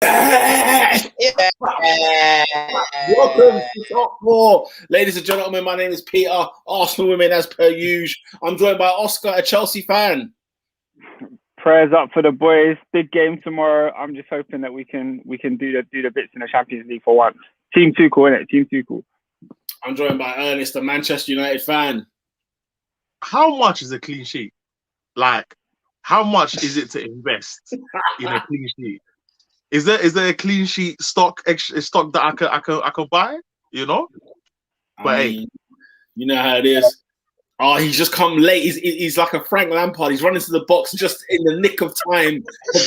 Yeah. Welcome to Top 4. Ladies and gentlemen, my name is Peter, Arsenal women as per usual. I'm joined by Oscar, a Chelsea fan. Prayers up for the boys. Big game tomorrow. I'm just hoping that we can do the bits in the Champions League for once. Team Tuchel, innit? Team Tuchel. I'm joined by Ernest, a Manchester United fan. How much is a clean sheet? Like, how much is it to invest in a clean sheet? Is there a clean sheet stock that I can buy? You know, but hey, you know how it is. Oh, he's just come late. He's like a Frank Lampard. He's running to the box just in the nick of time. AD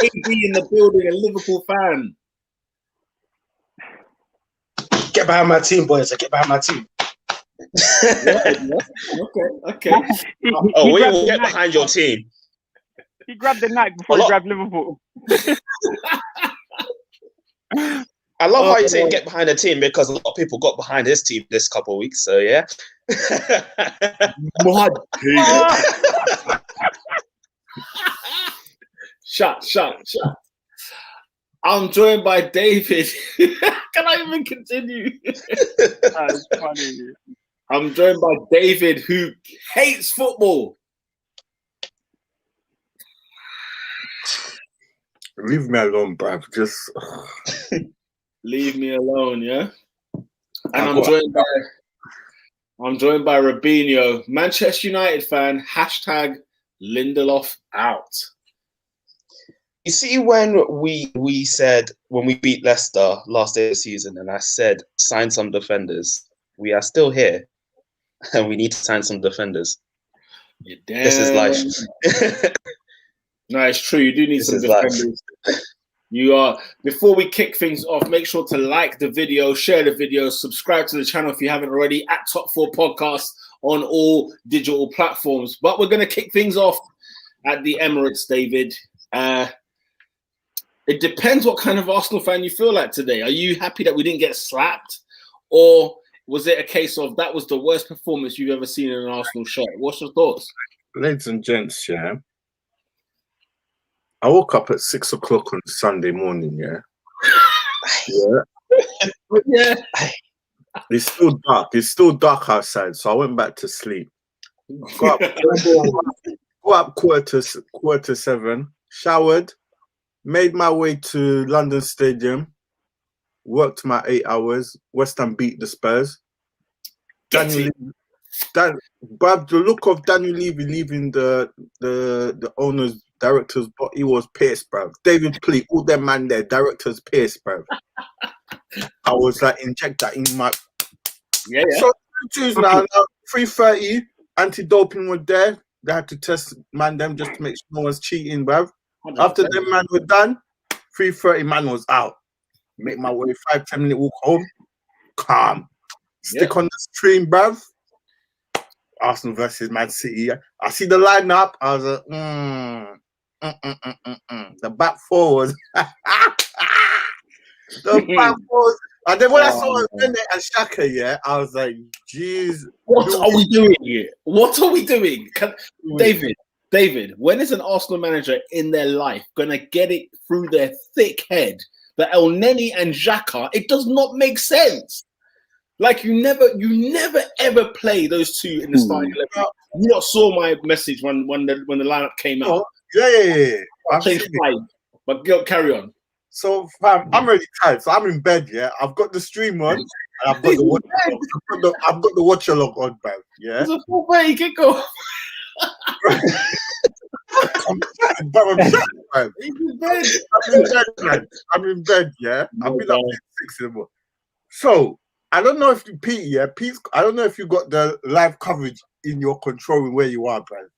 in the building, a Liverpool fan. Get behind my team, boys. Get behind my team. Okay. We will get behind your team. He grabbed the knife before he grabbed Liverpool. I love how you're saying get behind the team because a lot of people got behind his team this couple of weeks. So yeah. My team. Shut. I'm joined by David. Can I even continue? That's funny. I'm joined by David, who hates football. Leave me alone, bruv. Just leave me alone, yeah. And I'm joined by Robinho, Manchester United fan. # Lindelof out. You see, when we said when we beat Leicester last day of the season, and I said sign some defenders, we are still here, and we need to sign some defenders. This is life. No, it's true. You do need some defenders. You are. Before we kick things off, make sure to like the video, share the video, subscribe to the channel if you haven't already at Top 4 Podcast on all digital platforms. But we're going to kick things off at the Emirates, David. It depends what kind of Arsenal fan you feel like today. Are you happy that we didn't get slapped? Or was it a case of that was the worst performance you've ever seen in an Arsenal shirt? What's your thoughts? ladies and gents, yeah. I woke up at 6 o'clock on Sunday morning, yeah. Yeah. It's still dark. It's still dark outside, so I went back to sleep. Got up quarter to 7, showered, made my way to London Stadium, worked my 8 hours. West Ham beat the Spurs. The look of Daniel Levy leaving the owners, directors, but he was pissed, bruv. David Pleat, all them man there, directors pissed, bruv. I was like, inject that in my... Yeah. So, Tuesday now, 3:30, anti-doping were there. They had to test man them just to make sure no one's cheating, bruv. 100%. After them man were done, 3:30 man was out. Make my way 5-10 minute walk home. Calm. Stick on the stream, bruv. Arsenal versus Man City. I see the lineup. I was like, The back four was the back four. And then when I saw Bennett and Xhaka, yeah, I was like, jeez. What are we doing here? What are we doing? David, when is an Arsenal manager in their life going to get it through their thick head that El Neni and Xhaka, it does not make sense. Like, you never ever play those two in the starting 11. You not saw my message when the lineup came out. Yeah. I changed 5, but carry on. So, fam, I'm really tired. So I'm in bed. Yeah, I've got the stream on. And I've got the watch. I've got the watch along on, man. Yeah. It's a full way. Kick off. I'm in bed. Yeah. I've been up at 6 in the morning. So I don't know if Pete. I don't know if you got the live coverage in your control room where you are, man.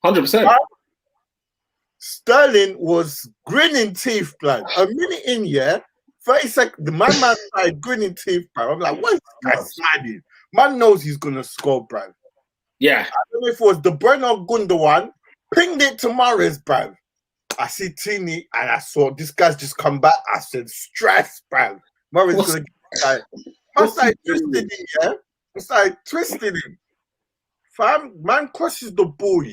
100%. Sterling was grinning teeth, blood. A minute in, 30 seconds. The man started grinning teeth, bro. I'm like, what is this guy smiling? Man knows he's gonna score, bro. Yeah. I don't know if it was De Bruyne or Gundogan. Pinged it to Mahrez, bro. I see Tini and I saw this guy's just come back. I said, stress, bro. Mahrez gonna get I started twisting him, I started twisting him. Fam, man crosses the ball,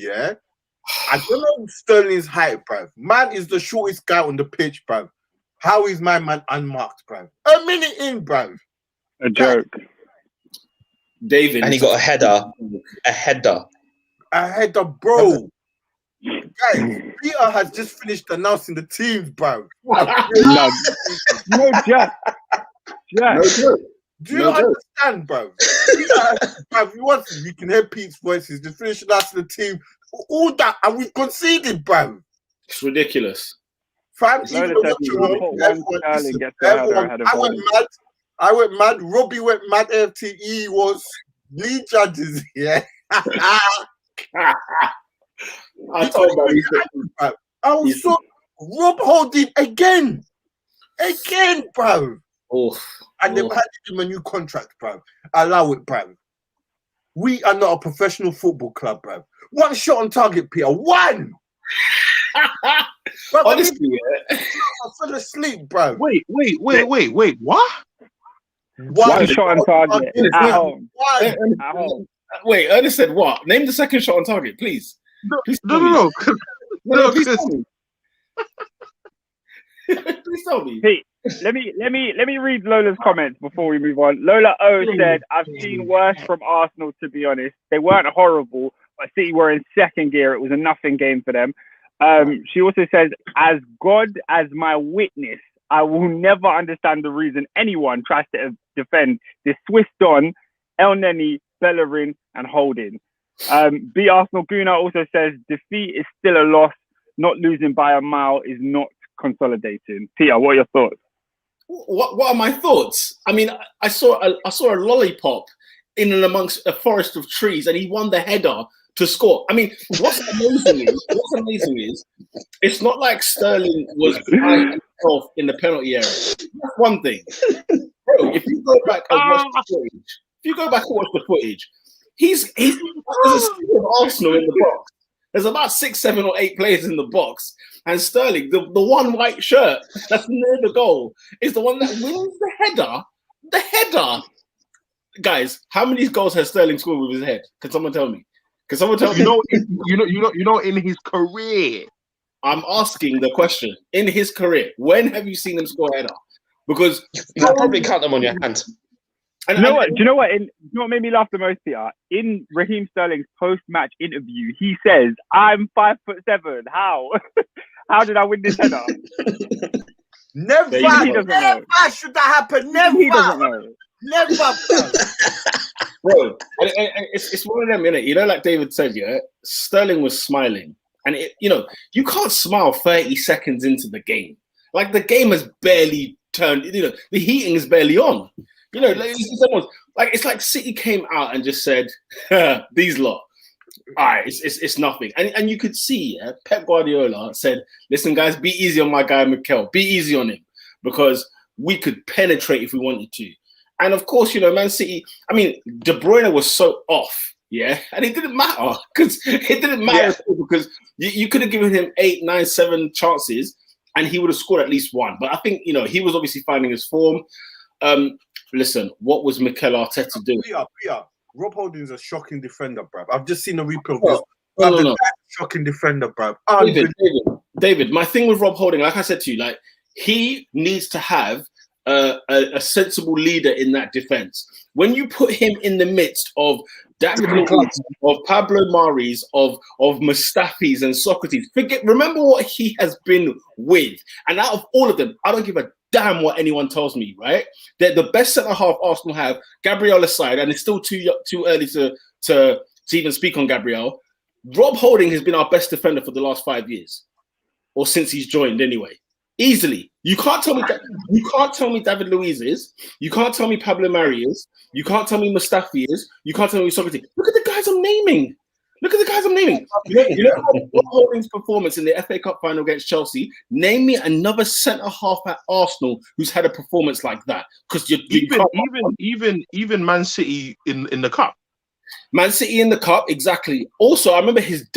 I don't know Sterling's height, bruv. Man is the shortest guy on the pitch, bruv. How is my man unmarked, bro? A minute in, bro. A joke. David. And he got a header. A header. A header, bro. Guys, Peter has just finished announcing the teams, bro. No, Jeff. No joke. Do you understand, bro? We can hear Pete's voices. Just finish announcing the team. All that, and we conceded, bro. It's ridiculous. Fam, I went mad. Robbie went mad. FTE was lead judges. Yeah. I told you. I was so Rob Holding again, bro. And they've handed him a new contract, bro. Allow it, bro. We are not a professional football club, bro. One shot on target, Peter. One. Bro, honestly, I fell asleep, bro. Wait. What? One shot on target. At home. Wait, Ernest said what? Name the second shot on target, please. No. Please tell me. Please tell me. Hey, let me read Lola's comments before we move on. Lola O said, "I've seen worse from Arsenal. To be honest, they weren't horrible, but City were in second gear. It was a nothing game for them." She also says, "As God as my witness, I will never understand the reason anyone tries to defend this Swiss Don, El Neni, Bellerin, and Holding." B Arsenal Guna also says, "Defeat is still a loss. Not losing by a mile is not consolidating." Peter, what are your thoughts? What are my thoughts? I mean, I saw a lollipop in and amongst a forest of trees, and he won the header to score. I mean, what's amazing is it's not like Sterling was by himself in the penalty area. That's one thing. Bro, if you go back and watch the footage, there's a stream of Arsenal in the box. There's about 6, 7, or 8 players in the box, and Sterling, the one white shirt that's near the goal, is the one that wins the header. The header, guys. How many goals has Sterling scored with his head? Can someone tell me? Can someone tell me? You know, in his career. I'm asking the question. In his career, when have you seen him score a header? Because you can probably count them on your hand. Do you know what made me laugh the most, Peter? In Raheem Sterling's post-match interview, he says, "I'm 5'7". How? How did I win this header?" Never should that happen. Never. He doesn't know. Never. Bro, it's one of them, innit? You know, like David said, yeah, Sterling was smiling. And, you can't smile 30 seconds into the game. Like, the game has barely turned, the heating is barely on. It's like City came out and just said, "These lot, all right, it's nothing." And you could see, Pep Guardiola said, "Listen, guys, be easy on my guy Mikel. Be easy on him because we could penetrate if we wanted to." And of course, Man City. I mean, De Bruyne was so off, yeah, and it didn't matter because you could have given him 8, 9, 7 chances, and he would have scored at least one. But I think he was obviously finding his form. Listen, what was Mikel Arteta doing? Peter, Rob Holding is a shocking defender, bruv. I've just seen a replay of this. No. Shocking defender, bruv. David, my thing with Rob Holding, like I said to you, like he needs to have a sensible leader in that defense. When you put him in the midst of David Luiz, of Pablo Mari's, of Mustafi's and Socrates, remember what he has been with. And out of all of them, I don't give a damn what anyone tells me, right? They're the best centre half Arsenal have, Gabriel aside, and it's still too early to even speak on Gabriel. Rob Holding has been our best defender for the last 5 years, or since he's joined anyway. Easily. You can't tell me David Luiz is. You can't tell me Pablo Mari is. You can't tell me Mustafi is. You can't tell me Socrates. Look at the guys I'm naming. You know Rob Holding's performance in the FA Cup final against Chelsea. Name me another centre half at Arsenal who's had a performance like that. Because even Man City in the cup. Man City in the cup, exactly. Also, I remember his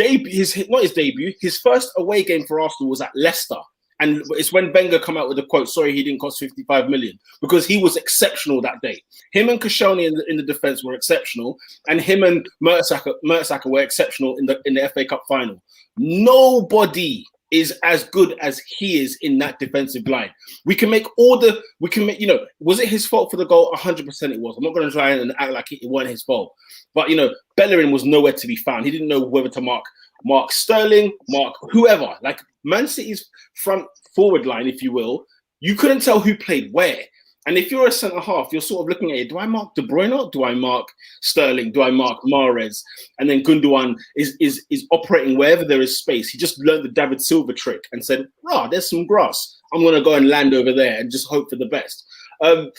first away game for Arsenal was at Leicester. And it's when Wenger come out with the quote, "Sorry, he didn't cost 55 million," because he was exceptional that day. Him and Koscielny in the defense were exceptional, and him and Mertesacker were exceptional in the FA Cup final. Nobody is as good as he is in that defensive line. Was it his fault for the goal? 100% it was. I'm not going to try and act like it wasn't his fault. But, Bellerin was nowhere to be found. He didn't know whether to mark Sterling, mark whoever. Like Man City's front forward line, if you will, you couldn't tell who played where. And if you're a centre half, you're sort of looking at it. Do I mark De Bruyne? Do I mark Sterling? Do I mark Mahrez? And then Gundogan is operating wherever there is space. He just learned the David Silva trick and said, there's some grass. I'm going to go and land over there and just hope for the best. El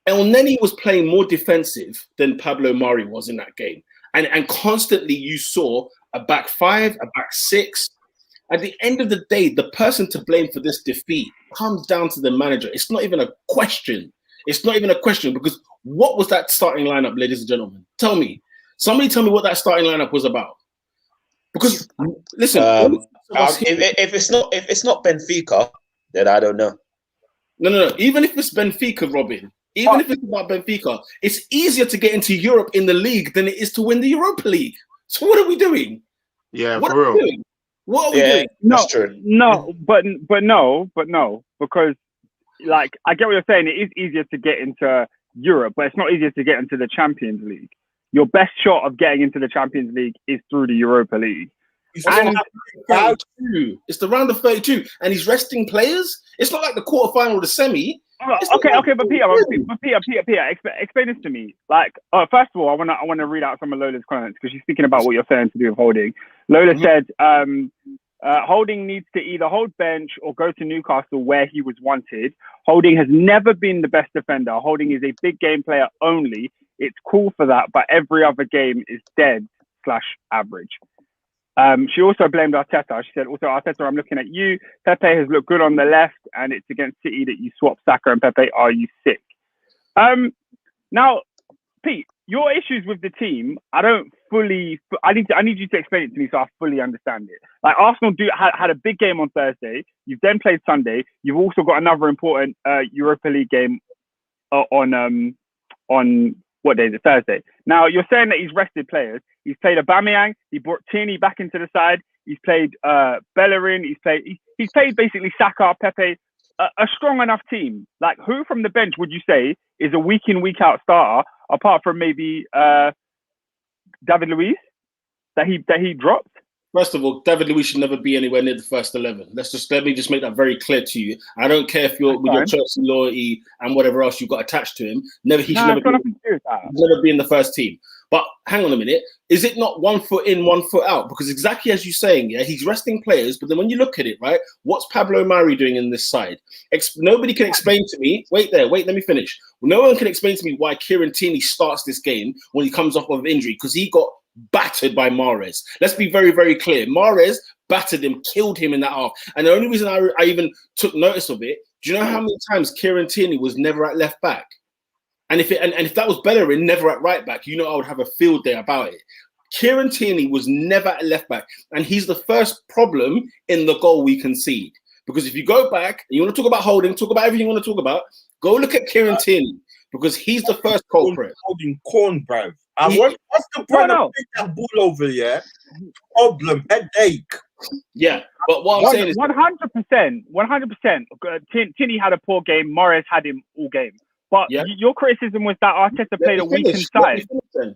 Neni was playing more defensive than Pablo Mari was in that game. And constantly you saw a back five, a back six. At the end of the day, the person to blame for this defeat comes down to the manager. It's not even a question. Because what was that starting lineup, ladies and gentlemen? Somebody tell me what that starting lineup was about. Because listen, if it's not Benfica, then I don't know. No. Even if it's Benfica, Robin, even if it's about Benfica, it's easier to get into Europe in the league than it is to win the Europa League. So what are we doing? Yeah, for real. What are we doing? That's true. No, but no, because like I get what you're saying. It is easier to get into Europe, but it's not easier to get into the Champions League. Your best shot of getting into the Champions League is through the Europa League. It's the round of 32, and he's resting players. It's not like the quarterfinal or the semi. Okay, but Peter, explain this to me. Like, first of all, I want to read out some of Lola's comments because she's speaking about what you're saying to do with Holding. Lola said, Holding needs to either hold bench or go to Newcastle where he was wanted. Holding has never been the best defender. Holding is a big game player only. It's cool for that, but every other game is dead/average. She also blamed Arteta. She said, also, Arteta, I'm looking at you. Pepe has looked good on the left, and it's against City that you swap Saka and Pepe. Are you sick? Now, Pete, your issues with the team, I need you to explain it to me so I fully understand it. Like, Arsenal had a big game on Thursday. You've then played Sunday. You've also got another important Europa League game on what day is it? Thursday. Now, you're saying that he's rested players. He's played Aubameyang. He brought Tierney back into the side. He's played Bellerin. He's played basically Saka, Pepe, a strong enough team. Like, who from the bench would you say is a week in, week out starter, apart from maybe David Luiz that he dropped? First of all, David Luiz should never be anywhere near the first 11. Let me just make that very clear to you. I don't care if you're with your Chelsea loyalty and whatever else you've got attached to him. He should never be in the first team. But hang on a minute. Is it not 1 foot in, 1 foot out? Because exactly as you're saying, yeah, he's resting players. But then when you look at it, right, what's Pablo Mari doing in this side? Nobody can explain to me. Wait, let me finish. No one can explain to me why Kieran Tierney starts this game when he comes off of injury, because he got battered by Mahrez. Let's be very, very clear. Mahrez battered him, killed him in that half. And the only reason I even took notice of it, do you know how many times Kieran Tierney was never at left back? And if that was Bellerin, never at right back, I would have a field day about it. Kieran Tierney was never at left back, and he's the first problem in the goal we concede. Because if you go back and you want to talk about Holding, talk about everything you want to talk about, go look at Kieran Tierney, because he's the first culprit. Holding corn, bruv. What's the point of putting that ball over here? Problem, headache. Yeah, but what I'm saying is 100%. Tierney had a poor game. Mahrez had him all game. But your criticism was that Arteta played a weak inside.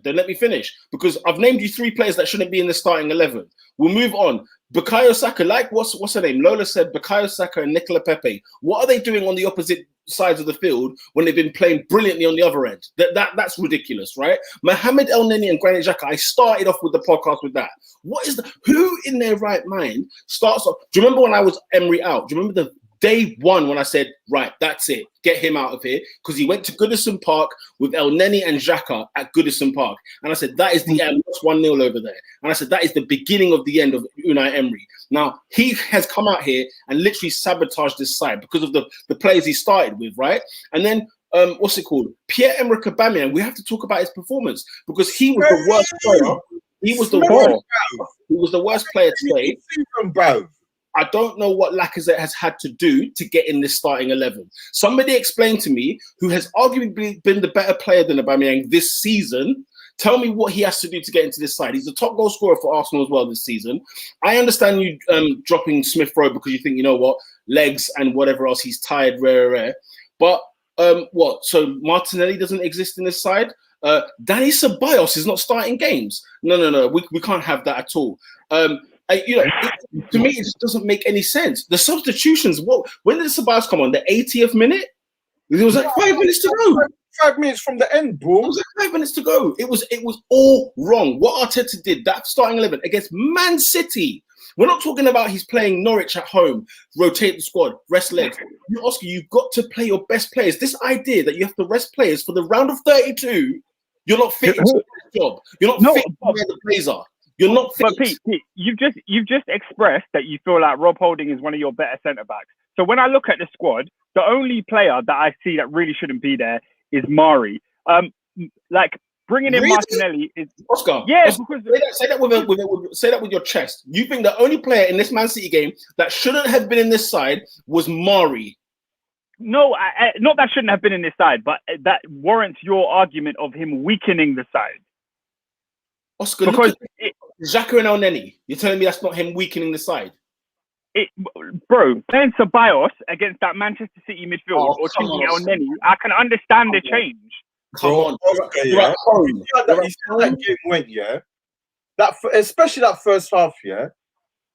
Then let me finish. Because I've named you 3 players that shouldn't be in the starting 11. We'll move on. Bukayo Saka, like what's her name? Lola said Bukayo Saka and Nicola Pepe. What are they doing on the opposite sides of the field when they've been playing brilliantly on the other end? That's ridiculous, right? Mohamed El Neni and Granit Xhaka, I started off with the podcast with that. Who in their right mind starts off? Do you remember when I was Emery out? Do you remember the day one when I said, right, that's it, get him out of here, because he went to Goodison Park with El Neni and Xhaka at Goodison Park. And I said, that is the end. It's 1-0 over there. And I said, that is the beginning of the end of Unai Emery. Now, he has come out here and literally sabotaged this side because of the players he started with, right? And then, what's it called? Pierre-Emerick Aubameyang, we have to talk about his performance because he was the worst player. He was the worst player today. I don't know what Lacazette has had to do to get in this starting 11. Somebody explain to me, who has arguably been the better player than Aubameyang this season, Tell me what he has to do to get into this side. He's the top goal scorer for Arsenal as well this season. I understand you dropping Smith Rowe because you think, you know what, legs and whatever else, he's tired, rare. But what? So Martinelli doesn't exist in this side? Danny Ceballos is not starting games. No. We can't have that at all. To me, it just doesn't make any sense. The substitutions. When did Ceballos come on? The 80th minute? It was like 5 minutes to go. 5 minutes from the end, bro. It was like 5 minutes to go. It was all wrong. What Arteta did, that starting 11 against Man City. We're not talking about he's playing Norwich at home, rotate the squad, rest legs. Oscar, you've got to play your best players. This idea that you have to rest players for the round of 32, you're not fit into the job. You're not fit where the players are. You're not fit. But Pete, you've just expressed that you feel like Rob Holding is one of your better centre backs. So when I look at the squad, the only player that I see that really shouldn't be there is Mari. Like bringing in Martinelli is Oscar. Yeah, Oscar, because say that with your chest. You think the only player in this Man City game that shouldn't have been in this side was Mari? No, not that shouldn't have been in this side, but that warrants your argument of him weakening the side. Oscar, because Xhaka and Elneny, you're telling me that's not him weakening the side? Bro, playing Ceballos against that Manchester City midfield or choosing Elneny, I can understand the change. Come on, that game went, especially that first half,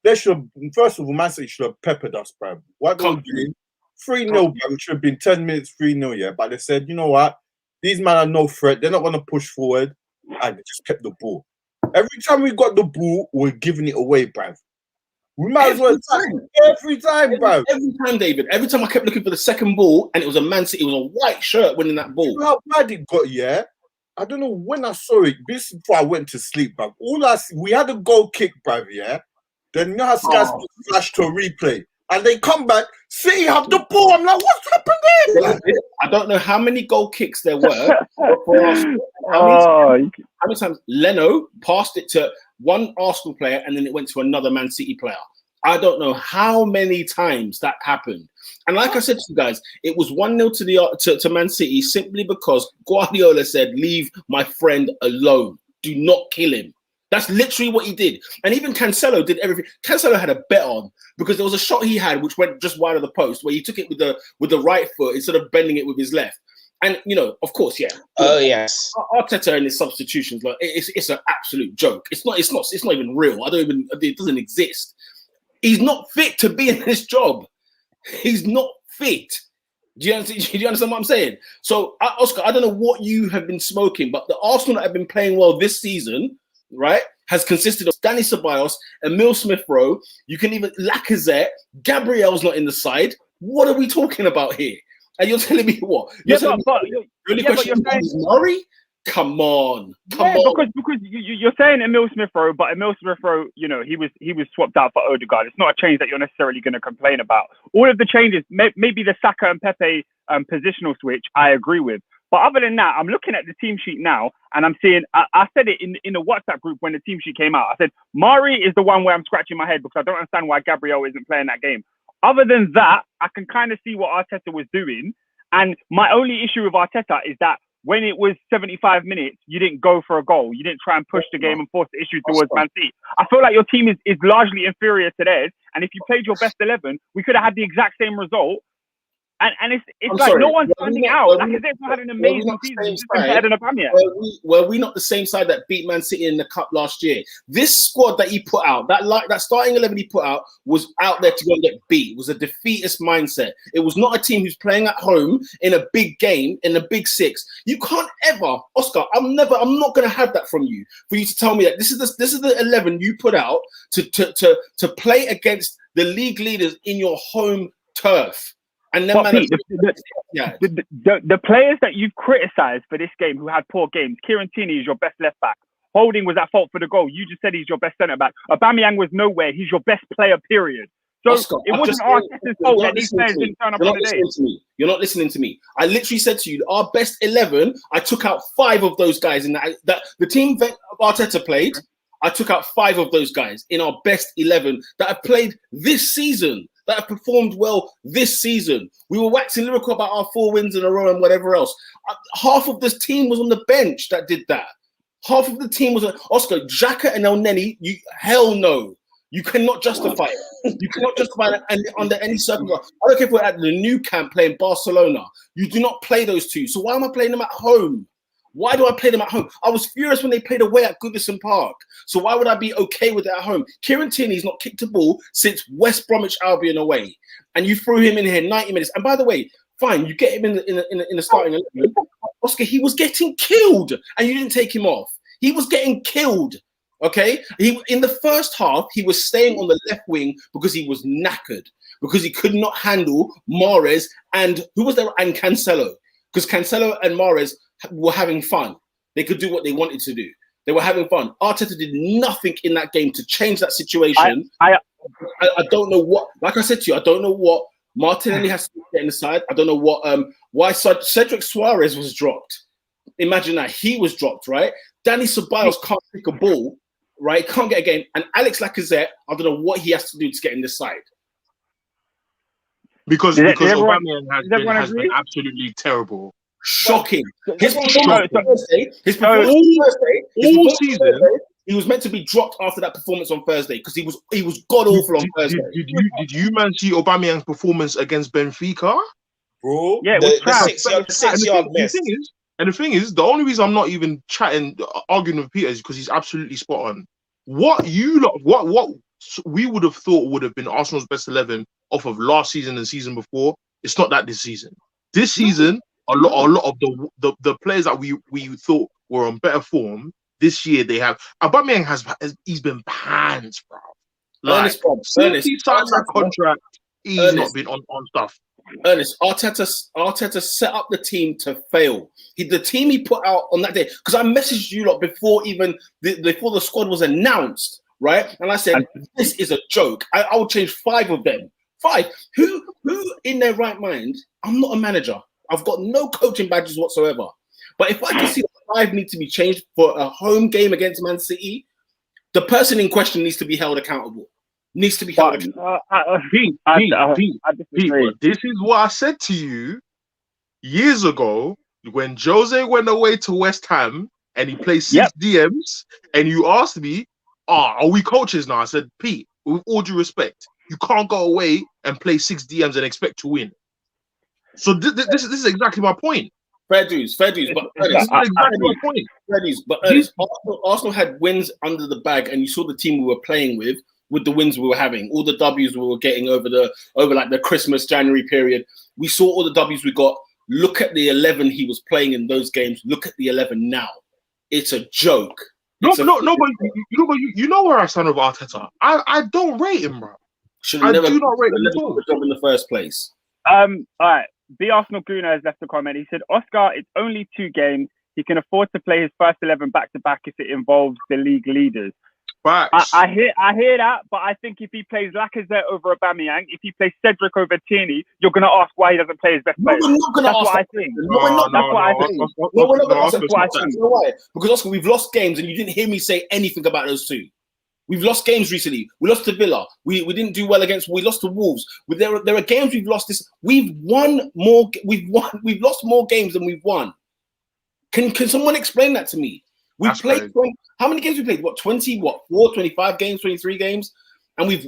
they should have, first of all, Man City should have peppered us, bro. What they were doing, 3-0, bro, which should have been 10 minutes, 3-0, but they said, you know what, these men are no threat, they're not going to push forward, and they just kept the ball. Every time we got the ball, we're giving it away, bruv. We might as well every time, bro. Every time, David. Every time I kept looking for the second ball, and it was a Man City, it was a white shirt winning that ball. You know how bad it got, I don't know when I saw it. This before I went to sleep, bruv. We had a goal kick, bruv, Then you know how Sky flashed to a replay, and they come back. City have the ball. I'm like, what's happening? I don't know how many goal kicks there were. How many times Leno passed it to one Arsenal player and then it went to another Man City player? I don't know how many times that happened. And like I said to you guys, it was 1-0 to Man City simply because Guardiola said, leave my friend alone. Do not kill him. That's literally what he did. And even Cancelo did everything. Cancelo had a bet on because there was a shot he had which went just wide of the post where he took it with the right foot instead of bending it with his left. And, of course, Oh, yes. Arteta and his substitutions, like it's an absolute joke. It's not even real. It doesn't exist. He's not fit to be in this job. He's not fit. Do you understand what I'm saying? So, Oscar, I don't know what you have been smoking, but the Arsenal that have been playing well this season, right, has consisted of Danny Ceballos, Emile Smith-Rowe. You can even Lacazette. Gabriel's not in the side. What are we talking about here? And you're telling me what? You're saying Murray? Come on. Because you're saying Emile Smith-Rowe, but Emile Smith-Rowe, he was swapped out for Odegaard. It's not a change that you're necessarily going to complain about. All of the changes, maybe the Saka and Pepe positional switch, I agree with. But other than that, I'm looking at the team sheet now, and I'm seeing, I said it in the WhatsApp group when the team sheet came out. I said, Mari is the one where I'm scratching my head because I don't understand why Gabriel isn't playing that game. Other than that, I can kind of see what Arteta was doing. And my only issue with Arteta is that when it was 75 minutes, you didn't go for a goal. You didn't try and push the game and force the issue towards Man City. I feel like your team is largely inferior to theirs. And if you played your best 11, we could have had the exact same result. And it's like no one's standing out. Like as if we had an amazing season better than Aubameyang. Were we not the same side that beat Man City in the cup last year? This squad that he put out, that starting 11 he put out, was out there to go and get beat. It was a defeatist mindset. It was not a team who's playing at home in a big game, in a big six. You can't ever, Oscar. I'm not going to have that from you. For you to tell me that this is the 11 you put out to play against the league leaders in your home turf. And then Pete, the players that you've criticised for this game who had poor games, Kieran Tierney is your best left back. Holding was at fault for the goal. You just said he's your best centre back. Aubameyang was nowhere. He's your best player, period. So Oscar, it wasn't Arteta's fault that these players didn't turn up on the day. You're not listening to me. I literally said to you, our best 11, I took out 5 of those guys in that the team that Arteta played. I took out 5 of those guys in our best 11 that have played this season, that have performed well this season. We were waxing lyrical about our 4 wins in a row and whatever else. Half of this team was on the bench that did that. Half of the team was Oscar, Xhaka and El Neni. Hell no. You cannot justify it. You cannot justify it under any circumstance. I don't care if we're at the new camp playing Barcelona. You do not play those two. So why am I playing them at home? Why do I play them at home? I was furious when they played away at Goodison Park. So why would I be okay with it at home? Kieran Tierney's not kicked a ball since West Bromwich Albion away. And you threw him in here 90 minutes. And by the way, fine, you get him in the starting 11. Oscar, he was getting killed. And you didn't take him off. He was getting killed. Okay? In the first half, he was staying on the left wing because he was knackered. Because he could not handle Mahrez and who was there? And Cancelo. Because Cancelo and Mahrez were having fun. They could do what they wanted to do. They were having fun. Arteta did nothing in that game to change that situation. I don't know what, like I said to you, I don't know what Martinelli has to get in the side. I don't know what why Cedric Suarez was dropped. Imagine that. He was dropped, right? Danny Ceballos can't pick a ball, right? Can't get a game. And Alex Lacazette, I don't know what he has to do to get in this side. Because Aubameyang has been absolutely terrible. Shocking. His all season, he was meant to be dropped after that performance on Thursday because he was god awful on Thursday. Did you man see Aubameyang's performance against Benfica? Bro, yeah, the 6 yard miss. And the thing is, the only reason I'm not even arguing with Peter is because he's absolutely spot on. What we would have thought would have been Arsenal's best 11 off of last season and season before, it's not that this season. This season, a lot of the players that we thought were on better form this year, they have. Aubameyang he's been pants, bro. Like, since he signed that contract, he's not been on stuff. Ernest, Arteta set up the team to fail. The team he put out on that day, because I messaged you lot before even before the squad was announced, right? And I said, this is a joke. I will change 5 of them. 5. Who in their right mind? I'm not a manager. I've got no coaching badges whatsoever. But if I can see that 5 need to be changed for a home game against Man City, the person in question needs to be held accountable. Needs to be held accountable. Pete, this is what I said to you years ago when Jose went away to West Ham and he played 6 DMs and you asked me, are we coaches now? I said, Pete, with all due respect, you can't go away and play 6 DMs and expect to win. So this is exactly my point. Fair dues. But Arsenal had wins under the bag, and you saw the team we were playing with the wins we were having, all the W's we were getting over like the Christmas January period. We saw all the W's we got. Look at the 11 he was playing in those games. Look at the 11 now. It's a joke. But you know where I stand with Arteta. I don't rate him, bro. I do not rate him at all. In the first place. All right. The Arsenal Guna has left a comment. He said, Oscar, it's only 2 games. He can afford to play his first 11 back-to-back if it involves the league leaders. I hear that, but I think if he plays Lacazette over Aubameyang, if he plays Cedric over Tierney, you're going to ask why he doesn't play his best player. We're not going to ask what I think. We're not going to ask what I think. You know why? Because, Oscar, we've lost games, and you didn't hear me say anything about those 2. We've lost games recently. We lost to Villa. We didn't do well against. We lost to Wolves. There are games we've lost. We've lost more games than we've won. Can someone explain that to me? How many games we played? 4, 25 games, 23 games, and we've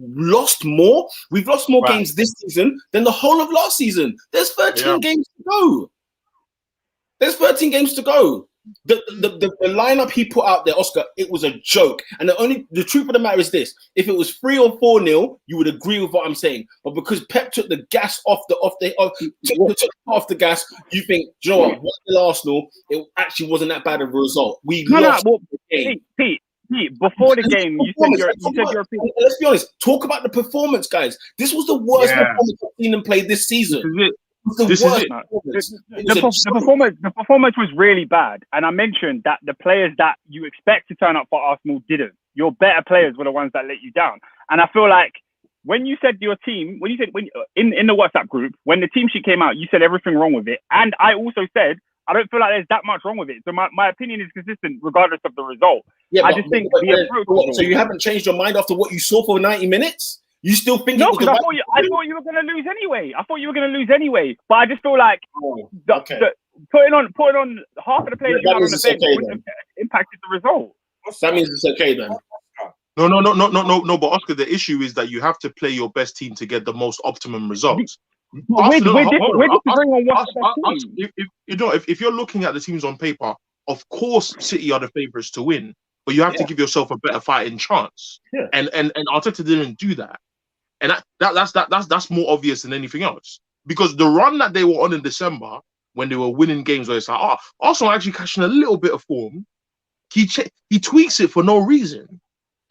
lost more. We've lost more games this season than the whole of last season. There's 13 games to go. The lineup he put out there, Oscar, it was a joke. And the truth of the matter is this: if it was 3 or 4-0, you would agree with what I'm saying. But because Pep took the gas off the gas, you think, do you know what? Arsenal, it actually wasn't that bad of a result. We lost the game. Pete, before the game, you said your opinion. Let's be honest. Talk about the performance, guys. This was the worst performance I've seen them play this season. The performance was really bad, and I mentioned that the players that you expect to turn up for Arsenal didn't. Your better players were the ones that let you down, and I feel like when you said your team, in the WhatsApp group, when the team sheet came out, you said everything wrong with it, and I also said I don't feel like there's that much wrong with it. So my opinion is consistent regardless of the result. Yeah, I just think the approach. So you haven't changed your mind after what you saw for 90 minutes? You still think no? Because I thought you were going to lose anyway. But I just feel like putting on half of the players you had on the bench okay, wouldn't have impacted the result. That means it's okay then. No. But Oscar, the issue is that you have to play your best team to get the most optimum results. We're disagreeing on what's the best team. If you're looking at the teams on paper, of course City are the favourites to win, but you have to give yourself a better fighting chance. Yeah. And Arteta didn't do that, and that's more obvious than anything else. Because the run that they were on in December, when they were winning games, where it's like, Arsenal actually catching a little bit of form, he tweaks it for no reason.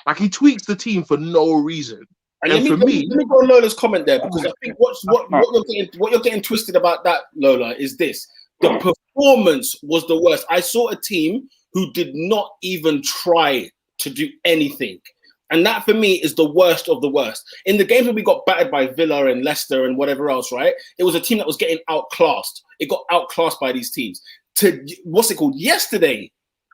Like, he tweaks the team for no reason. And let me go on Lola's comment there, because I think what you're getting twisted about that, Lola, is this: the performance was the worst. I saw a team who did not even try to do anything. And that, for me, is the worst of the worst. In the games where we got battered by Villa and Leicester and whatever else, right? It was a team that was getting outclassed. It got outclassed by these teams. Yesterday,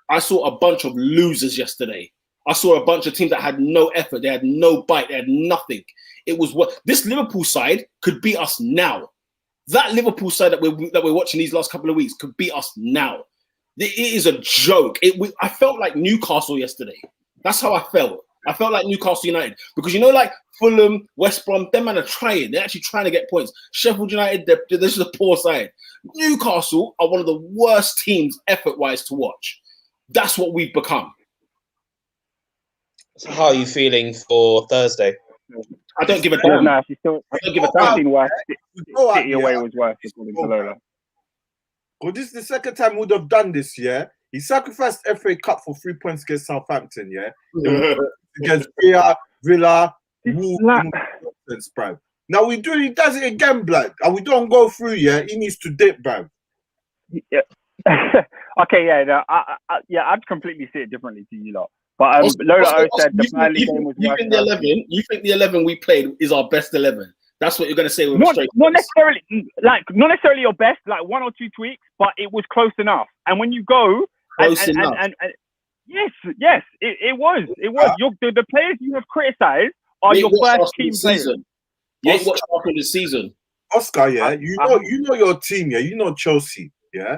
I saw a bunch of losers yesterday. I saw a bunch of teams that had no effort. They had no bite. They had nothing. It was what this Liverpool side could beat us now. That Liverpool side that we're watching these last couple of weeks could beat us now. It is a joke. I felt like Newcastle yesterday. That's how I felt. I felt like Newcastle United, because like Fulham, West Brom, them man are trying. They're actually trying to get points. Sheffield United, this is a poor side. Newcastle are one of the worst teams effort-wise to watch. That's what we've become. So how are you feeling for Thursday? I don't give a damn. I don't give a damn. Worse. City away was worse, according to Lola. Well, this is the second time we would have done this, yeah? He sacrificed FA Cup for 3 points against Southampton, yeah? Against Villa, Wolves, bro. Now he does it again, blood. And we don't go through, yeah? He needs to dip, bro. Yeah. Okay, yeah. No, I'd completely see it differently to you lot. But Lola said the Burnley game was worse. You think the 11 we played is our best 11? That's what you're going to say with not necessarily your best, like one or two tweaks, but it was close enough. And when you go, yes, it was. The players you have criticised are your first team players. You ain't watched after the season, Oscar. Yeah, you know your team. Yeah, you know Chelsea. Yeah.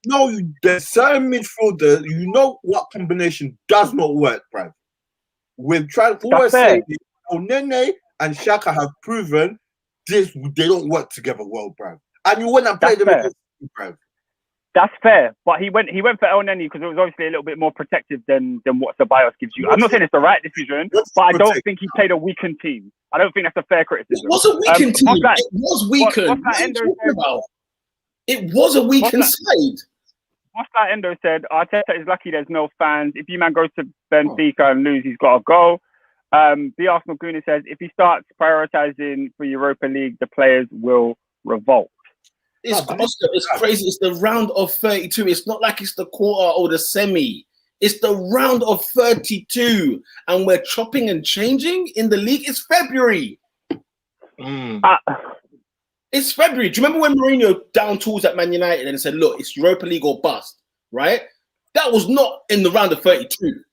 No, there's certain midfielder. You know what combination does not work, bro. We're trying to always say Onene and Xhaka have proven this. They don't work together well, bro. And you want to play them against them, bro. That's fair, but he went for El Neni because it was obviously a little bit more protective than what Ceballos gives you. I'm not saying it's the right decision, but I don't think he played a weakened team. I don't think that's a fair criticism. It was a weakened team. It was weakened. It was a weakened side. What's that Endo said? Arteta is lucky there's no fans. If you man goes to Benfica and lose, he's got to go. The Arsenal Gooner says if he starts prioritising for Europa League, the players will revolt. It's crazy. It's the round of 32. It's not like it's the quarter or the semi. It's the round of 32. And we're chopping and changing in the league. It's February. It's February. Do you remember when Mourinho down tools at Man United and said, look, it's Europa League or bust, right? That was not in the round of 32.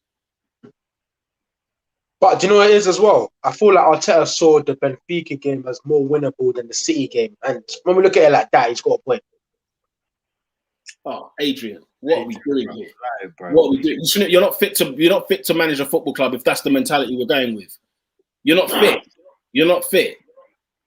But do you know what it is as well? I feel like Arteta saw the Benfica game as more winnable than the City game. And when we look at it like that, he's got a point. Oh, Adrian, what are we doing here? What are we doing? You're not fit to manage a football club if that's the mentality we're going with. You're not fit. You're not fit.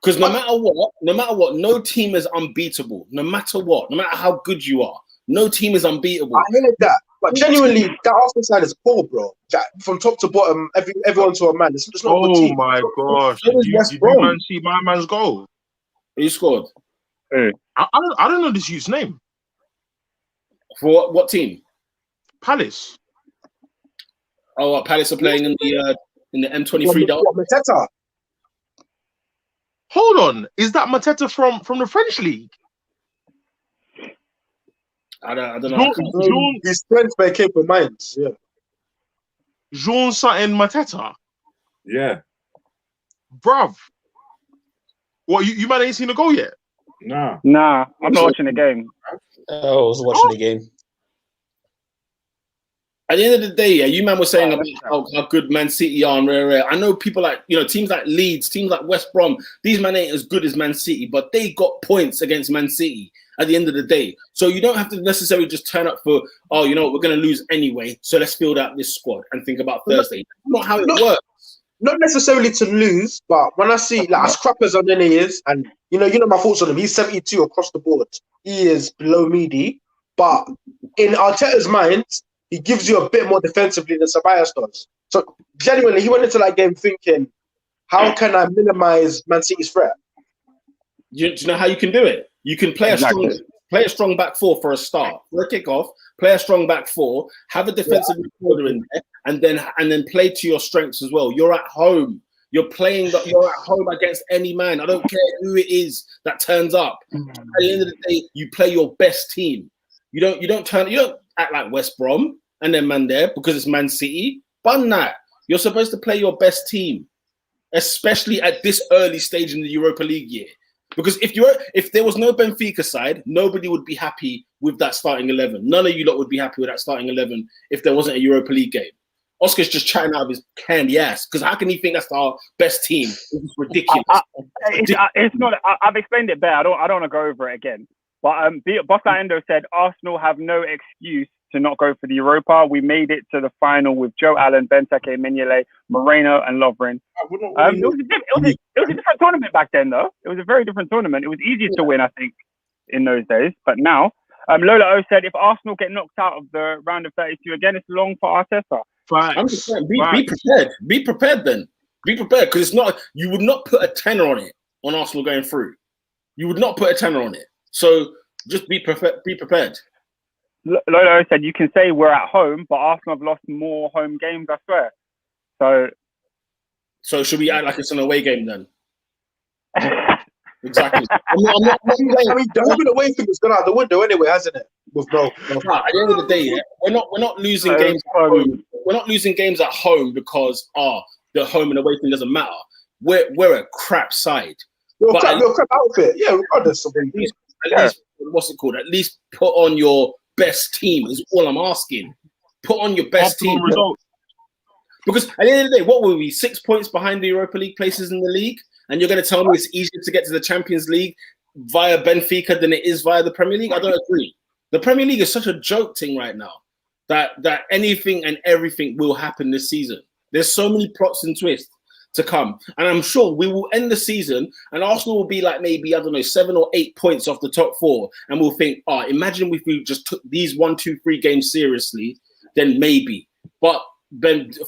Because no matter what, no team is unbeatable. No matter what, no matter how good you are, no team is unbeatable. I hear that. But genuinely, that Arsenal side is poor, bro. From top to bottom, everyone to a man. It's not a good team. Oh my gosh! Did you man see my man's goal? He scored. Hey. I don't know this youth's name. For what team? Palace. Oh, Palace are playing in the M23. Mateta. Hold on, is that Mateta from the French league? I don't know. His friends by came from Mainz, yeah. Jean Satin Mateta. Yeah. Bruv. What, you man ain't seen the goal yet? Nah, I'm not watching the game. I was watching the game. At the end of the day, yeah, you man were saying about how good Man City are and rare. I know people like, teams like Leeds, teams like West Brom, these men ain't as good as Man City, but they got points against Man City at the end of the day. So you don't have to necessarily just turn up for, we're going to lose anyway, so let's build out this squad and think about Thursday. That's not how it works. Not necessarily to lose, but when I see, like, as crap as Donny is, and you know my thoughts on him, he's 72 across the board. He is below meaty, but in Arteta's mind, he gives you a bit more defensively than Ceballos does. So genuinely, he went into that game thinking, how can I minimize Man City's threat? Do you know how you can do it? You can play a strong back four for a start, for a kickoff. Play a strong back four. Have a defensive midfielder in there, and then play to your strengths as well. You're at home. You're at home against any man. I don't care who it is that turns up. At the end of the day, you play your best team. You don't act like West Brom and then man there because it's Man City. Bun that. You're supposed to play your best team, especially at this early stage in the Europa League year. Because if there was no Benfica side, nobody would be happy with that starting 11. None of you lot would be happy with that starting 11 if there wasn't a Europa League game. Oscar's just chatting out of his candy ass because how can he think that's our best team? It's ridiculous. It's not. I've explained it better. I don't want to go over it again. But Bossa Endo said Arsenal have no excuse to not go for the Europa. We made it to the final with Joe Allen, Benteke, Mignolet, Moreno, and Lovren. It was a different tournament back then, though. It was a very different tournament. It was easier to win, I think, in those days. But now, Lola O said if Arsenal get knocked out of the round of 32 again, it's long for Arteta. I'm just saying, be prepared. Be prepared then. Be prepared because it's not. You would not put a tenner on it on Arsenal going through. You would not put a tenner on it. So just be prepared. Be prepared. Lolo said you can say we're at home, but Arsenal have lost more home games, I swear. So should we act like it's an away game then? Exactly. I'm not the home and away thing has gone out the window anyway, hasn't it? With no. At the end of the day, we're not losing games at home. We're not losing games at home because the home and away thing doesn't matter. We're a crap side. We're a crap outfit. Yeah, regardless of at least what's it called? At least put on your best team is all I'm asking. Put on your best team. Because at the end of the day, what were we? 6 points behind the Europa League places in the league? And you're going to tell me it's easier to get to the Champions League via Benfica than it is via the Premier League? I don't agree. The Premier League is such a joke thing right now that anything and everything will happen this season. There's so many plots and twists to come. And I'm sure we will end the season and Arsenal will be like maybe, 7 or 8 points off the top four. And we'll think, imagine if we just took these 1, 2, 3 games seriously, then maybe. But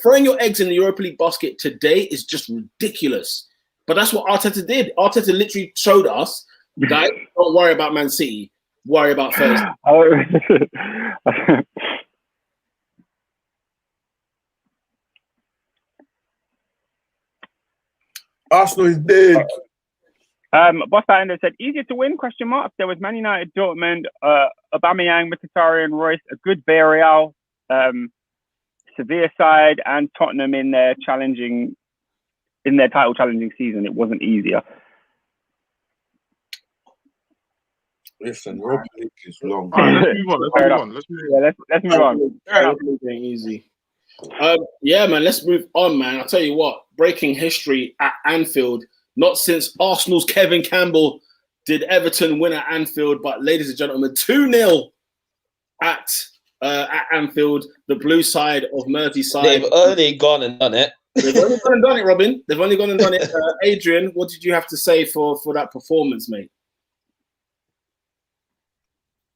throwing your eggs in the Europa League basket today is just ridiculous. But that's what Arteta did. Arteta literally showed us, guys, don't worry about Man City. Worry about Thursday. Arsenal is dead. Bossa Endo said, easier to win, ? There was Man United, Dortmund, Aubameyang, Mkhitaryan, Royce, a good Villarreal, Sevilla side, and Tottenham in their title challenging season. It wasn't easier. Listen, Europa League is long. Let's move on. Easy. Yeah, man, let's move on, man. I'll tell you what, breaking history at Anfield. Not since Arsenal's Kevin Campbell did Everton win at Anfield, but ladies and gentlemen, 2-0 at Anfield, the blue side of Merseyside. They've only gone and done it. They've only gone and done it, Robin. They've only gone and done it. Adrian, what did you have to say for that performance, mate?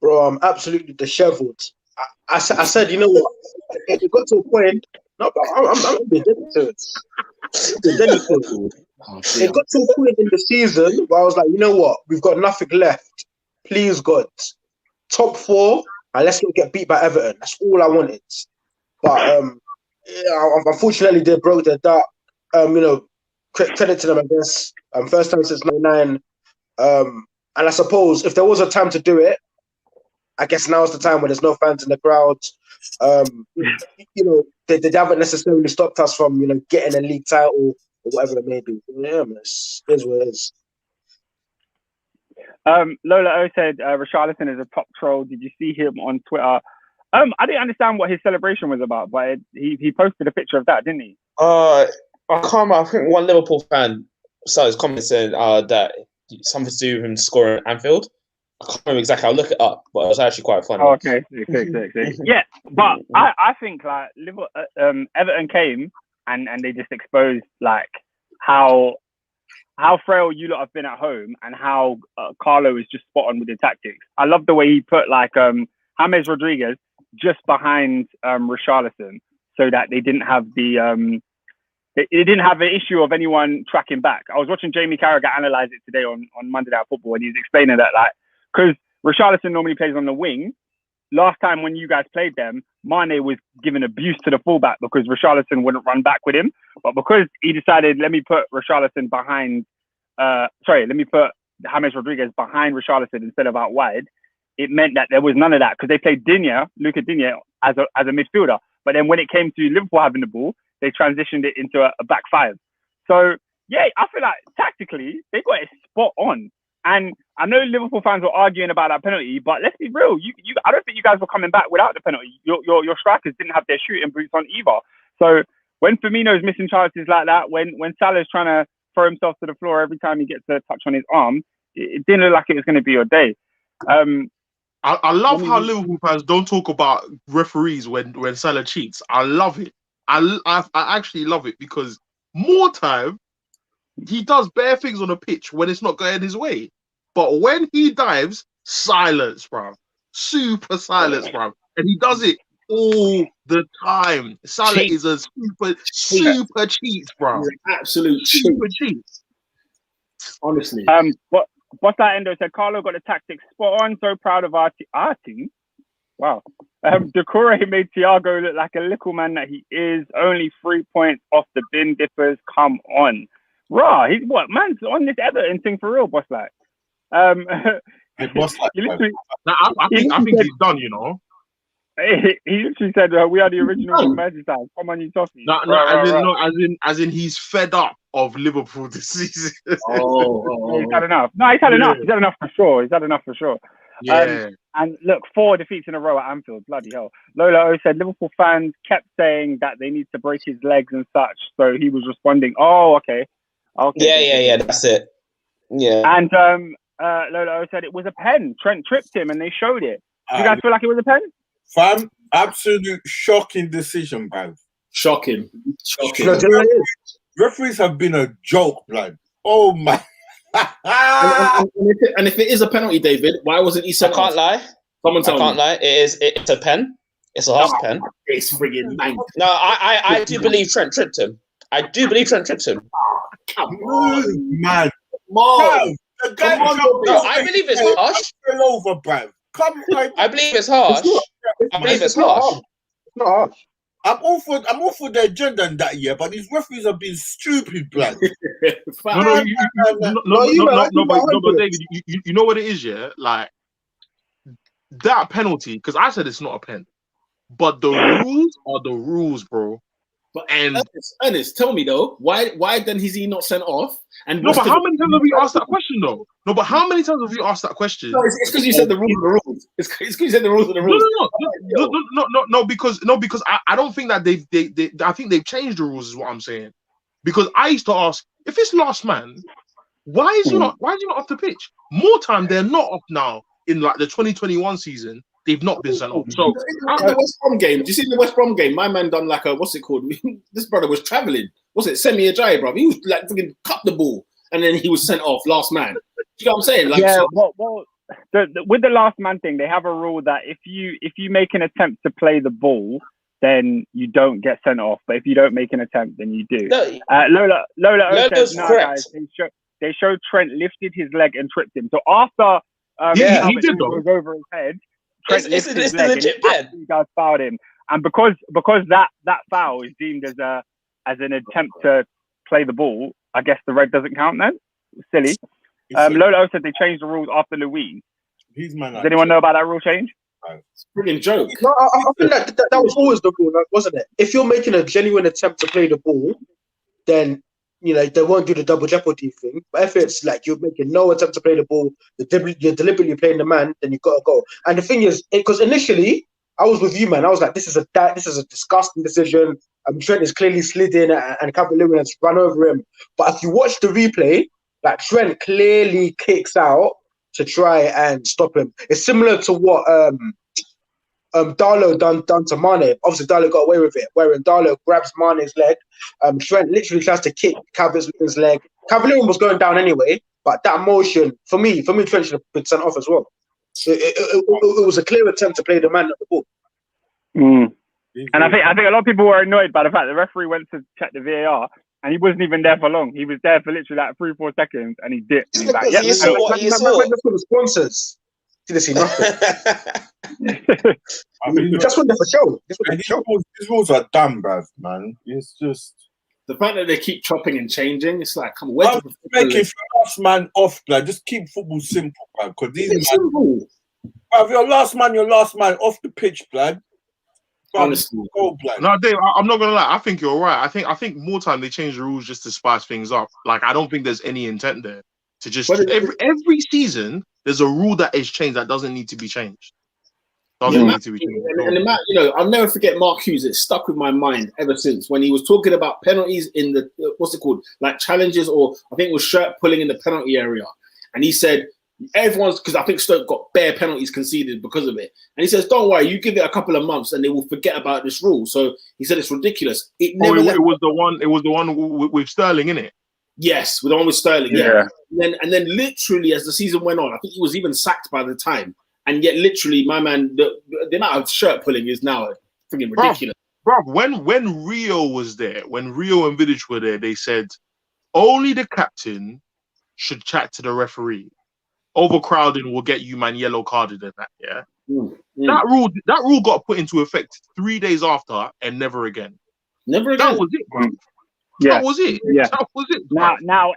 Bro, I'm absolutely disheveled. I said, you know what? It got to a point. No, but I'm being dedicated. It got to a point in the season where I was like, you know what? We've got nothing left. Please, God. Top 4, and let's not get beat by Everton. That's all I wanted. But unfortunately, they broke their duck. Credit to them, I guess. First time since '99. And I suppose if there was a time to do it, I guess now's the time when there's no fans in the crowd. They haven't necessarily stopped us from, getting a league title or whatever it may be. Yeah, man, it is what it is. Lola O said Richarlison is a top troll. Did you see him on Twitter I didn't understand what his celebration was about, but he posted a picture of that, didn't he? I can't remember. I think one Liverpool fan started commenting that something to do with him scoring at Anfield. I can't remember exactly. I'll look it up, but it was actually quite funny. Oh, okay. Yeah, but I think like Liverpool, Everton came and they just exposed like how frail you lot have been at home and how Carlo is just spot on with the tactics. I love the way he put like James Rodriguez just behind Richarlison so that they didn't have the they didn't have an issue of anyone tracking back. I was watching Jamie Carragher analyze it today on Monday Night Football, and he was explaining that like because Richarlison normally plays on the wing. Last time when you guys played them, Mane was giving abuse to the fullback because Richarlison wouldn't run back with him. But because he decided, let me put Richarlison behind, let me put James Rodriguez behind Richarlison instead of out wide, it meant that there was none of that because they played Luca Digne as a midfielder. But then when it came to Liverpool having the ball, they transitioned it into a back five. So, yeah, I feel like tactically, they got it spot on. And I know Liverpool fans were arguing about that penalty, but let's be real. I don't think you guys were coming back without the penalty. Your strikers didn't have their shooting boots on either. So when Firmino's missing chances like that, when Salah's trying to throw himself to the floor every time he gets a touch on his arm, it didn't look like it was going to be your day. I love how Liverpool fans don't talk about referees when Salah cheats. I love it. I actually love it because more time he does bare things on the pitch when it's not going his way. But when he dives, silence, bro. Super silence, bro. And he does it all the time. Salah is a super cheat, bro. Absolute super cheat. Honestly. What's that Endo said? Carlo got the tactics spot on. So proud of our team. Wow. Decore made Thiago look like a little man that he is. Only 3 points off the bin dippers. Come on. Raw, he's what man's on this Everton thing for real, boss like. I think he's done, you know. He literally said, "We are the original Merseyside. Come on, you toffee." As in, he's fed up of Liverpool this season. He's had enough. No, he's had enough. He's had enough for sure. Yeah. And look, 4 defeats in a row at Anfield. Bloody hell. Lola O said Liverpool fans kept saying that they need to break his legs and such. So he was responding, "Oh, okay." Yeah, that's it. Yeah. And Lola O said it was a pen. Trent tripped him and they showed it. Do you guys feel like it was a pen? Fam, absolute shocking decision, man. Shocking. Referees have been a joke, blood. Oh my. and if it is a penalty, David, why wasn't he sent off? I can't lie. Someone tell me. I can't lie. It's a pen. It's a half pen. It's friggin' mank. No, I do believe Trent tripped him. Come on, man. Come on. I believe it's harsh. Over, bruv. I believe it's harsh. It's not harsh. I'm all for the agenda in that year, but these referees have been stupid, blood. But David, you know what it is, yeah? Like that penalty, because I said it's not a pen, but the rules are the rules, bro. But Ernest, tell me though, why then is he not sent off? And no, but how many times have we asked that question though? No, but how many times have you asked that question? No, it's because you said the rules are the rules. It's because you said the rules are the rules. No, because I don't think that I think they've changed the rules is what I'm saying. Because I used to ask, if it's last man, why is he not off the pitch? More time they're not off now in like the 2021 season. They've not been sent off. So the West Brom game. Do you see the West Brom game? My man done like a what's it called? This brother was traveling. What's it? Semi Ajayi, bro. He was like freaking cut the ball, and then he was sent off. Last man. Do you know what I'm saying? Like, yeah. With the last man thing, they have a rule that if you make an attempt to play the ball, then you don't get sent off. But if you don't make an attempt, then you do. Lola says, no, guys, they showed Trent lifted his leg and tripped him. So after he did though. Was over his head. Trent lifted his leg legit pen. You guys fouled him, and because that foul is deemed as an attempt to play the ball, I guess the red doesn't count then. Silly. Lolo said they changed the rules after Louise. Does anyone know about that rule change? It's a brilliant joke. No, I feel like that was always the rule, wasn't it? If you're making a genuine attempt to play the ball, then they won't do the double jeopardy thing. But if it's like you're making no attempt to play the ball, you're deliberately playing the man, then you gotta go. And the thing is, because initially I was with you, man. I was like, this is a disgusting decision. Trent is clearly slid in and Calvert-Lewin has run over him. But if you watch the replay, like Trent clearly kicks out to try and stop him. It's similar to what Darlow done to Mane. Obviously, Darlow got away with it, wherein Darlow grabs Mane's leg. Trent literally tries to kick Calvert-Lewin's leg. Calvert-Lewin was going down anyway, but that motion, for me, Trent should have been sent off as well. It was a clear attempt to play the man at the ball. Mm. And I think a lot of people were annoyed by the fact the referee went to check the VAR and he wasn't even there for long. He was there for literally like 3-4 seconds and he dipped. And he's like, you saw what you saw. For the sponsors. Didn't see nothing. I mean, we just went there for show. These rules are dumb, bruv, man. It's just the fact that they keep chopping and changing. It's like, come on, where's the making last man off, like just keep football simple, bruv. Because these it's simple. Bruv, your last man off the pitch, blood. Honestly, no, Dave, I'm not gonna lie. I think you're right. I think more time they change the rules just to spice things up. Like, I don't think there's any intent there to just every season there's a rule that is changed that doesn't need to be changed. Need to be changed. And I'll never forget Mark Hughes. It stuck with my mind ever since when he was talking about penalties in the like challenges, or I think it was shirt pulling in the penalty area, and he said. Everyone's because I think Stoke got bare penalties conceded because of it, and he says, "Don't worry, you give it a couple of months, and they will forget about this rule." So he said it's ridiculous. It was the one with Sterling in it. Yes, with the one with Sterling. Yeah. And then literally as the season went on, I think he was even sacked by the time, and yet literally, my man, the amount of shirt pulling is now freaking ridiculous. Bro, when Rio was there, when Rio and Vidic were there, they said only the captain should chat to the referee. Overcrowding will get you, man, yellow carded and that, yeah? That rule got put into effect 3 days after and never again. Never again? That was it, bro. Yeah. That was it. Yeah. That was it, bro. Now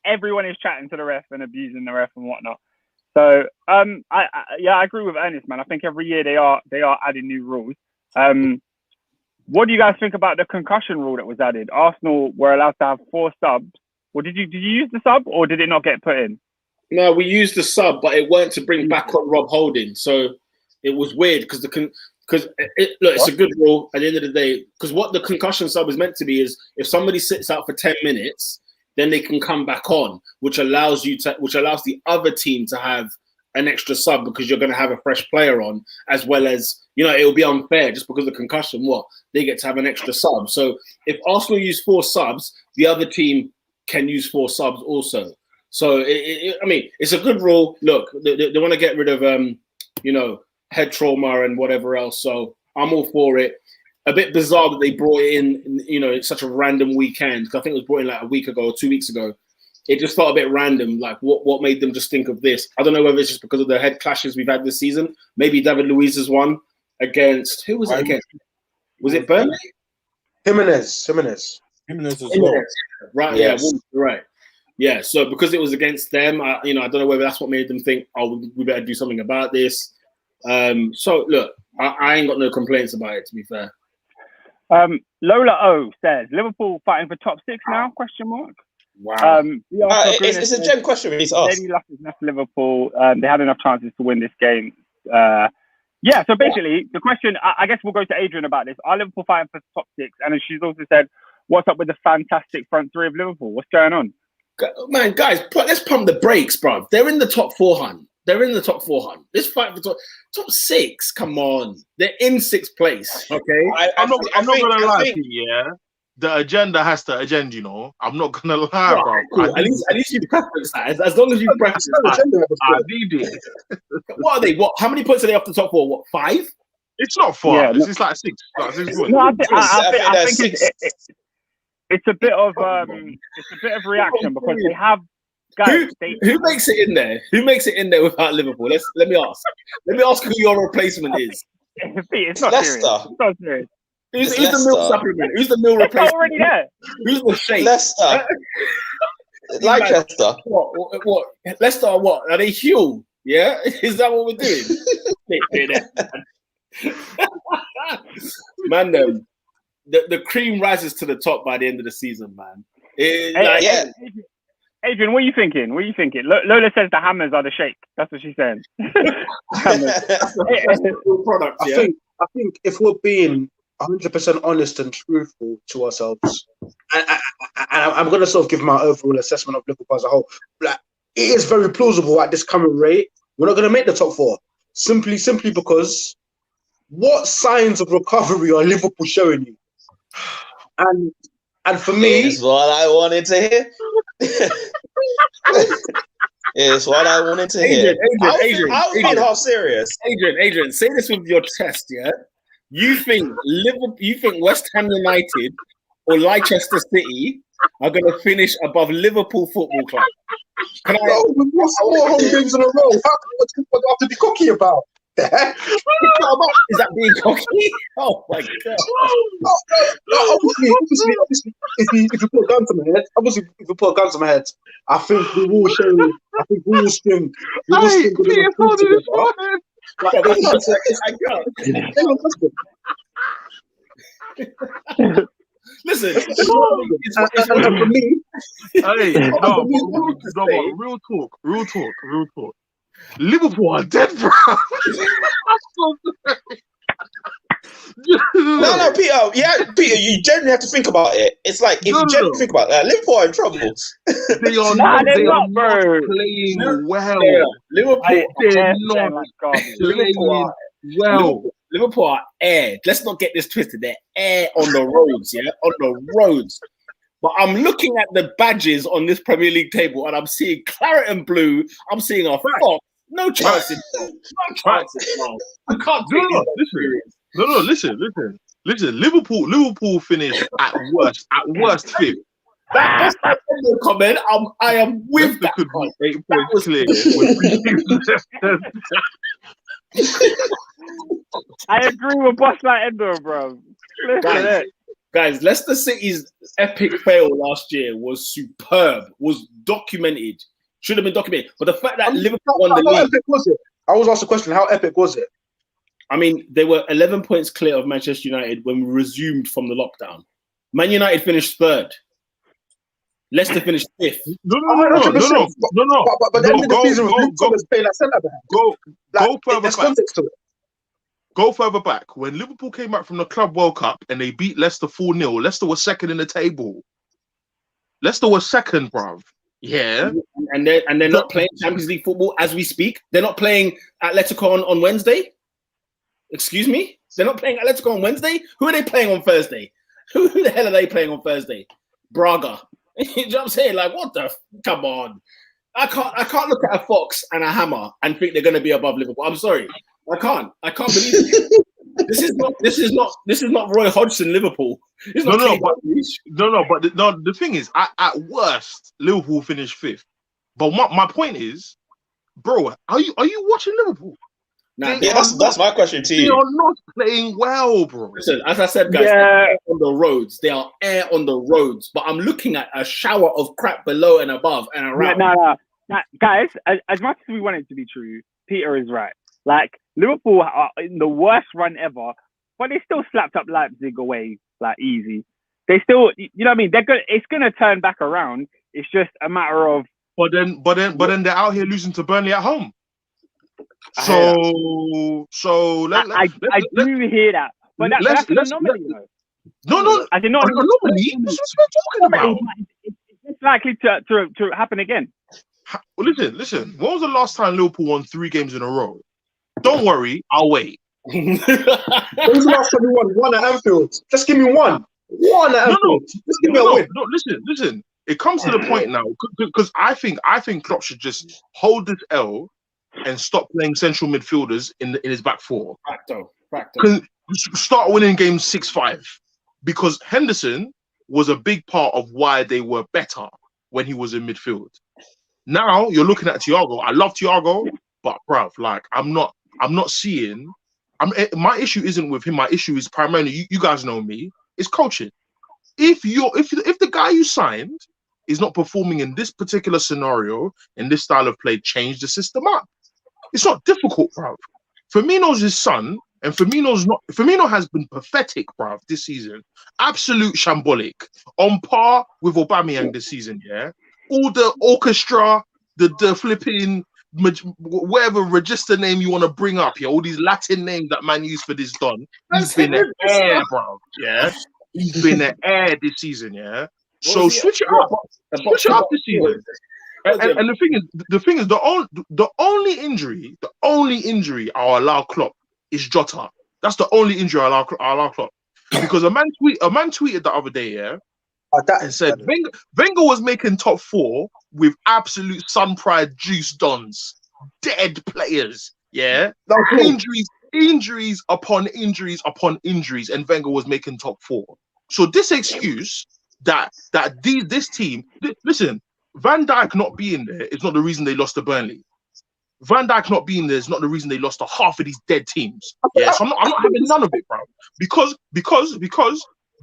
everyone is chatting to the ref and abusing the ref and whatnot. So, I agree with Ernest, man. I think every year they are adding new rules. What do you guys think about the concussion rule that was added? Arsenal were allowed to have 4 subs. Well, did you use the sub or did it not get put in? No, we used the sub, but it weren't to bring back on Rob Holding. So it was weird because it's a good rule at the end of the day. Because what the concussion sub is meant to be is if somebody sits out for 10 minutes, then they can come back on, which allows the other team to have an extra sub because you're going to have a fresh player on, as well as it will be unfair just because of the concussion. They get to have an extra sub. So if Arsenal use 4 subs, the other team can use 4 subs also. So, it's a good rule. Look, they want to get rid of, head trauma and whatever else. So I'm all for it. A bit bizarre that they brought it in, it's such a random weekend. I think it was brought in like a week ago or 2 weeks ago. It just felt a bit random. Like, what made them just think of this? I don't know whether it's just because of the head clashes we've had this season. Maybe David Luiz's one against, who was it against? Was it Burnley? Jimenez as well. Right, yes. Right. Yeah, so because it was against them, I don't know whether that's what made them think, we better do something about this. So, look, I ain't got no complaints about it, to be fair. Lola O says, Liverpool fighting for top 6 now, question mark? Wow. It's a gem question we need to ask. Maybe luck is enough for Liverpool. They had enough chances to win this game. So basically, the question, I guess we'll go to Adrian about this. Are Liverpool fighting for top 6? And she's also said, what's up with the fantastic front 3 of Liverpool? What's going on? Man, guys, let's pump the brakes, bro. They're in the top 400. Let's fight for top 6. Come on, they're in 6th place. Okay, I'm not gonna lie to you. Yeah, the agenda has to agenda. I'm not gonna lie, bro. Cool. At least you preference that. As long as you preference that. I need it. What are they? How many points are they off the top 4? 5? It's not 4. Yeah, it's like 6. Like 6 points. No, I think it's a bit of reaction because they have guys. Who makes it in there? Who makes it in there without Liverpool? Let me ask. Let me ask who your replacement is. It's not Leicester. serious. It's not serious. Who's the meal supplement? Who's the meal replacement? It's already there. Who's the shake? Leicester. Leicester. What? Leicester? What? Are they Hugh? Yeah, is that what we're doing? Man, the cream rises to the top by the end of the season, man. Adrian, what are you thinking? Lola says the hammers are the shake. That's what she's saying. Product, yeah? I think if we're being 100% honest and truthful to ourselves, and I'm going to sort of give my overall assessment of Liverpool as a whole. Like, it is very plausible at this current rate we're not going to make the top four. Simply because what signs of recovery are Liverpool showing you? And for me, it's what I wanted to hear. It's what I wanted to hear. Adrian, I was being half serious. Adrian, say this with your chest, yeah? You think West Ham United or Leicester City are going to finish above Liverpool Football Club? We've lost 4 home games in a row. What do I have to be cocky about? Is that being cocky? Oh my god! Obviously, if you put a gun to my head, I think we will show. I think we will string. Listen, for me, real talk. Liverpool are dead, bro. No, Peter. Yeah, Peter. You generally have to think about it. It's like if you generally think about that, Liverpool are in trouble. They are not playing well. Liverpool are air. Let's not get this twisted. They're air on the roads, yeah, on the roads. But I'm looking at the badges on this Premier League table, and I'm seeing claret and blue. I'm seeing a fox. No chances. No chances. No. I can't do it. No, listen. Liverpool finished at worst fifth. That's not a comment. I am with that. Could be 8 points clear. I agree with Boss Like Endo, bro. Guys, Leicester City's epic fail last year was superb, was documented, should have been documented. But the fact that Liverpool won the league. How epic was it? I was asked the question, how epic was it? I mean, they were 11 points clear of Manchester United when we resumed from the lockdown. Man United finished 3rd. Leicester finished 5th. No. But the end of the season was Thomas playing at centre back. Go further back. Context to it. Go further back. When Liverpool came back from the Club World Cup and they beat Leicester 4-0, Leicester was second in the table. Leicester was second, bruv. Yeah. And they're not playing Champions League football as we speak. They're not playing Atletico on Wednesday. Excuse me? They're not playing Atletico on Wednesday? Who are they playing on Thursday? Who the hell are they playing on Thursday? Braga. You know what I'm saying? Like, what the? Come on. I can't look at a fox and a hammer and think they're going to be above Liverpool. I'm sorry. I can't believe it. This is not Roy Hodgson Liverpool. It's not But the thing is, at worst, Liverpool finished 5th. But my point is, bro, are you watching Liverpool? Nah, that's my question to you. They are not playing well, bro. Listen, as I said, guys, they're on the roads. They are air on the roads. But I'm looking at a shower of crap below and above and around. No. Guys, as much as we want it to be true, Peter is right. Like, Liverpool are in the worst run ever, but they still slapped up Leipzig away, like, easy. They still, you know what I mean? It's going to turn back around. It's just a matter of... But then they're out here losing to Burnley at home. I do hear that. But that's an anomaly, though. No. I did not. Anomaly? That's what we're talking about. It's likely to happen again. Well, listen. When was the last time Liverpool won 3 games in a row? Don't worry, I'll wait. When was the last time we won? One at Anfield. Just give me one. One at Anfield. Just give me a win. No, listen. It comes to the point now because I think Klopp should just hold this L and stop playing central midfielders in his back four. Facto. Start winning games 6-5 because Henderson was a big part of why they were better when he was in midfield. Now you're looking at Thiago. I love Thiago, but bruv, like I'm not seeing. My issue isn't with him. My issue is primarily you guys know me. It's coaching. If the guy you signed is not performing in this particular scenario in this style of play, change the system up. It's not difficult, bruv. Firmino's his son, and Firmino has been pathetic, bruv, this season. Absolute shambolic. On par with Aubameyang this season, yeah? All the orchestra, the flipping, whatever register name you want to bring up here, all these Latin names that man use for this Don, he's been an air, bro. Yeah, he's been an air this season. Yeah, so switch it up. Switch it up this season. And the thing is, the only injury I'll allow Klopp is Jota. That's the only injury I'll allow Klopp, because a man tweeted the other day, yeah, and said Wenger was making top 4 with absolute sun pride juice dons, dead players, yeah, injuries upon injuries upon injuries, and Wenger was making top 4. So this excuse that this team, listen. Van Dijk not being there is not the reason they lost to Burnley. Van Dijk not being there is not the reason they lost to half of these dead teams. Yeah, so I'm not having none of it, bro. Because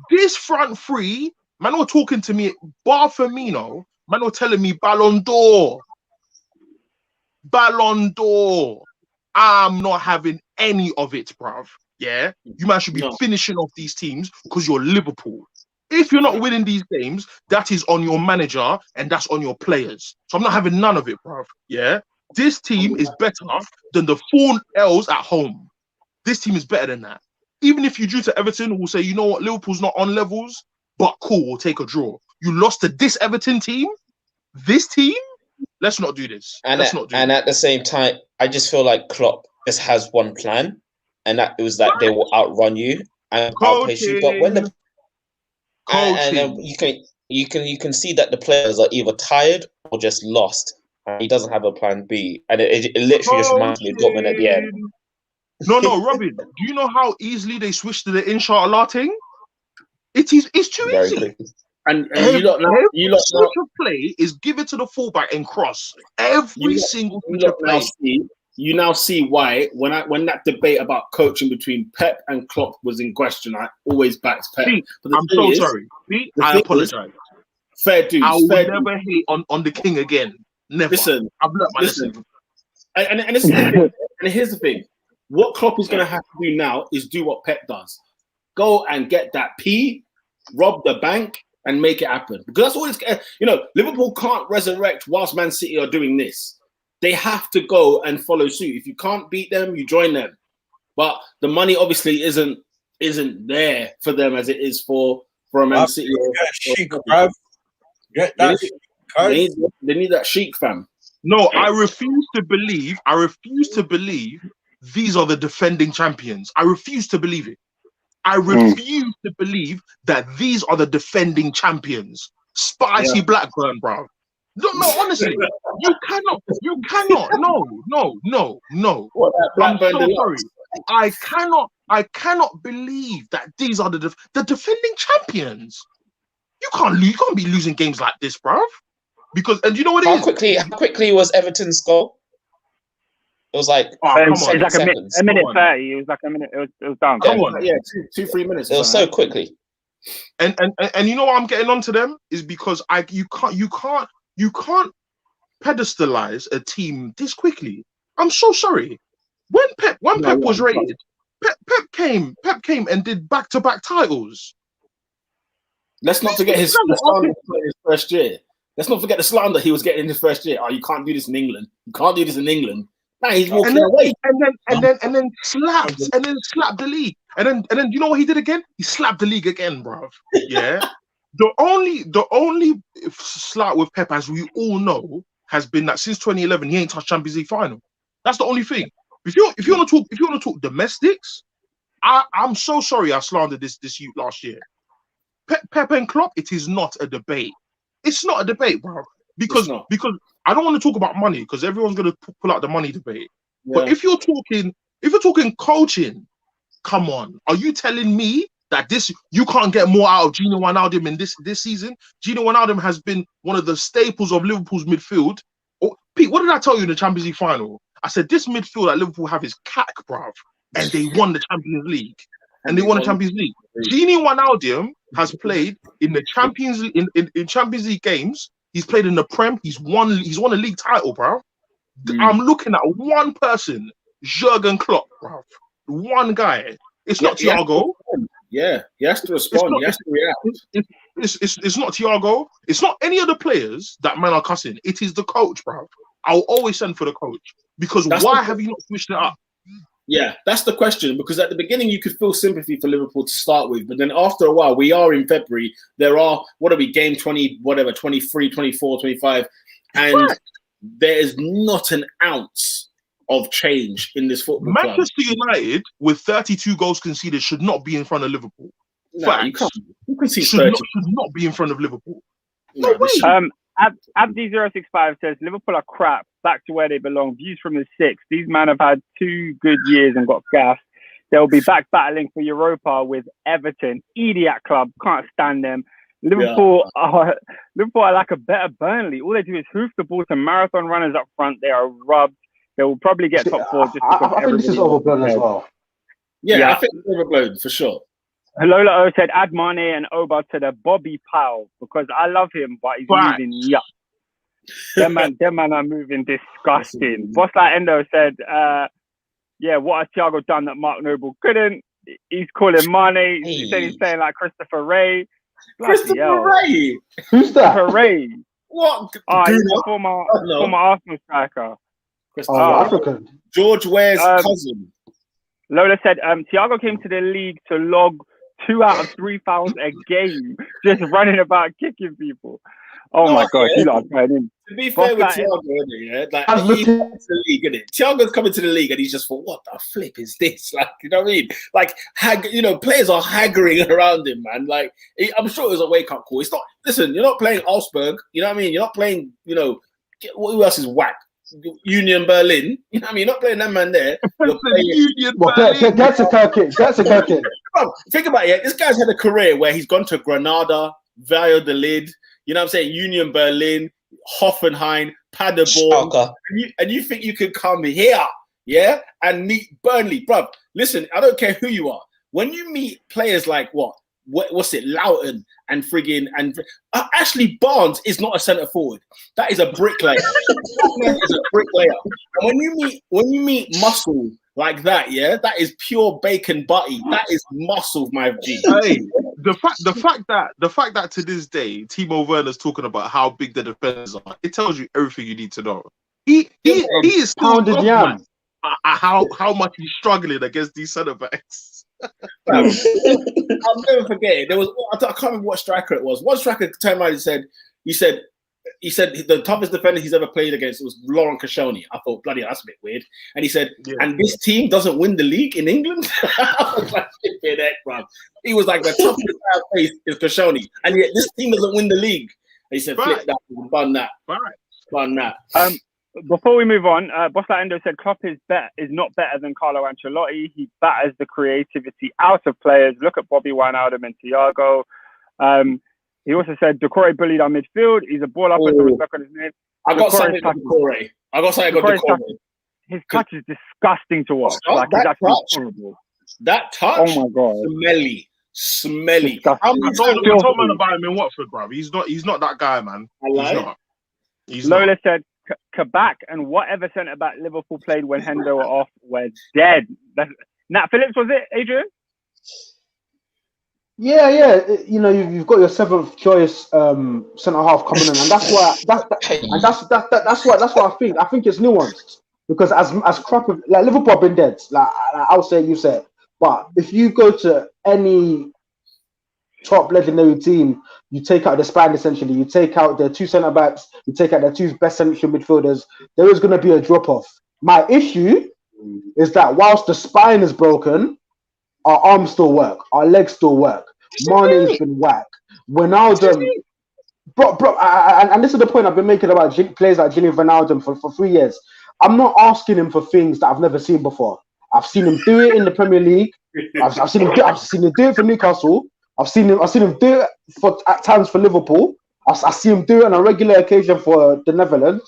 this front three, man, were talking to me, bar Firmino, man, were telling me Ballon d'Or. I'm not having any of it, bruv. Yeah, you man should be finishing off these teams because you're Liverpool. If you're not winning these games, that is on your manager and that's on your players. So I'm not having none of it, bruv. Yeah? This team is better than the 4 L's at home. This team is better than that. Even if you drew to Everton, we'll say, you know what, Liverpool's not on levels, but cool, we'll take a draw. You lost to this Everton team? This team? Let's not do this. And at the same time, I just feel like Klopp just has one plan, and that it was that they will outrun you and outpace you. But when the and then you can see that the players are either tired or just lost, and he doesn't have a plan B, and it literally just reminds me of Dortmund at the end. No, Robin. Do you know how easily they switched to the Inshallah thing? It's too easy. Quickly. And you lot switch of play is give it to the fullback and cross every single switch of play. You now see why when that debate about coaching between Pep and Klopp was in question, I always backed Pep. I'm so sorry. I apologize. Fair dues. I will never hate on the king again. Never. Listen, I've learned my lesson. And here's the thing. What Klopp is going to have to do now is do what Pep does. Go and get that P, rob the bank, and make it happen. Because that's all it's... Liverpool can't resurrect whilst Man City are doing this. They have to go and follow suit. If you can't beat them, you join them. But the money obviously isn't there for them as it is for a Man City. Get that. They need that chic, fam. No, I refuse to believe these are the defending champions. I refuse to believe it. I refuse to believe that these are the defending champions. Spicy Blackburn, bro. No, honestly, you cannot. No. I'm so sorry. I cannot believe that these are the defending champions. You can't be losing games like this, bruv. Because, and you know what it is? How quickly was Everton's goal? It was like it's like a minute 30. It was like a minute. It was done. Come on, 2-3 minutes. It was so quickly. And you know why I'm getting onto them is because you can't pedestalize a team this quickly. I'm so sorry. When Pep was rated, Pep came and did back-to-back titles. Let's not forget his slander in his first year. Let's not forget the slander he was getting in his first year. Oh, you can't do this in England. You can't do this in England. Now he's walking away. And then slapped the league. And then you know what he did again? He slapped the league again, bro. Yeah. The only slight with Pep, as we all know, has been that since 2011 he ain't touched Champions League final. That's the only thing. If you want to talk domestics, I'm so sorry I slandered this youth last year. Pep and Klopp, it is not a debate. It's not a debate, bro. Because I don't want to talk about money because everyone's gonna pull out the money debate. Yeah. But if you're talking coaching, come on, are you telling me that you can't get more out of Gini Wijnaldum in this season? Gini Wijnaldum has been one of the staples of Liverpool's midfield. Oh, Pete, what did I tell you in the Champions League final? I said this midfield that Liverpool have is cack, bruv. And they won the Champions League. Gini Wijnaldum has played in the Champions League in Champions League games. He's played in the Prem. He's won a league title, bro. I'm looking at one person, Jurgen Klopp, bro. One guy. It's not Thiago. Yeah, he has to respond. He has to react. It's not Thiago. It's not any of the players that man are cussing. It is the coach, bro. I'll always send for the coach because why have you not switched it up? Yeah, that's the question. Because at the beginning, you could feel sympathy for Liverpool to start with. But then after a while, we are in February. There are, what are we, game 20, whatever, 23, 24, 25. And there is not an ounce of change in this football club. Manchester United, with 32 goals conceded, should not be in front of Liverpool. No, you can't. You can see should not be in front of Liverpool. No way. Abdi065 says Liverpool are crap, back to where they belong. Views from the six. These men have had 2 good years and got gassed. They'll be back battling for Europa with Everton. Idiot club, can't stand them. Liverpool are like a better Burnley. All they do is hoof the ball to marathon runners up front. They are rubbed. They will probably get top 4 just because I think this is overblown as well. Yeah, I think it's overblown for sure. Lola O said, add Mane and Oba to the Bobby Powell because I love him, but he's moving yuck. Them man are moving disgusting. Boss like Endo said, what has Thiago done that Mark Noble couldn't? He's calling Mane. He said he's playing like Christopher Ray. Christopher Ray? Who's that? Christopher Ray. What? He's a former Arsenal striker. African. George Ware's cousin. Lola said, Thiago came to the league to log 2 out of 3 fouls a game, just running about kicking people. Oh my gosh, you lot are playing him. To be fair with Thiago, he's coming to the league, isn't it? Thiago's coming to the league and he's just for what the flip is this? Like, you know what I mean? Like, players are haggling around him, man. Like, I'm sure it was a wake-up call. It's not, listen, you're not playing Augsburg, you know what I mean? You're not playing, who else is whack? Union Berlin, you know what I mean? You're not playing that man there. You're playing Union Berlin. That's a Kirkin. That's a Kirkin. Think about it. This guy's had a career where he's gone to Granada, Valladolid, you know what I'm saying? Union Berlin, Hoffenheim, Paderborn. And you think you could come here, and meet Burnley. Bruv, listen, I don't care who you are. When you meet players like what's it, Loughton and friggin' Ashley Barnes is not a centre forward. That is a bricklayer. That is a bricklayer. And when you meet muscle like that, that is pure bacon butty. That is muscle, my G. Hey, the fact that to this day Timo Werner's talking about how big the defenders are, it tells you everything you need to know. He is pounded yam. How much he's struggling against these centre backs. I'll never forget it. I can't remember what striker it was. One striker turned around and he said the toughest defender he's ever played against was Laurent Koscielny. I thought, bloody hell, that's a bit weird. And he said, and this team doesn't win the league in England? I was like, bro. He was like, the toughest guy I faced is Koscielny, and yet this team doesn't win the league. And he said, flip that, bun that. Bun that. Before we move on, Bossa Endo said Klopp is not better than Carlo Ancelotti. He batters the creativity out of players. Look at Bobby Wijnaldum and Thiago. He also said Decore bullied our midfield. He's a ball up with the respect on his name. I got something on Decore. His touch is disgusting to watch. That touch. Horrible. That touch. Oh my god. Smelly. How many times you told man about him in Watford, bro? He's not that guy, man. He's not. Lola said Kabak and whatever centre back Liverpool played when Hendo were off were dead. Nat Phillips, was it, Adrian? Yeah. You've got your 7th choice centre half coming in, and that's why I think. I think it's nuanced because as crap like Liverpool have been dead. Like I'll say, you said, but if you go to any top legendary team, you take out the spine essentially. You take out their 2 centre backs. You take out their 2 best central midfielders. There is going to be a drop off. My issue is that whilst the spine is broken, our arms still work, our legs still work. Mane's been whack. Wijnaldum, bro, and this is the point I've been making about players like Gini Wijnaldum for 3 years. I'm not asking him for things that I've never seen before. I've seen him do it in the Premier League. I've seen him do it for Newcastle. I've seen him do it at times for Liverpool. I see him do it on a regular occasion for the Netherlands.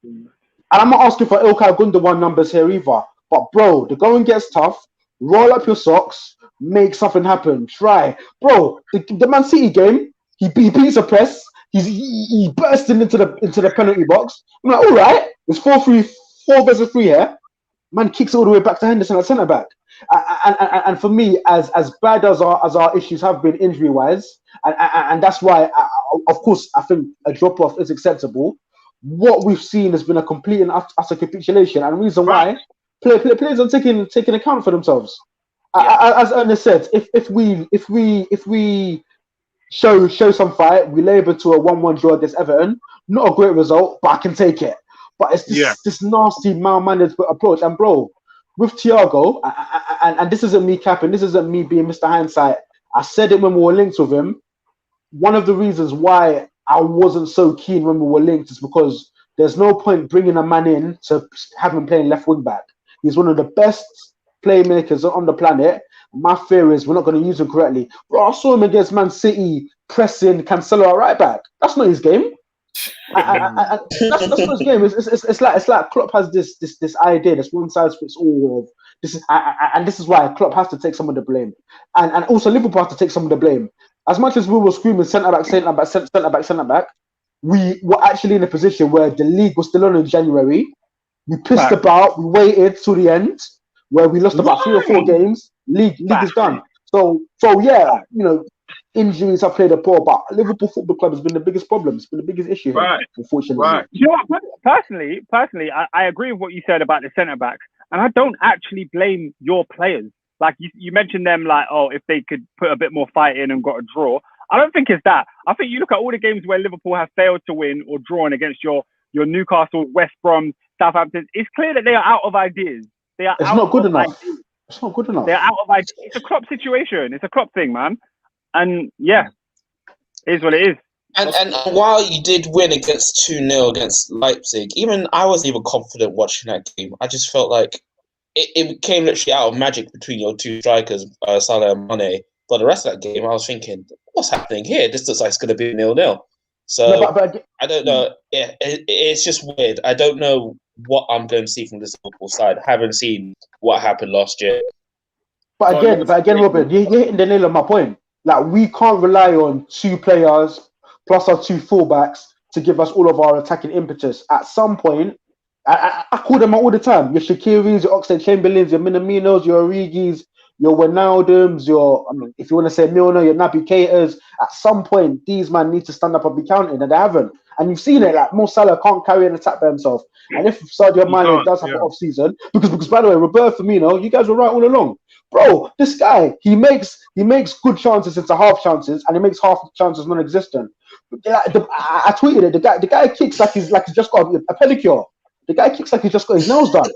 And I'm not asking for Ilkay Gundogan numbers here either. But bro, the going gets tough. Roll up your socks. Make something happen. Try, bro. The Man City game, he beats a press. He bursting into the penalty box. I'm like, all right, it's 4-3, 4 versus 3 here. Man kicks all the way back to Henderson at centre back. And for me, as bad as our issues have been injury wise, and that's why, of course, I think a drop off is acceptable. what we've seen has been a complete and utter capitulation. And the reason why players are taking account for themselves. As Ernest said, if we show some fight, we labour to a 1-1 draw against Everton. Not a great result, but I can take it. But it's this nasty, mal-mannered approach. And bro, with Thiago, and this isn't me capping, this isn't me being Mr. Hindsight. I said it when we were linked with him. One of the reasons why I wasn't so keen when we were linked is because there's no point bringing a man in to have him playing left wing back. He's one of the best playmakers on the planet. My fear is we're not going to use him correctly. Bro, I saw him against Man City pressing Cancelo at right back. That's not his game. That's not his game. It's like Klopp has this idea, this one size fits all of this, and this is why Klopp has to take some of the blame, and also Liverpool has to take some of the blame. As much as we were screaming centre back, we were actually in a position where the league was still on in January. We pissed about, we waited till the end, where we lost about 3 or 4 games. League is done. So yeah, injuries have played a part, but Liverpool Football Club has been the biggest problem. It's been the biggest issue here, unfortunately. You know what? Personally, I agree with what you said about the centre backs, and I don't actually blame your players. Like you mentioned them, like, oh, if they could put a bit more fight in and got a draw. I don't think it's that. I think you look at all the games where Liverpool have failed to win or drawn against your Newcastle, West Brom, Southampton. It's clear that they are out of ideas. They are. It's not good enough. It's not good enough. They're out of ideas. It's a Klopp situation. It's a Klopp thing, man. And yeah, it is what it is. And while you did win against 2-0 against Leipzig, even I wasn't even confident watching that game. I just felt like it came literally out of magic between your two strikers, Salah and Mane. But the rest of that game, I was thinking, what's happening here? This looks like it's going to be 0-0. So but I don't know. Yeah, it's just weird. I don't know what I'm going to see from this Liverpool side. I haven't seen what happened last year. But again, Robin, you're hitting the nail on my point. Like, we can't rely on 2 players plus our 2 fullbacks to give us all of our attacking impetus. At some point, I call them out all the time. Your Shakiris, your Oxlade-Chamberlains, your Minaminos, your Origis, your Wijnaldums, if you want to say Milner, your Naby Keitas. At some point, these men need to stand up and be counted, and they haven't. And you've seen it, like Mo Salah can't carry an attack by himself. And if Sadio Mane does have an off-season, because by the way, Roberto Firmino, you guys were right all along. Bro, this guy, he makes good chances into half chances, and he makes half chances non-existent. I tweeted it. The guy kicks like he's just got a pedicure. The guy kicks like he's just got his nails done.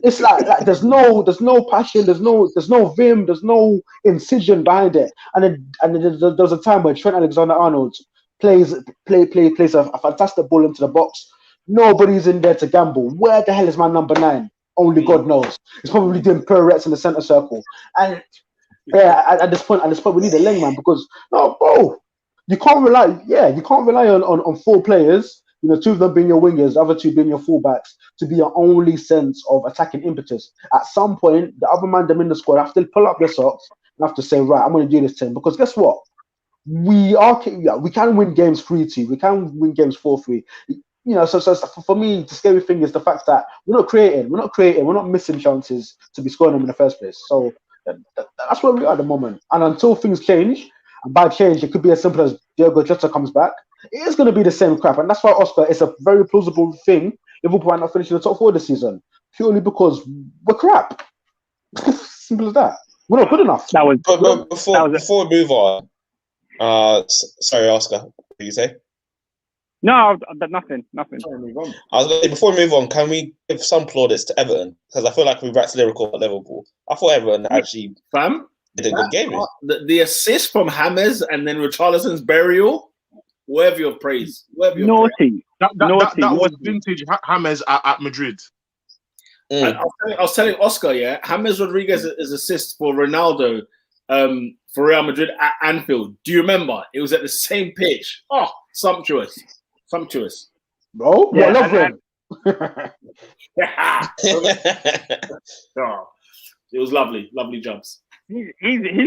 It's like there's no passion, there's no vim, there's no incision behind it. And then there was a time where Trent Alexander-Arnold plays a fantastic ball into the box. Nobody's in there to gamble. Where the hell is my number 9? Only God knows. He's probably doing pirouettes in the center circle. And at this point, we need a lane man, because you can't rely on 4 players. 2 of them being your wingers, the other 2 being your fullbacks, to be your only sense of attacking impetus. At some point, the other man them in the squad have to pull up their socks and have to say, right, I'm going to do this thing. Because guess what? We can win games 3-2. We can win games 4-3. So for me, the scary thing is the fact that we're not creating, we're not missing chances to be scoring them in the first place. So that's where we are at the moment. And until things change, and by change, it could be as simple as Diogo Jota comes back, it is going to be the same crap. And that's why, Oscar, it's a very plausible thing Liverpool might not finish in the top 4 this season, purely because we're crap. Simple as that. We're not good enough. Before we move on, sorry, Oscar, what did you say? No, nothing. I was going to say, before we move on, can we give some plaudits to Everton? Because I feel like we waxed lyrical at Liverpool. I thought Everton actually did a good game. The assist from James and then Richarlison's burial, wherever your praise. Naughty. That was vintage James at Madrid. I was telling Oscar, James Rodriguez's assist for Ronaldo for Real Madrid at Anfield. Do you remember? It was at the same pitch. Oh, sumptuous. Bro, I love him. It was lovely jumps. He's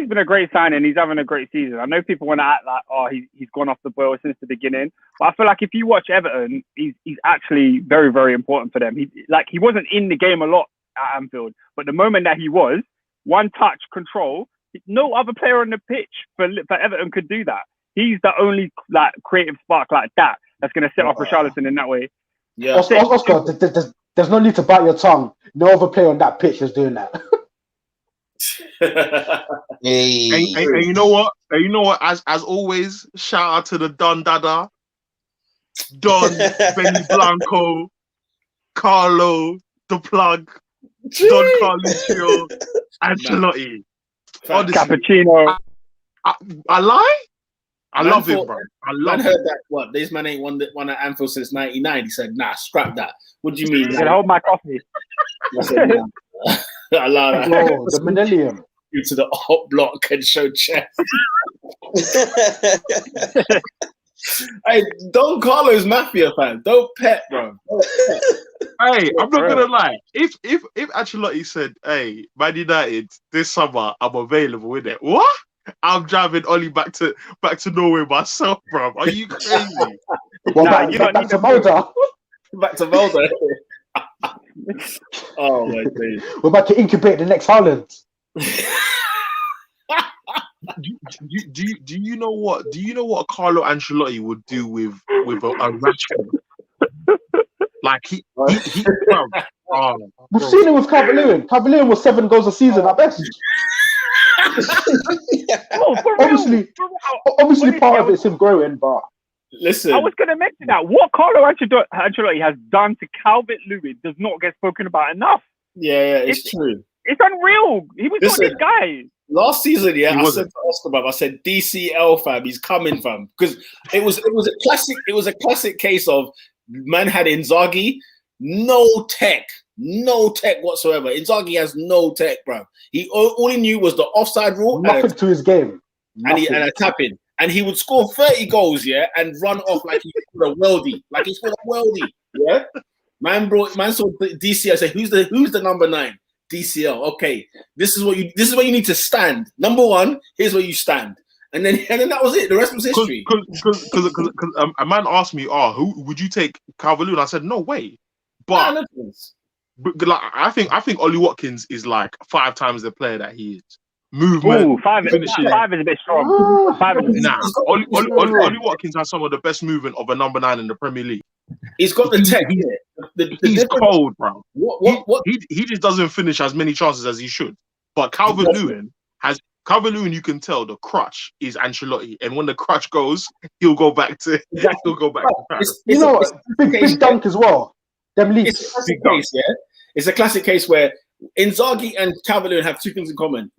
been a great signing. He's having a great season. I know people want to act like, he's gone off the boil since the beginning, but I feel like if you watch Everton, he's actually very, very important for them. He wasn't in the game a lot at Anfield, but the moment that he was, one touch control, no other player on the pitch for Everton could do that. He's the only creative spark like that that's going to set off Richarlison in that way. Yeah. Oscar, there's no need to bite your tongue. No other player on that pitch is doing that. Hey. And you know what? And you know what? As always, shout out to the Don Dada, Don, Benny Blanco, Carlo, the plug, Don Carluccio, Ancelotti. Honestly, Cappuccino. I lie? I Man love him, thought- bro. I Man love him. heard that, what, this man ain't won at Anfield since 99. He said, nah, scrap that. What do you mean? You can hold my coffee. I said, nah. Allow that. Bro, the millennium. You to the hot block and show chest. Hey, Don Carlo's Mafia fan. Don't pet, bro. Don't pet. Hey, I'm not gonna lie. If Ancelotti said, "Hey, Man United, this summer I'm available with it," what? I'm driving Ollie back to Norway myself, bro. Are you crazy? Well, Nah, back, you don't back need to to Mulder. Back to Mulder. Oh my god. We're about to incubate the next Haaland. Do you know what? Do you know what Carlo Ancelotti would do with a Rashford? Like he bro. Oh, We've bro. seen it with Calvert-Lewin. Calvert-Lewin was 7 goals a season at best. Oh, for real. Obviously, part of it's him growing, but Listen, I was going to mention that. What Carlo Ancelotti has done to Calvert-Lewin does not get spoken about enough. yeah, it's true. It's unreal. He was not Listen. this guy. Last season, He I said wasn't. to Oscar, bruv, I said DCL fam, he's coming fam, because it was a classic case of man had Inzaghi, no tech whatsoever. Inzaghi has no tech, bro. All he knew was the offside rule nothing to his game. and a tap in, and he would score 30 goals, yeah, and run off like he scored a worldie, yeah. Man saw DCL. Said, who's the number 9? DCL. Okay, this is where you need to stand. Number 1, here's where you stand, and then that was it. The rest was history. Because a man asked me, who would you take Calvert-Lewin? I said, no way. But, like, I think Ollie Watkins is like 5 times the player that he is. Movement, Ooh, 5 is finishing. a bit strong. 5 is a bit Nah, strong. Ollie Watkins has some of the best movement of a number 9 in the Premier League. He's got the tech. He's cold, bro. What? He just doesn't finish as many chances as he should. But Calvert-Lewin, you can tell the crutch is Ancelotti, and when the crutch goes, he'll go back to track. You know what? Big dunk as well. Them leaks. It's a classic case, yeah. It's a classic case where Inzaghi and Calvert-Lewin have 2 things in common.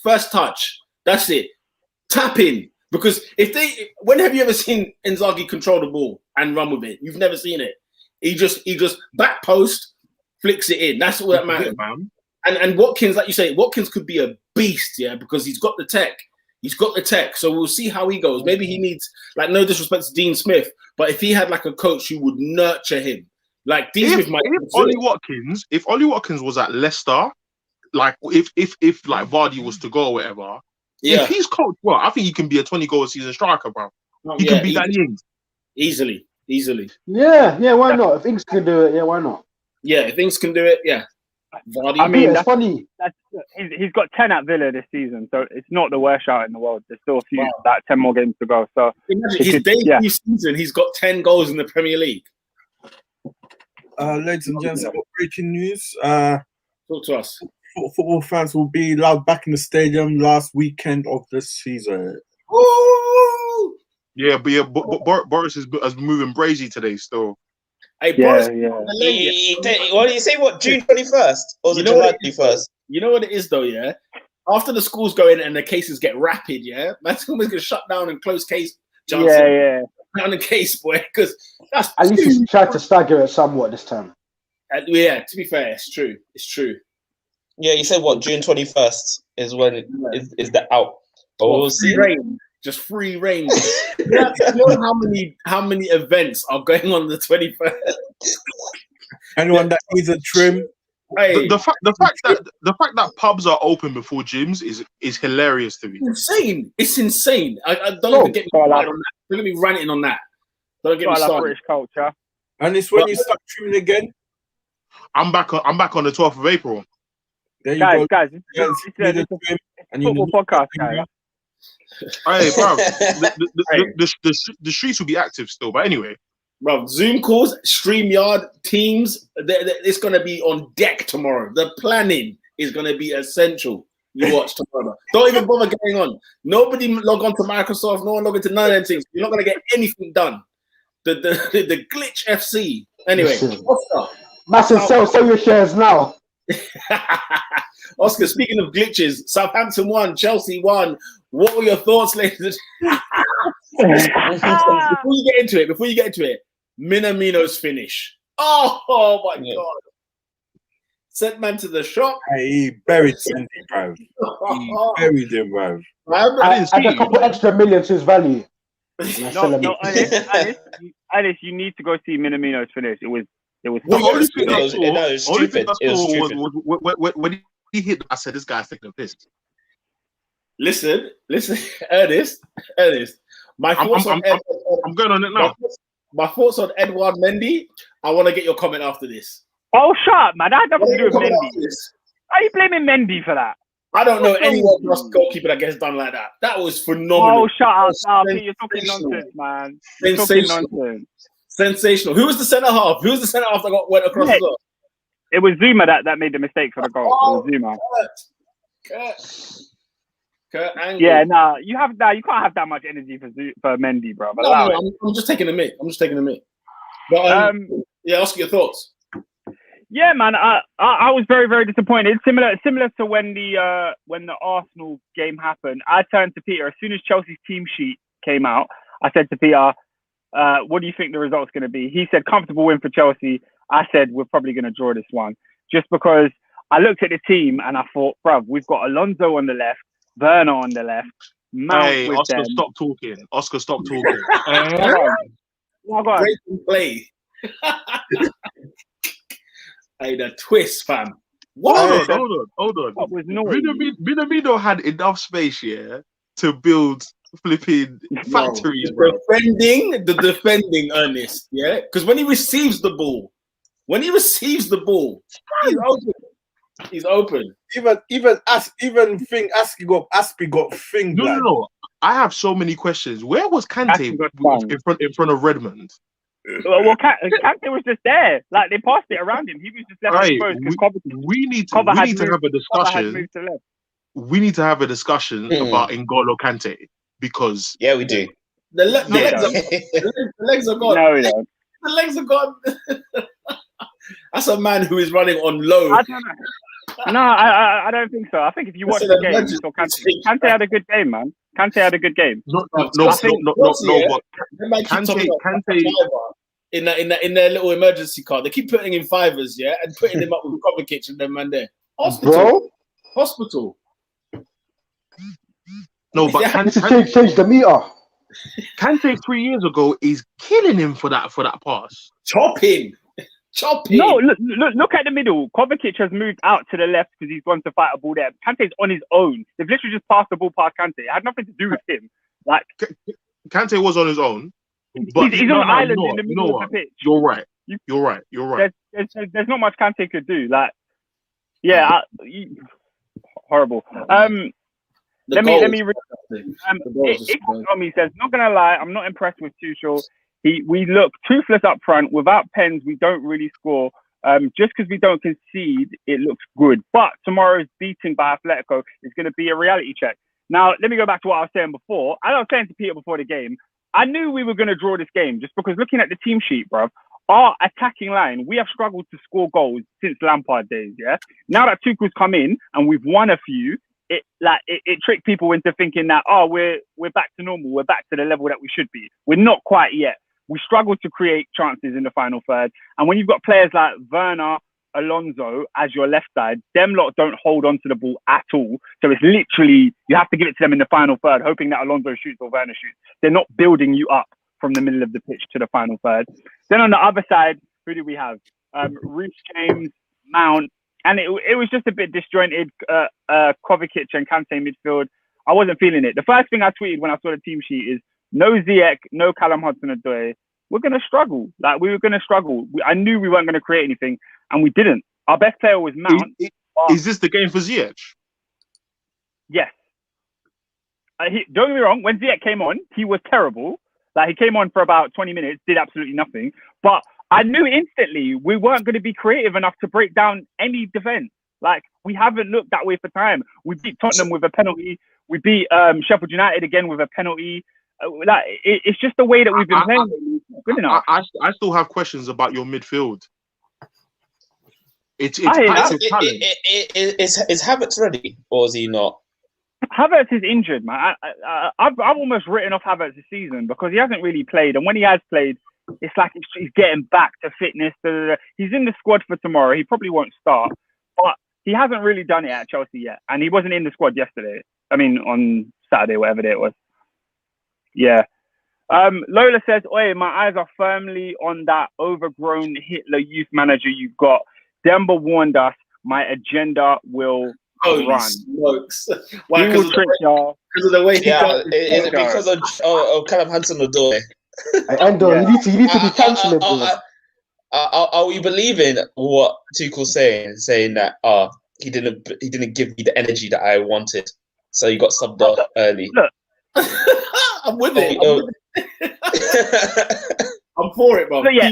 First touch, that's it. Tap in. Because when have you ever seen Inzaghi control the ball and run with it? You've never seen it. He just back post, flicks it in. That's all that matters, man. And Watkins, like you say, Watkins could be a beast, yeah, because he's got the tech. He's got the tech. So we'll see how he goes. Maybe he needs, like, no disrespect to Dean Smith, but if he had like a coach who would nurture him, like Dean Smith might. If Ollie Watkins was at Leicester, like if like Vardy was to go or whatever. Yeah. If he's coached well, I think he can be a 20-goal a season striker, bro. He can be Danny Ings. Easily. Yeah, why not? If Ings can do it, yeah, why not? Yeah, if Ings can do it, yeah. Vardy. I mean, it's funny. He's got 10 at Villa this season, so it's not the worst shot in the world. There's still a few, 10 more games to go. So imagine his debut season, he's got 10 goals in the Premier League. Ladies and gents, breaking news. Talk to us. Football fans will be allowed back in the stadium last weekend of this season. Woo! Yeah, but Boris is moving brazy today still. Hey, Boris. What do you say? What, June 21st? Or was it July 21st? You know what it is, though, yeah? After the schools go in and the cases get rapid, yeah? Man's always going to shut down and close case. Johnson. Yeah. Down the case, boy, because that's... At least he's tried to stagger it somewhat this time. Yeah, to be fair, it's true. Yeah, you said what? June 21st is when it is the out. But we'll see. Just free reign. You know how many events are going on the 21st? Anyone that needs a trim. Hey, the fact that pubs are open before gyms is hilarious to me. It's insane. I don't even get me started on that. Don't get me ranting on that. Don't get me started. British culture. And it's when you start trimming again. I'm back on the 12th of April. There you go. Guys, it's a football podcast, guys. Hey, bro, the streets will be active still. But anyway, Bro, Zoom calls, StreamYard, Teams, it's going to be on deck tomorrow. The planning is going to be essential. You watch tomorrow. Don't even bother getting on. Nobody log on to Microsoft. No one log into none of them things. You're not going to get anything done. The glitch FC. Anyway, Oscar. Massive sell your shares now. Oscar, speaking of glitches, Southampton won, Chelsea won. What were your thoughts, ladies? Before you get into it, Minamino's finish. Oh my God. Sent man to the shop. Hey, he buried Sandy, bro. He buried him, bro. Add a couple extra million to his value. No, Alice, you need to go see Minamino's finish. It was. It was stupid. It was stupid. When he hit, I said, "This guy's taking a piss." Listen, Ernest. My thoughts on I'm going on it now. My thoughts on Edouard Mendy. I want to get your comment after this. Oh, shut up, man. That had nothing to do with Mendy. Are you blaming Mendy for that? I don't know anyone else goalkeeper that gets done like that. That was phenomenal. Oh, shut up. Nah, you're talking nonsense, man. You're talking nonsense. Sensational. Who was the centre half? Who was the centre half that went across the goal? It was Zuma that made the mistake for the goal. It was Zuma. Kurt Angle. Yeah, you can't have that much energy for Mendy, bro. No, I'm just taking a mic. But yeah, ask your thoughts. Yeah, man, I was very, very disappointed. Similar to when the Arsenal game happened. I turned to Peter as soon as Chelsea's team sheet came out. I said to Peter, "What do you think the result's going to be?" He said, "Comfortable win for Chelsea." I said, "We're probably going to draw this one," just because I looked at the team and I thought, bruv, we've got Alonso on the left, Werner on the left, Mount Hey, with Oscar, them. stop talking. Oscar, stop talking. Oh, God. Great play. Hey, the twist, fam. Hold on. What was noise? Minamino had enough space, to build flipping factories, bro. The defending, Ernest, because when he receives the ball, he's open. Even Aspie got thing. No. I have so many questions. Where was Kante in front of Redmond? Well, Kante was just there. Like, they passed it around him. He was just left exposed because we need to have a discussion. We need to have a discussion about N'Golo Kante because we do. The legs are gone. No, we don't. The legs are gone. That's a man who is running on low. I don't know. No, I don't think so. I think if you watch the game, you saw Kante had a good game, man. Kante had a good game. No. Kante in their little emergency car, they keep putting in fivers, and putting them up with Kovacic and them man there. Hospital. No, but Kante change the meter. Kante 3 years ago is killing him for that pass. Chopping. No, look at the middle. Kovacic has moved out to the left because he's gone to fight a ball there. Kante's on his own. They've literally just passed the ball past Kante. It had nothing to do with him. Like, Kante was on his own. But he's on an island in the middle of the pitch. You're right. There's not much Kante could do. Like, horrible. Let me read. Tommy says, "Not gonna lie, I'm not impressed with Tuchel. We look toothless up front. Without pens, we don't really score. Just because we don't concede, it looks good. But tomorrow's beating by Atletico is going to be a reality check." Now, let me go back to what I was saying before. As I was saying to Peter before the game, I knew we were going to draw this game just because looking at the team sheet, bruv, our attacking line, we have struggled to score goals since Lampard days, Now that Tuchel's come in and we've won a few, it tricked people into thinking that, we're back to normal. We're back to the level that we should be. We're not quite yet. We struggle to create chances in the final third. And when you've got players like Werner, Alonso as your left side, them lot don't hold on to the ball at all. So it's literally, you have to give it to them in the final third, hoping that Alonso shoots or Werner shoots. They're not building you up from the middle of the pitch to the final third. Then on the other side, who do we have? Reece James, Mount. And it was just a bit disjointed. Kovacic and Kante midfield. I wasn't feeling it. The first thing I tweeted when I saw the team sheet is, no Ziyech, no Callum Hudson-Odoi. We're going to struggle. We were going to struggle. I knew we weren't going to create anything, and we didn't. Our best player was Mount. Is this the game for Ziyech? Yes. Don't get me wrong. When Ziyech came on, he was terrible. Like, he came on for about 20 minutes, did absolutely nothing. But I knew instantly we weren't going to be creative enough to break down any defense. Like, we haven't looked that way for time. We beat Tottenham with a penalty. We beat Sheffield United again with a penalty. Like, it's just the way that we've been playing. Good enough. I still have questions about your midfield. Is Havertz ready, or is he not? Havertz is injured, man. I've almost written off Havertz this season because he hasn't really played, and when he has played, it's like he's getting back to fitness. He's in the squad for tomorrow. He probably won't start, but he hasn't really done it at Chelsea yet, and he wasn't in the squad yesterday. I mean, on Saturday, whatever day it was. Yeah. Lola says, "Oi, my eyes are firmly on that overgrown Hitler youth manager you've got. Demba warned us. My agenda will run." Smokes. Why? Because of the way he is it because of Callum Hudson-Odoi? Endo, you need to be cancelling. Are we believing what Tuchel's saying that he didn't give me the energy that I wanted, so he got subbed off early? Look. I'm with it. I'm for it, bro. So yeah,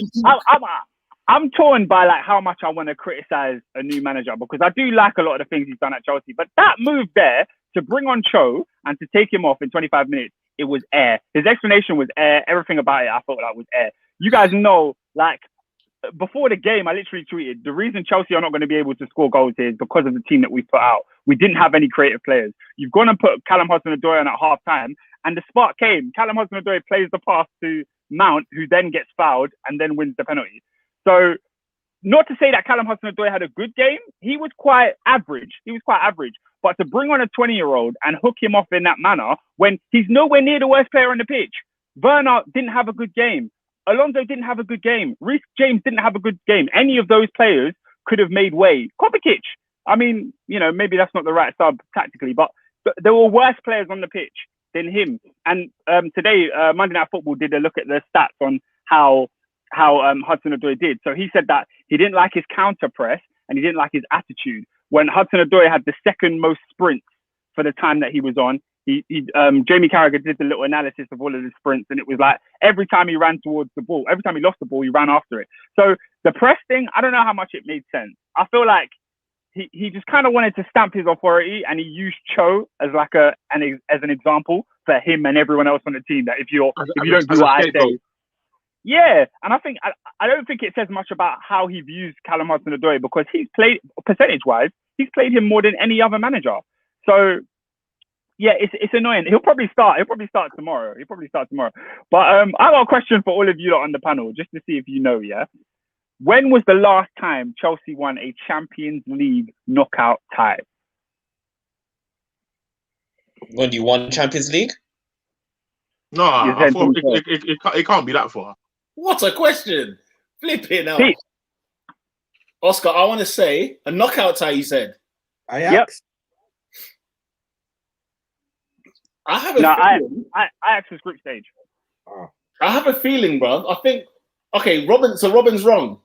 I'm torn by like how much I want to criticize a new manager because I do like a lot of the things he's done at Chelsea. But that move there to bring on Cho and to take him off in 25 minutes, it was air. His explanation was air. Everything about it, I thought that was air. You guys know, like, before the game, I literally tweeted, the reason Chelsea are not going to be able to score goals here is because of the team that we put out. We didn't have any creative players. You've gone and put Callum Hudson-Odoi on at half time, and the spark came. Callum Hudson-Odoi plays the pass to Mount, who then gets fouled and then wins the penalty. So, not to say that Callum Hudson-Odoi had a good game. He was quite average. But to bring on a 20-year-old and hook him off in that manner when he's nowhere near the worst player on the pitch. Werner didn't have a good game. Alonso didn't have a good game. Reece James didn't have a good game. Any of those players could have made way. Kovacic, I mean, maybe that's not the right sub tactically, but there were worse players on the pitch than him. And today, Monday Night Football did a look at the stats on how Hudson-Odoi did. So he said that he didn't like his counter press and he didn't like his attitude. When Hudson-Odoi had the second most sprints for the time that he was on, Jamie Carragher did the little analysis of all of the sprints, and it was like every time he ran towards the ball, every time he lost the ball, he ran after it. So the press thing, I don't know how much it made sense. I feel like he just kind of wanted to stamp his authority, and he used Cho as like as an example for him and everyone else on the team. That if you don't do what I say, yeah. And I don't think it says much about how he views Callum Hudson-Odoi because he's played percentage-wise, he's played him more than any other manager. So. Yeah, it's annoying. He'll probably start tomorrow. But I got a question for all of you lot on the panel, just to see if you know, yeah? When was the last time Chelsea won a Champions League knockout tie? When you won Champions League? No, I thought it can't be that far. What a question. Flipping out. Pete. Oscar, I want to say a knockout tie, you said. Ajax? Yep. I have a feeling. Ajax was group stage. I have a feeling, bro. I think, okay, Robin's wrong.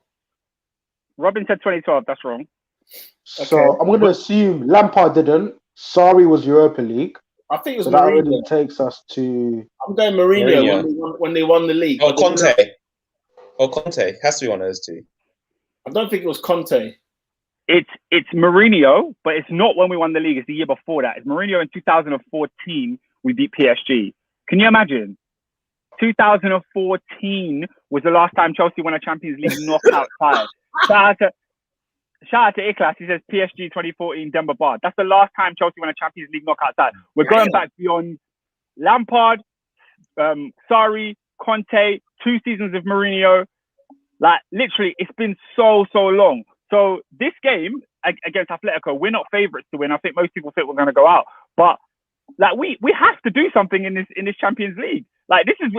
Robin said 2012. That's wrong. So okay. I'm going to assume Lampard didn't. Sarri was Europa League. I think it was so Mourinho. That already takes us to... I'm going Mourinho when they won the league. Oh, Conte. Has to be one of those two. I don't think it was Conte. It's Mourinho, but it's not when we won the league. It's the year before that. It's Mourinho in 2014. We beat PSG. Can you imagine? 2014 was the last time Chelsea won a Champions League knockout tie. Shout out to Iklas. He says PSG 2014 Denver Bar. That's the last time Chelsea won a Champions League knockout tie. We're going back beyond Lampard, Sarri, Conte, 2 seasons of Mourinho. Like literally, it's been so long. So this game against Atletico, we're not favourites to win. I think most people think we're going to go out, but like we have to do something in this Champions League. Like this has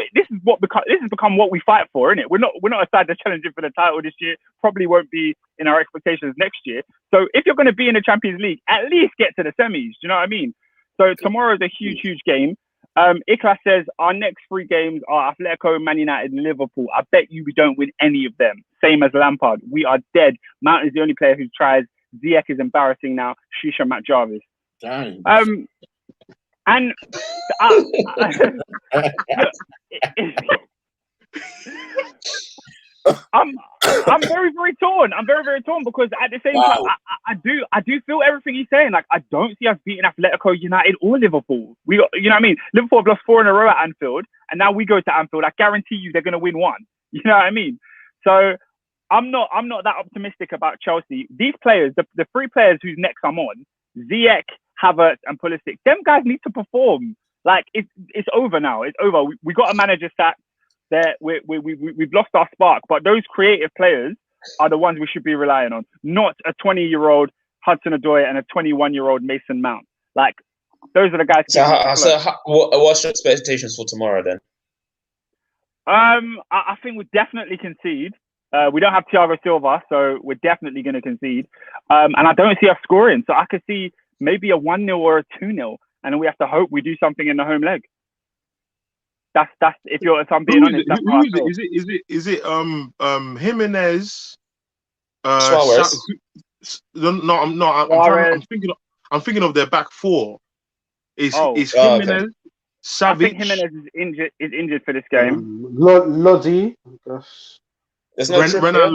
become what we fight for, isn't it? We're not a side that's challenging for the title this year. Probably won't be in our expectations next year. So if you're going to be in the Champions League, at least get to the semis. Do you know what I mean? So tomorrow is a huge game. Iklas says our next 3 games are Atletico, Man United, and Liverpool. I bet you we don't win any of them. Same as Lampard. We are dead. Mount is the only player who tries. Ziyech is embarrassing now. Shisha Matt Jarvis. Dang. And I'm very, very torn. I'm very, very torn because at the same time, I do feel everything he's saying. Like, I don't see us beating Atletico, United, or Liverpool. You know what I mean? Liverpool have lost 4 in a row at Anfield, and now we go to Anfield. I guarantee you they're going to win 1. You know what I mean? So I'm not that optimistic about Chelsea. These players, the 3 players whose necks I'm on, Ziyech, Havertz, and Pulisic, them guys need to perform. Like, it's over now. It's over. We got a manager sacked. We've lost our spark, but those creative players are the ones we should be relying on, not a 20-year-old Hudson-Odoi and a 21-year-old Mason Mount. Like, those are the guys. What's your expectations for tomorrow then? I think we'll definitely concede. We don't have Thiago Silva, so we're definitely going to concede. And I don't see us scoring, so I could see maybe a 1-0 or a 2-0, and then we have to hope we do something in the home leg. That's if I'm being honest. That's how I feel. Is it Jimenez? Suarez. I'm thinking of their back 4. Is Jimenez, okay. Savic? I think Jimenez is injured for this game. Lodi. Renan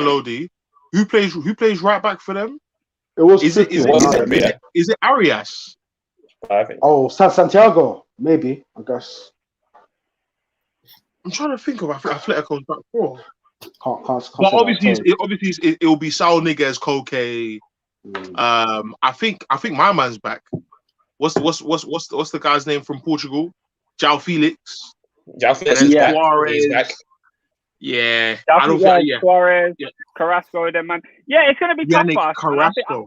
Lodi. Who plays right back for them? It was. Is it Arias? I think. Oh, Santiago, maybe. I guess. I'm trying to think of Atletico's back 4. Can't but obviously, it will be Saul Niguez, Koke. I think my man's back. What's the guy's name from Portugal? João Felix. João Felix is back. Suarez. Back. Yeah, Suarez, Carrasco, them man. Yeah, it's gonna be tough for us. Carrasco.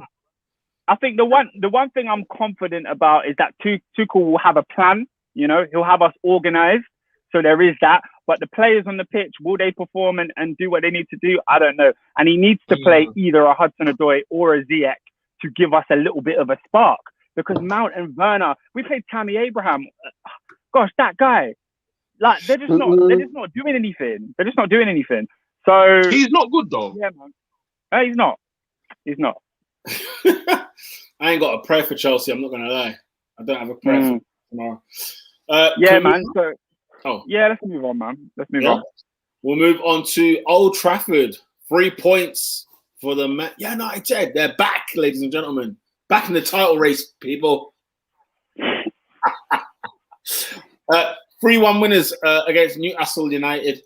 I think the one thing I'm confident about is that Tuchel will have a plan. You know, he'll have us organized. So there is that. But the players on the pitch, will they perform and do what they need to do? I don't know. And he needs to play either a Hudson-Odoi or a Ziyech to give us a little bit of a spark. Because Mount and Werner, we played Tammy Abraham. Gosh, that guy. Like, they're just not doing anything. They're just not doing anything. So he's not good though. Yeah, man. No, he's not. He's not. I ain't got a prayer for Chelsea, I'm not gonna lie. I don't have a prayer for tomorrow. Man. Let's move on, man. Let's move on. We'll move on to Old Trafford. 3 points for the Man Utd. They're back, ladies and gentlemen. Back in the title race, people. 3-1 winners against Newcastle United.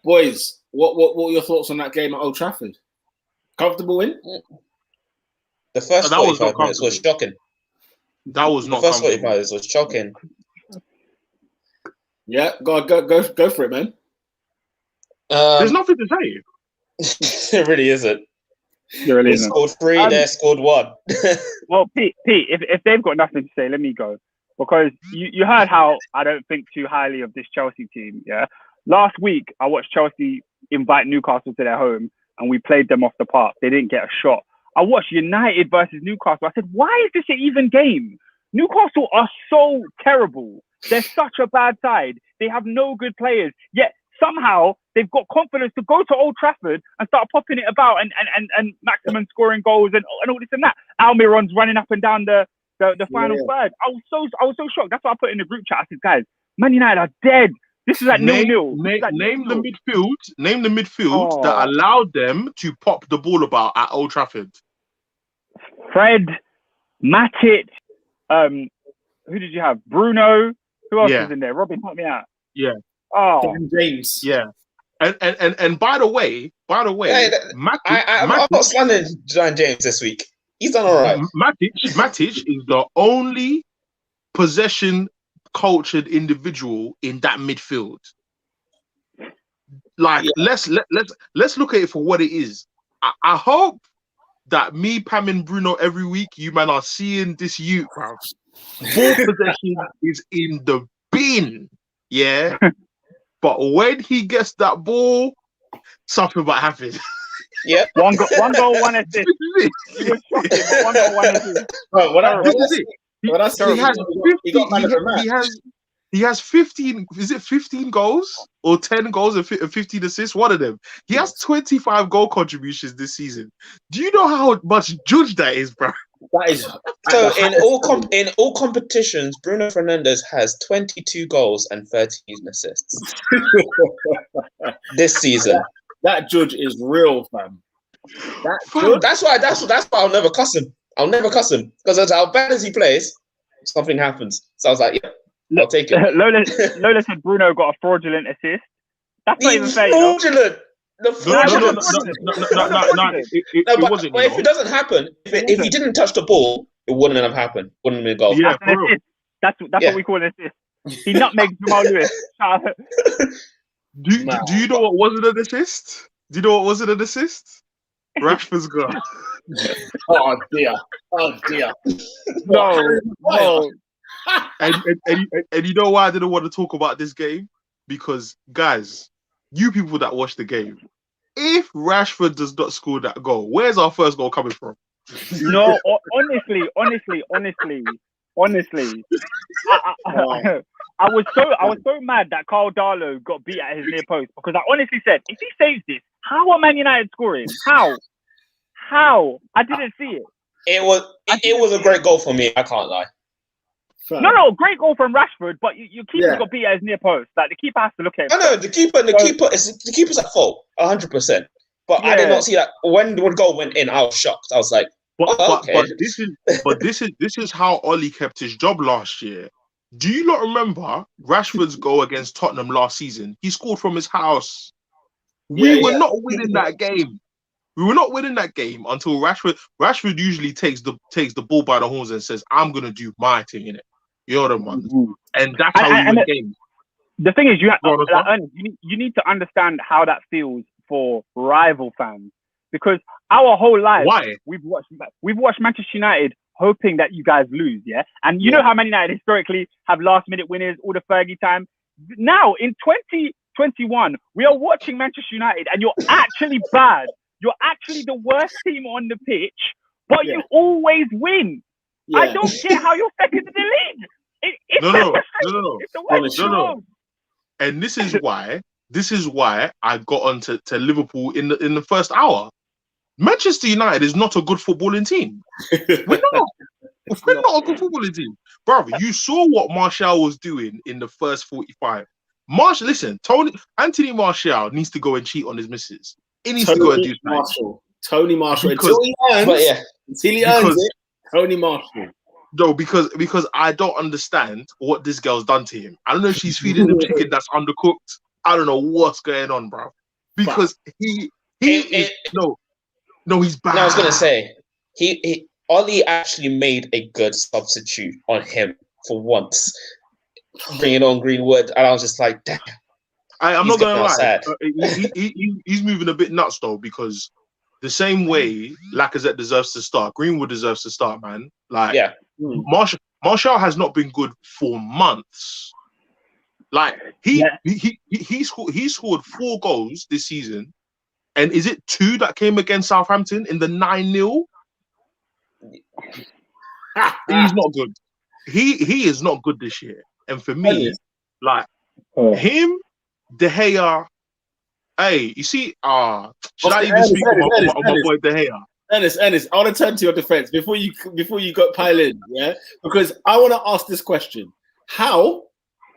Boys, what were your thoughts on that game at Old Trafford? Comfortable win? The first 45 minutes was shocking. That was not. The first 45 minutes was shocking. Yeah, go for it, man. There's nothing to say. It really isn't. It really we isn't. scored 3, they scored 1. Well, Pete, if they've got nothing to say, let me go. Because you heard how I don't think too highly of this Chelsea team, yeah? Last week, I watched Chelsea invite Newcastle to their home, and we played them off the park. They didn't get a shot. I watched United versus Newcastle. I said, why is this an even game? Newcastle are so terrible. They're such a bad side. They have no good players. Yet somehow they've got confidence to go to Old Trafford and start popping it about and maximum scoring goals and all this and that. Almiron's running up and down the final third. I was so shocked. That's what I put in the group chat. I said, guys, Man United are dead. This is at 0-0. Name the midfield that allowed them to pop the ball about at Old Trafford. Fred, Matic, who did you have? Bruno. Who else is in there? Robin, help me out. Yeah. Oh, Dan James. Yeah. And by the way, Matic, I'm not slandering Dan James this week. He's done all right. Matic is the only possession cultured individual in that midfield. Like, let's look at it for what it is. I hope that me pamming Bruno every week, you man are seeing this youth, bro. Ball possession is in the bin, yeah. But when he gets that ball, something might happen. Yeah, one goal, 1 assist. It was shocking, but 1 goal, 1 assist. He has 15. Is it 15 goals or 10 goals and 15 assists? One of them. He has 25 goal contributions this season. Do you know how much judge that is, bro? That is So in all competitions, Bruno Fernandes has 22 goals and 13 assists this season. That judge is real, fam. That judge, That's why I'll never cuss him. I'll never cuss him because as how bad as he plays, something happens. So I was like, yeah, I'll take it. Lola said Bruno got a fraudulent assist. That's not even fair. Fraudulent. The fraudulent. It wasn't. But if it doesn't happen, if he didn't touch the ball, it wouldn't have happened. Wouldn't have been a goal. Yeah, that's what we call an assist. He nutmegged Jamal Lewis. Do you know what wasn't an assist? Do you know what wasn't an assist? Rashford's goal. oh dear. No. And you know why I didn't want to talk about this game? Because guys, you people that watch the game, if Rashford does not score that goal, where's our first goal coming from? No, honestly. I was so mad that Carl Darlow got beat at his near post because I honestly said, if he saves this, how are Man United scoring? How? I didn't see it. It was a great goal for me. I can't lie. No, great goal from Rashford, but your keeper got beat at his near post. Like the keeper has to look at him. No, the keeper's at fault, 100%. But I did not see that when the goal went in. I was shocked. I was like, but this is how Ollie kept his job last year. Do you not remember Rashford's goal against Tottenham last season? He scored from his house. We were not winning that game. We were not winning that game until Rashford usually takes the ball by the horns and says, "I'm gonna do my thing in it." You're the one, and that's how we win games. The thing is, you need to understand how that feels for rival fans because our whole life we've watched Manchester United hoping that you guys lose, and you know how Man United historically have last minute winners all the Fergie time. Now in 2021, we are watching Manchester United, and you're actually bad. You're actually the worst team on the pitch, but you always win. Yeah. I don't care how you're second in the league. No. And this is why I got onto Liverpool in the first hour. Manchester United is not a good footballing team. We're not a good footballing team, brother. You saw what Martial was doing in the first 45. Anthony Martial needs to go and cheat on his missus. He needs to go and do Tony Marshall until he earns it. Tony Marshall. No, because I don't understand what this girl's done to him. I don't know if she's feeding him chicken that's undercooked. I don't know what's going on, bro. Because he's bad. No, I was gonna say Ollie actually made a good substitute on him for once, bringing on Greenwood, and I was just like, damn. I'm not gonna lie. He's moving a bit nuts though, because the same way Lacazette deserves to start, Greenwood deserves to start, man. Like, Martial has not been good for months. Like he scored 4 goals this season, and is it 2 that came against Southampton in the 9-0? He's not good. He is not good this year, and for me, like him. De Gea, hey, you see, should I even speak on my boy De Gea? Ennis, I want to turn to your defense before you got pile in, because I want to ask this question: how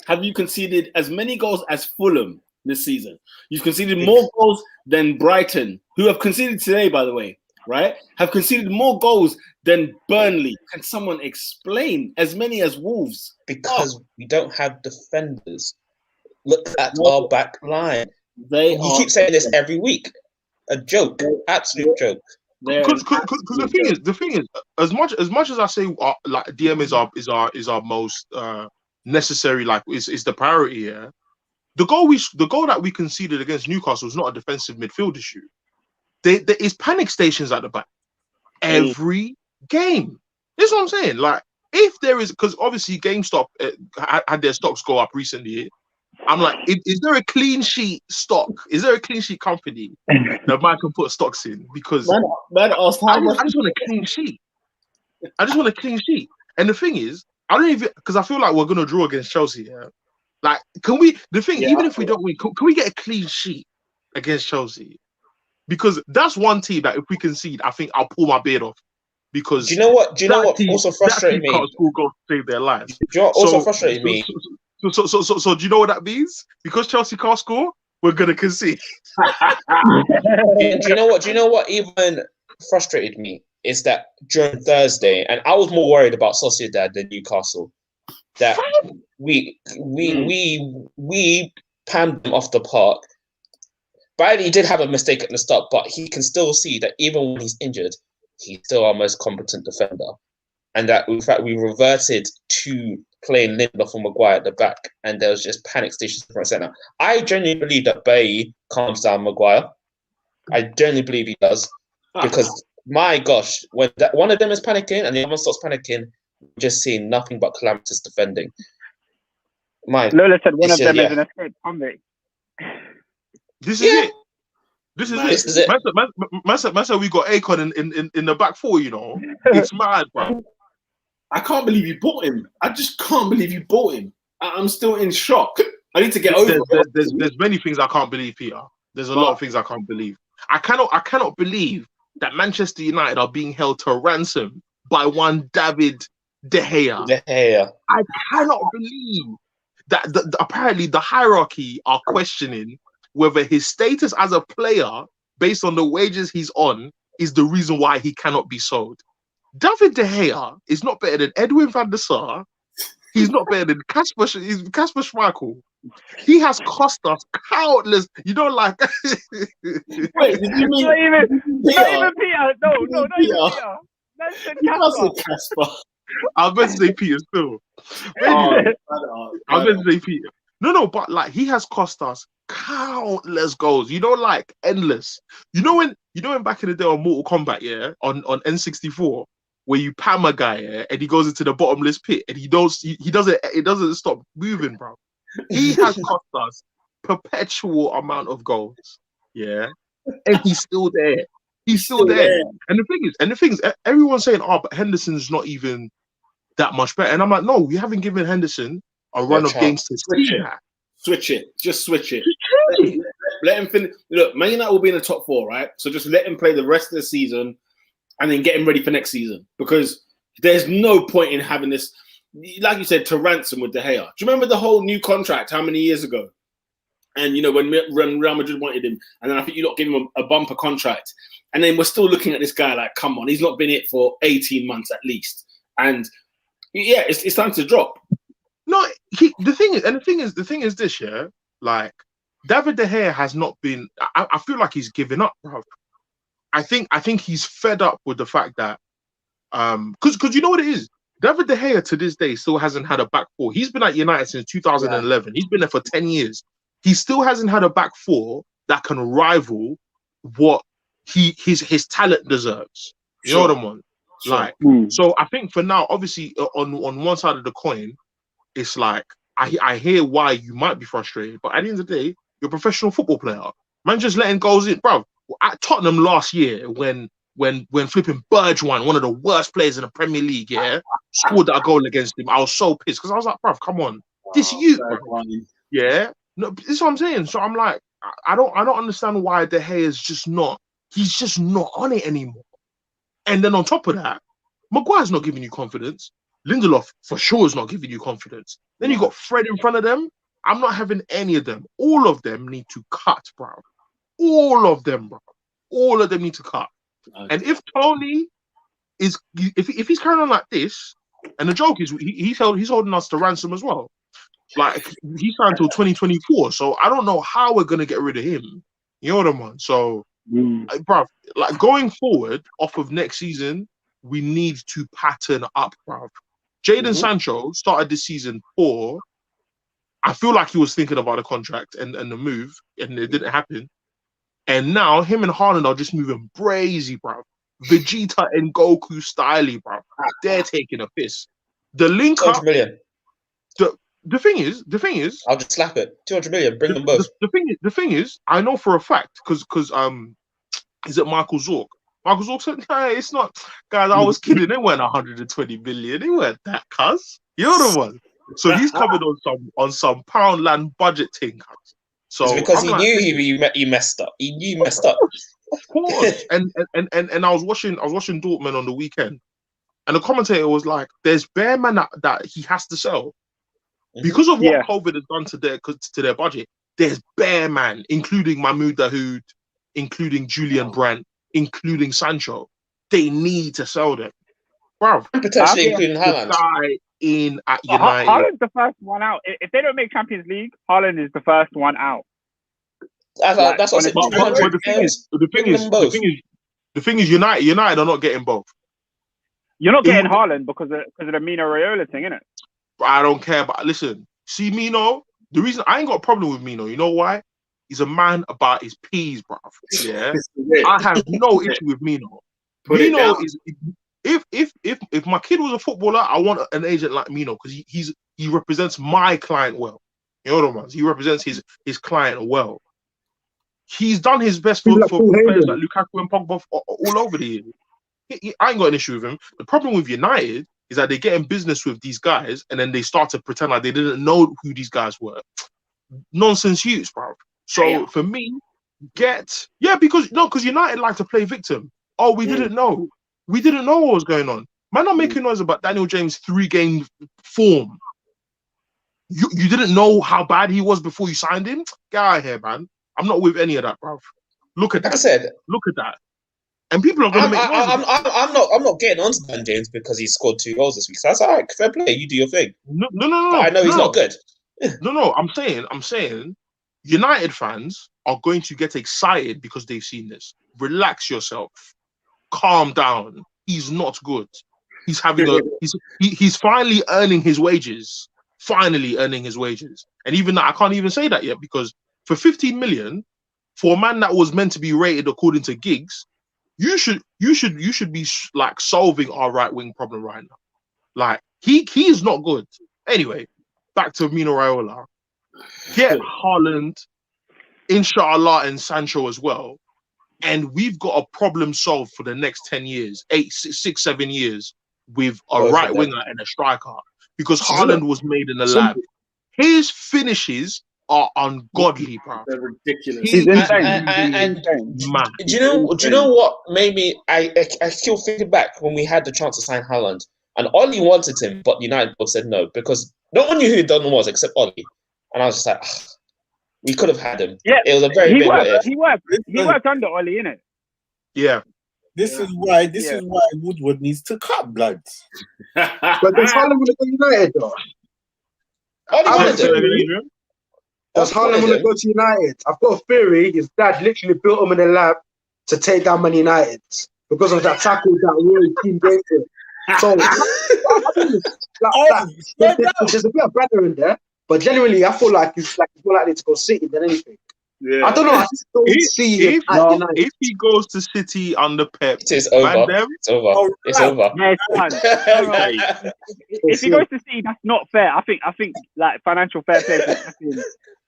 have you conceded as many goals as Fulham this season? You've conceded more goals than Brighton, who have conceded today, by the way, right? Have conceded more goals than Burnley. Can someone explain as many as Wolves? Because we don't have defenders. Look at our back line. You keep saying this every week. A joke, absolute joke. Because the thing is, as much as I say, like DM is our most necessary, like is the priority here. The goal that we conceded against Newcastle is not a defensive midfield issue. There is panic stations at the back every game. That's what I'm saying. Like if there is, because obviously GameStop had their stocks go up recently. I'm like, is there a clean sheet stock? Is there a clean sheet company that man can put stocks in? Because I just want a clean sheet. I just want a clean sheet. And the thing is, I don't even, because I feel like we're gonna draw against Chelsea. Yeah? Like, can we? The thing, even if we don't win, can we get a clean sheet against Chelsea? Because that's one team that if we concede, I think I'll pull my beard off. because Do you know what? Do you know what team, also frustrated me? Can't score goals to save their lives. Do you know what also frustrated me? So do you know what that means? Because Chelsea can't score, we're gonna concede. Do you know what? Do you know what even frustrated me is that during Thursday, and I was more worried about Sociedad than Newcastle. That we panned them off the park. Bailey did have a mistake at the start, but he can still see that even when he's injured, he's still our most competent defender. And that, in fact, we reverted to playing Lindelof and Maguire at the back, and there was just panic stations in front center. I genuinely believe that Bailey calms down Maguire. I genuinely believe he does. Because, my gosh, when one of them is panicking and the other one starts panicking, we're just seeing nothing but calamitous defending. Lola said one of them is an escaped convict. This is it. This is it. Man said we got Akon in the back four, you know. It's mad, bro. I can't believe you bought him. I just can't believe you bought him. I'm still in shock. I need to get over it. There's many things I can't believe, Peter. There's a lot of things I can't believe. I cannot believe that Manchester United are being held to ransom by one David De Gea. I cannot believe that apparently the hierarchy are questioning whether his status as a player, based on the wages he's on, is the reason why he cannot be sold. David De Gea is not better than Edwin van der Sar. He's not better than Kasper Schmeichel. He has cost us countless. You know, like. Wait, did you mean not even Peter? No, not even Peter. That's Kasper. I was meant to say Peter still. I was meant to say Peter. No, but like he has cost us countless goals. You know, like endless. You know when back in the day on Mortal Kombat, yeah, on N64, where you pam a guy, yeah, and he goes into the bottomless pit, and he doesn't stop moving, bro. He has cost us perpetual amount of goals, yeah, and he's still there. He's still there. And the thing is, everyone's saying, "Oh, but Henderson's not even that much better," and I'm like, no, we haven't given Henderson a run of games to switch it. Just switch it. Let him finish. Look, Man United will be in the top 4, right? So just let him play the rest of the season and then get him ready for next season. Because there's no point in having this, like you said, to ransom with De Gea. Do you remember the whole new contract how many years ago? And, you know, when Real Madrid wanted him, and then I think you lot gave him a bumper contract. And then we're still looking at this guy like, come on, he's not been it for 18 months at least. And, yeah, it's time to drop. No, the thing is this, yeah, like David De Gea has not been. I feel like he's given up, bro. I think he's fed up with the fact that, because you know what it is. David De Gea to this day still hasn't had a back four. He's been at United since 2011. Yeah. He's been there for 10 years. He still hasn't had a back four that can rival what his talent deserves. You know what I mean? Like, so I think for now, obviously, on one side of the coin. It's like I hear why you might be frustrated, but at the end of the day, you're a professional football player. Man, just letting goals in, bro. At Tottenham last year, when flipping Bergwijn, one of the worst players in the Premier League, yeah, scored that goal against him, I was so pissed because I was like, bro, come on, this you, bro. Yeah, no, this is what I'm saying. So I'm like, I don't understand why De Gea is he's just not on it anymore. And then on top of that, Maguire's not giving you confidence. Lindelof for sure is not giving you confidence. Then you got Fred in front of them. I'm not having any of them. All of them need to cut, bro. All of them, bro. All of them need to cut. Okay. And if Tony is, if he's carrying on like this, and the joke is he's holding us to ransom as well. Like he's signed until 2024, so I don't know how we're gonna get rid of him. You know what I mean? So, bro, like going forward off of next season, we need to pattern up, bro. Jadon Sancho started this season poor. I feel like he was thinking about the contract and the move, and it didn't happen. And now him and Haaland are just moving brazy, bro. Vegeta and Goku style, bro. They're taking a piss. The link up. 200 million. The thing is, I'll just slap it. 200 million. Bring them both. The thing is, I know for a fact because is it Michael Zorc? Michael Zorc said, "Nah, it's not, guys. I was kidding. It weren't 120 million. It weren't that, cuz. You're the one." So he's covered on some Poundland budget thing, cuz. So it's because he knew he messed up. He knew he messed up. Of course. And I was watching Dortmund on the weekend, and the commentator was like, "There's bare man that he has to sell because of what COVID has done to their budget. There's bare man, including Man Utd, including Julian Brandt, including Sancho. They need to sell them, bro. Potentially including Haaland. Guy in at United. Haaland's the first one out. If they don't make Champions League, Haaland is the first one out. That's what but the thing is, United are not getting both. You're not getting Haaland because of the Mino Raiola thing, innit? I don't care. But listen, see Mino. The reason I ain't got a problem with Mino, you know why? He's a man about his peas, bruv. Yeah, I have no issue with Mino. Mino is if my kid was a footballer, I want an agent like Mino because he represents my client well. You know what I mean? He represents his client well. He's done his best for players like Lukaku and Pogba all over the years. I ain't got an issue with him. The problem with United is that they get in business with these guys and then they start to pretend like they didn't know who these guys were. Nonsense use, bro. So for me, because United like to play victim. Oh, we didn't know. We didn't know what was going on. Man, not making noise about Daniel James' 3-game form. You didn't know how bad he was before you signed him? Get out of here, man. I'm not with any of that, bro. Look at that. Like I said, look at that. And people are going to make noise. I'm not getting onto Dan James because he scored 2 goals this week. So that's all right. Fair play. You do your thing. No. But I know he's not good. No. I'm saying United fans are going to get excited because they've seen this. Relax yourself. Calm down. He's not good. He's having he's finally earning his wages. Finally earning his wages. And even that, I can't even say that yet because for 15 million, for a man that was meant to be rated according to gigs, you should be like solving our right wing problem right now. Like he's not good. Anyway, back to Mino Raiola. Get Haaland, inshallah, and Sancho as well. And we've got a problem solved for the next 10 years, 6, 7 years with a right winger and a striker. Because Haaland was made in the lab. His finishes are ungodly, bro. They're ridiculous. He's insane. And do you know what made me? I still thinking back when we had the chance to sign Haaland, and Ollie wanted him, but United both said no because no one knew who Donny was except Ollie, and I was just like, we could have had him. Yeah, it was a very big what if. He worked under Ollie, innit? Yeah. This is why Woodward needs to cut blood. But does Haaland want to go United though? Does Haaland want to go to United? I've got a theory. His dad literally built him in the lab to take down Man United because of that tackle that really team gave him. So there's a bit of brother in there, but generally I feel like he's more likely to go City than anything. Yeah. I don't know. I just don't see him at United. If he goes to City under Pep, it's over. It's over. It's over. Yeah, it's done. If he goes to City, that's not fair. I think like financial fair play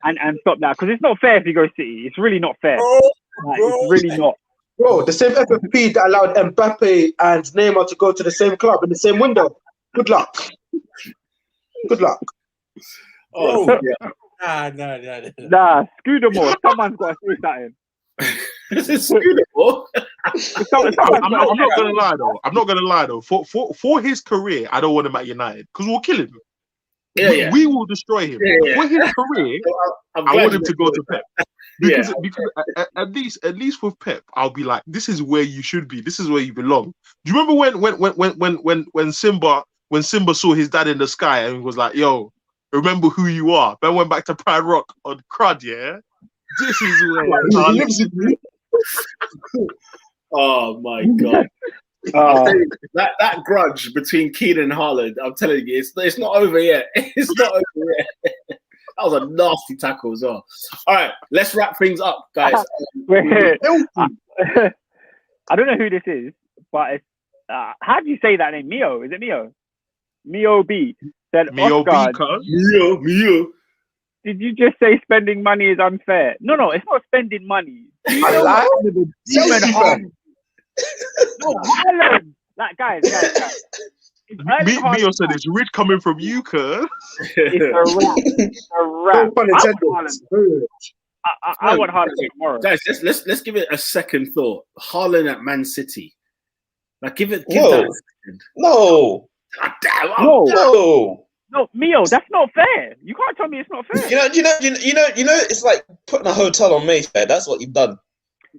and stop that because it's not fair if he goes to City. It's really not fair. It's really not. Bro, the same FFP that allowed Mbappe and Neymar to go to the same club in the same window. Good luck. Good luck. Oh, yeah. Nah, Scudamore. Someone's got to say something. This is Scudamore. I'm not gonna lie though. For his career, I don't want him at United because we'll kill him. We will destroy him. Yeah. For his career, I want him to go to Pep. Because at least with Pep, I'll be like, this is where you should be. This is where you belong. Do you remember when Simba saw his dad in the sky and was like, "Yo, remember who you are." Ben went back to Pride Rock on crud. Yeah, this is where. Oh my god! That grudge between Keane and Haaland, I'm telling you, it's not over yet. It's not over yet. That was a nasty tackle as well. All right, let's wrap things up, guys. I don't know who this is, but it's, how do you say that name? Mio? Is it Mio? Mio B. Said Mio Oscar, B. Mio. Did you just say spending money is unfair? No, it's not spending money. I like the Haaland. Like guys. Mio said it's rich coming from you, cuz. It's a wrap. No pun intended. I want Haaland tomorrow. Guys, let's give it a second thought. Haaland at Man City. Like, give that. No. God damn. No, Mio, that's not fair. You can't tell me it's not fair. You know, it's like putting a hotel on Mayfair. That's what you've done.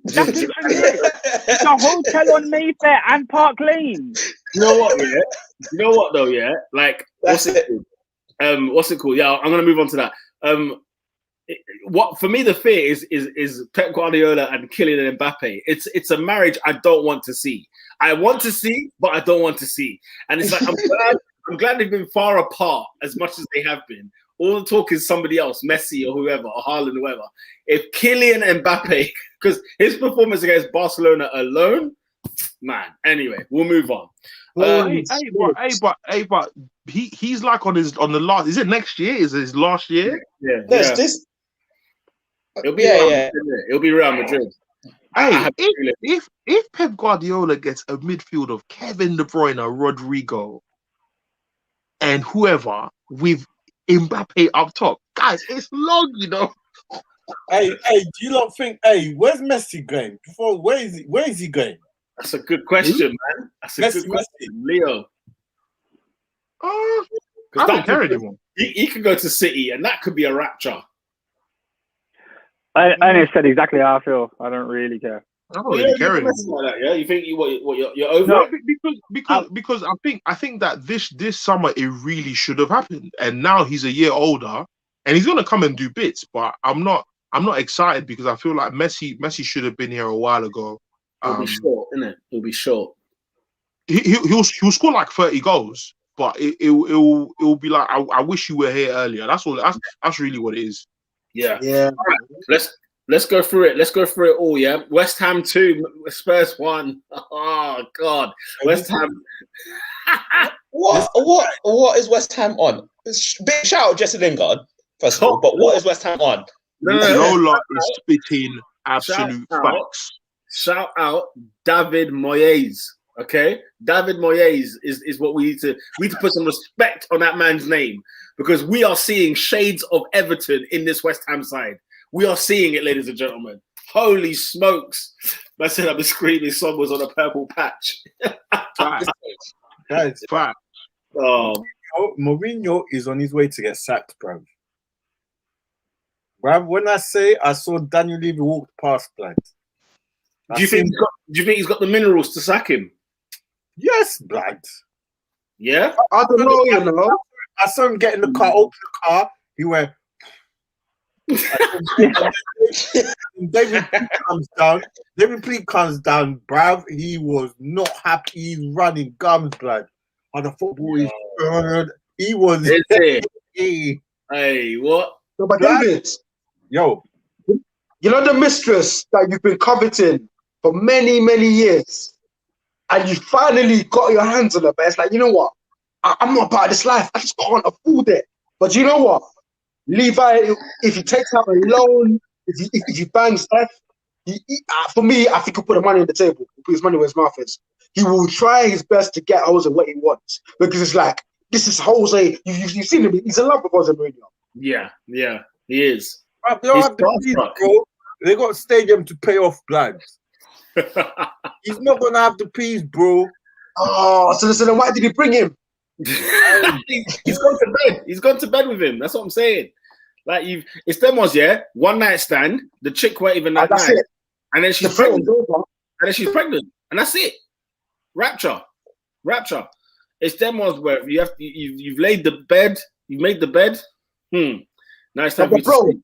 That's literally it. It's a hotel on Mayfair and Park Lane. You know what? Yeah. You know what though? Yeah. Like, what's it called? Yeah, I'm gonna move on to that. What for me the fear is Pep Guardiola and Kylian Mbappe. It's a marriage I don't want to see. I want to see, but I don't want to see. And it's like I'm glad they've been far apart as much as they have been. All the talk is somebody else, Messi or whoever, or Haaland, whoever. If Kylian Mbappe, because his performance against Barcelona alone, man. Anyway, we'll move on. But he's like on the last. Is it next year? Is it his last year? Yeah. It'll be It'll be Real Madrid. Hey, if Pep Guardiola gets a midfield of Kevin De Bruyne, Rodrigo, and whoever with Mbappe up top, guys, it's long, you know. Hey, do you not think? Hey, where's Messi going? Where is he going? That's a good question, man. That's a good question, Leo. I don't care anymore. He could go to City, and that could be a rapture. I said exactly how I feel. I don't really care. I don't really care anymore. Like that, yeah? You think you're over? No, because I think that this summer it really should have happened, and now he's a year older, and he's gonna come and do bits. But I'm not excited because I feel like Messi should have been here a while ago. He'll be short, innit? He'll be short. He'll score like 30 goals, but it will be like I wish you were here earlier. That's all. That's really what it is. Yeah. Right, let's go through it. Let's go through it all. Yeah. West Ham 2, Spurs 1. Oh God, West Ham. What is West Ham on? Big shout out Jesse Lingard first of all, but what is West Ham on? Lola is spitting absolute facts. Shout out David Moyes. Okay, David Moyes is what we need to put some respect on that man's name, because we are seeing shades of Everton in this West Ham side. We are seeing it, ladies and gentlemen. Holy smokes! I said I've been screaming. Someone was on a purple patch. Guys, fact. Oh, Mourinho is on his way to get sacked, bruv. Bruv, when I say I saw Daniel Levy walk past, blood. Do you think he's got the minerals to sack him? Yes, blood. Yeah? I don't know, you know. I saw him get in the car, open the car. He went. David Pleat comes down, bruv. He was not happy. He's running gums, blood. On the football, he was. Hey, what? No, but David, yo, you know the mistress that you've been coveting for many, many years, and you finally got your hands on her, but it's like, you know what? I'm not part of this life. I just can't afford it. But you know what? Levi, if he takes out a loan, if he bangs F, for me, I think he'll put the money on the table. He'll put his money where his mouth is. He will try his best to get Jose what he wants, because it's like, this is Jose. You've seen him. He's in love with Jose Mourinho. Yeah, he is. They got stadium to pay off, blood. He's not gonna have the peas, bro. Oh, so then why did he bring him? He's gone to bed. He's gone to bed with him. That's what I'm saying. Like, it's them was, one night stand. The chick weren't even that nice, and then she's pregnant. And that's it. Rapture. It's them ones where you've laid the bed. You've made the bed. Now it's time for you to sleep.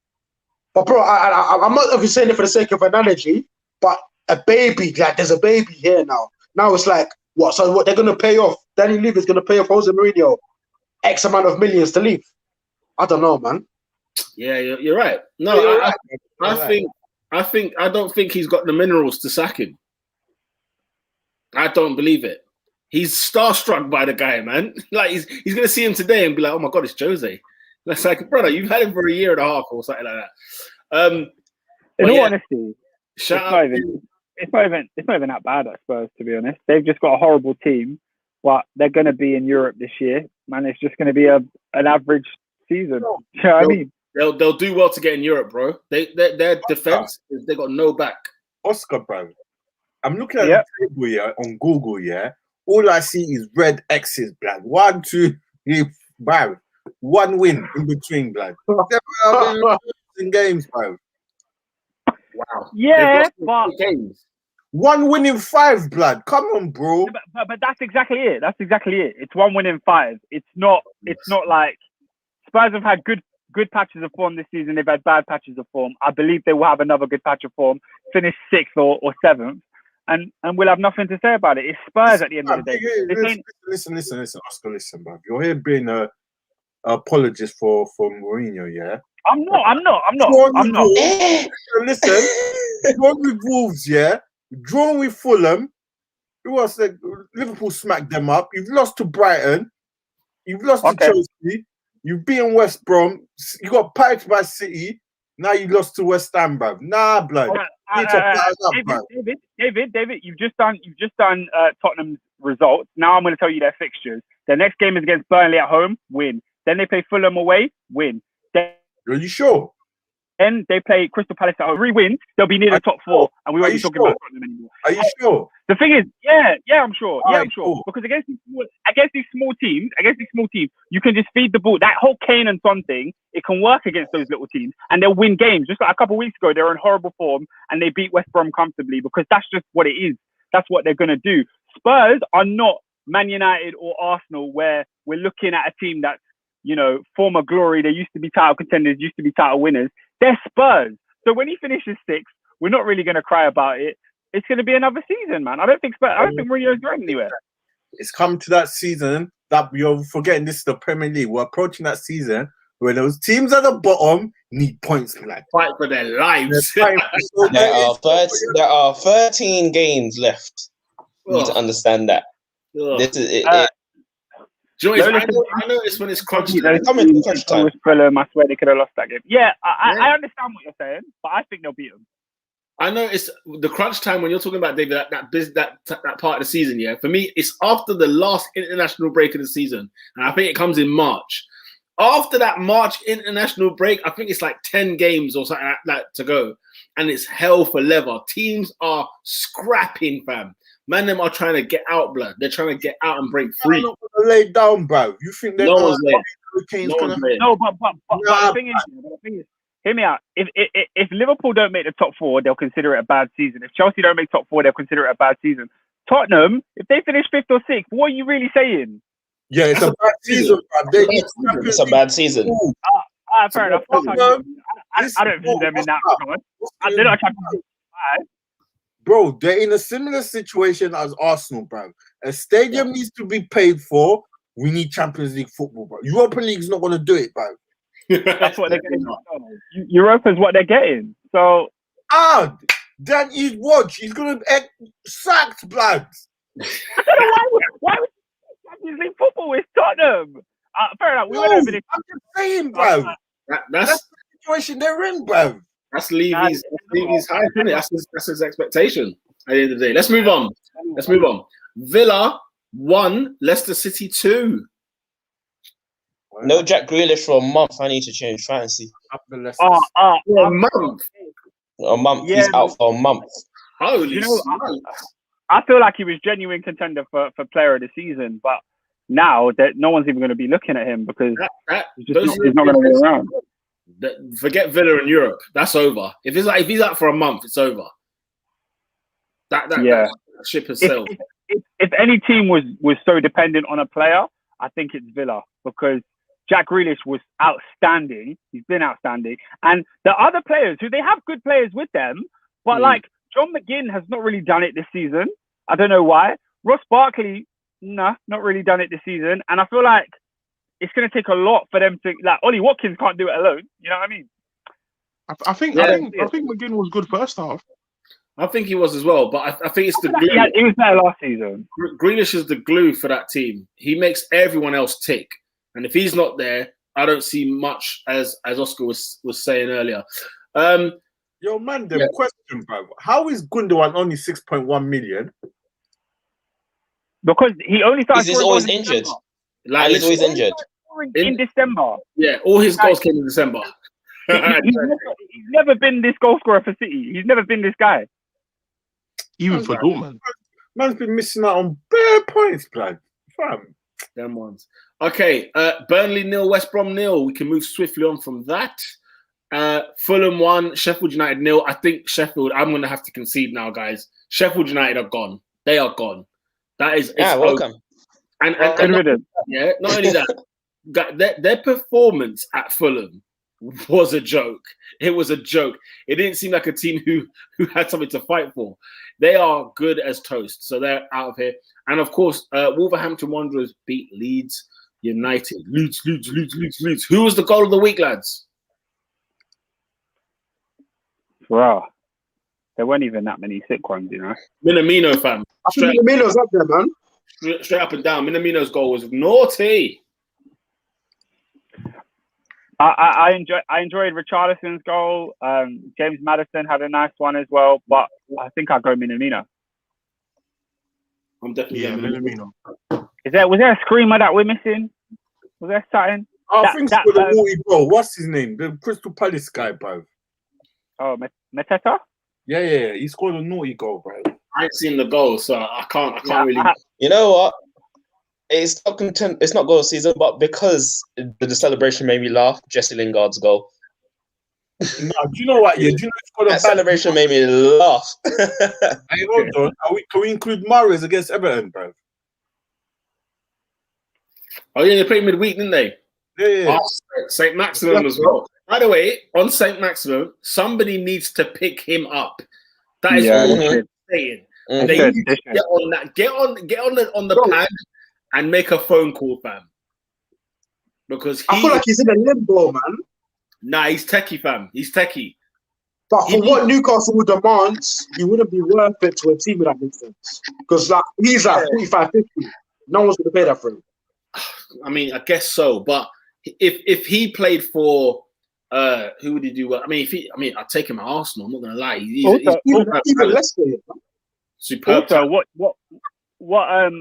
But bro, I'm not even saying it for the sake of analogy, but a baby, like there's a baby here now. Now it's like, what? So what they're gonna pay off? Danny Levy's gonna pay off Jose Mourinho X amount of millions to leave. I don't know, man. Yeah, you're right. No, I don't think he's got the minerals to sack him. I don't believe it. He's starstruck by the guy, man. Like he's gonna see him today and be like, "Oh my God, it's Jose." That's like, brother, you've had him for a year and a half or something like that. In all honesty, it's not even that bad, I suppose. To be honest, they've just got a horrible team, but they're going to be in Europe this year. Man, it's just going to be an average season. You know what I mean? They'll do well to get in Europe, bro. Their defense, they got no back. Oscar, bro. I'm looking at the table here on Google, yeah. All I see is red X's, blood. 1, 2, 3, 5. One win in between, blood. In games, bro. Wow. Yeah, but games. One win in 5, blood. Come on, bro. But that's exactly it. That's exactly it. It's 1 win in 5. It's not like Spurs have had good patches of form this season. They've had bad patches of form. I believe they will have another good patch of form, finish 6th or 7th, and we'll have nothing to say about it. It's Spurs at the end of the day. Listen, Oscar, listen, bro. You're here being a apologist for Mourinho, yeah? I'm not. Listen, drawn with Wolves, yeah? Drawn with Fulham. Who else? Liverpool smacked them up. You've lost to Brighton. You've lost to Chelsea. You've beaten West Brom. You got piped by City. Now you lost to West Ham, bro. Nah, blood. David, you've just done Tottenham's results. Now I'm going to tell you their fixtures. Their next game is against Burnley at home. Win. Then they play Fulham away. Win. Are you sure? Then they play Crystal Palace at home. 3 wins, they'll be near the top 4, and we won't be talking about Tottenham anymore. Are you sure? The thing is, yeah, I'm sure. Yeah, I'm sure. Cool. Because against these small teams, you can just feed the ball. That whole Kane and Son thing, it can work against those little teams, and they'll win games. Just like a couple of weeks ago, they were in horrible form, and they beat West Brom comfortably because that's just what it is. That's what they're going to do. Spurs are not Man United or Arsenal, where we're looking at a team that's, former glory. They used to be title contenders, used to be title winners. They're Spurs. So when he finishes 6th, we're not really going to cry about it. It's going to be another season, man. I don't think Mourinho's going anywhere. It's come to that season that you're forgetting. This is the Premier League. We're approaching that season where those teams at the bottom need points, man. Fight for their lives. There are 13 games left. You need to understand that. This is it. Joyce, I noticed when it's crunch time. Fulham, I swear they could have lost that game. Yeah, I understand what you're saying, but I think they'll beat them. I know it's the crunch time when you're talking about, David, that part of the season. Yeah, for me, it's after the last international break of the season, and I think it comes in March. After that March international break, I think it's like 10 games or something like that to go, and it's hell for leather. Teams are scrapping, fam. Man, them are trying to get out, blood. They're trying to get out and break free. They're not going to lay down, bro. You think they're no one's laying. No, but the thing is, hear me out. If Liverpool don't make the top 4, they'll consider it a bad season. If Chelsea don't make top 4, they'll consider it a bad season. Tottenham, if they finish 5th or 6th, what are you really saying? Yeah, it's a bad season, bro. It's a bad season. Fair enough. I don't view them in that regard. They're not champions. Bro, they're in a similar situation as Arsenal, bro. A stadium needs to be paid for. We need Champions League football, bro. Europa League's not going to do it, bro. That's what they're getting. Europa's what they're getting. So, then he's watch. He's going to get sacked, blood. I don't know why would Champions League football is Tottenham? Fair enough. We went over this. I'm just saying, bro. That's the situation they're in, bro. That's Levy's hype, isn't it? That's his expectation at the end of the day. Let's move on. Villa 1, Leicester City 2. No Jack Grealish for a month. I need to change fantasy. A month. A month. Yeah, he's out for a month. Holy I feel like he was genuine contender for player of the season, but now that no one's even going to be looking at him because he's not going to be around. Forget Villa in Europe. That's over. If he's out for a month, it's over. That ship has sailed. If any team was so dependent on a player, I think it's Villa because Jack Grealish was outstanding. He's been outstanding, and the other players who they have good players with them, but like John McGinn has not really done it this season. I don't know why. Ross Barkley, not really done it this season, and I feel like it's going to take a lot for them to, like, Ollie Watkins can't do it alone. You know what I mean? I think McGinn was good first half. I think he was as well, but I think it's the glue. He was there last season. Grealish is the glue for that team. He makes everyone else tick. And if he's not there, I don't see much, as Oscar was saying earlier. Yo, man, question, bro. How is Gundogan only 6.1 million? Because he only started. He's always injured. Like, he's always injured. In December. Yeah, all his goals came in December. He's never been this goal scorer for City. He's never been this guy. Even for Dortmund. Man's been missing out on bare points, blood. Fam. Them ones. Okay, Burnley 0, West Brom 0. We can move swiftly on from that. Fulham 1, Sheffield United 0. I think Sheffield, I'm going to have to concede now, guys. Sheffield United are gone. They are gone. That is... welcome. And not only that, their performance at Fulham was a joke. It was a joke. It didn't seem like a team who had something to fight for. They are good as toast, so they're out of here. And of course, Wolverhampton Wanderers beat Leeds United. Leeds. Who was the goal of the week, lads? Bro, there weren't even that many sick ones, you know. Minamino, fam. I think Minamino's up there, man. Straight up and down. Minamino's goal was naughty. I enjoyed Richarlison's goal. James Maddison had a nice one as well, but I think I'll go Minamino. I'm definitely Minamino. Was there a screamer that we're missing? Was there something? I think it's for the naughty bro. What's his name? The Crystal Palace guy, bro. Oh, Mateta? Yeah. He scored a naughty goal, bro. I ain't seen the goal, so I can't really. You know what? It's not goal season, but because the celebration made me laugh, Jesse Lingard's goal. No, do you know what? Yeah, do you know that celebration made me laugh. Hey, hold on. Can we include Mahrez against Everton, bro? Oh yeah, they played midweek, didn't they? Yeah. St. Maximum as well. By the way, on St. Maximum, somebody needs to pick him up. That is all I'm saying. They need to get on that. Get on the pad and make a phone call, fam. Because I feel like he's in a limbo, man. Nah, he's techie, fam. He's techie. But for what Newcastle would demand, he wouldn't be worth it to a team, if that makes sense. Because like he's like 45, 50. No one's going to pay that for him. I mean, I guess so. But if he played for who would he do well? I mean, I'd take him at Arsenal. I'm not going to lie. Even Leicester. Superb. Also, what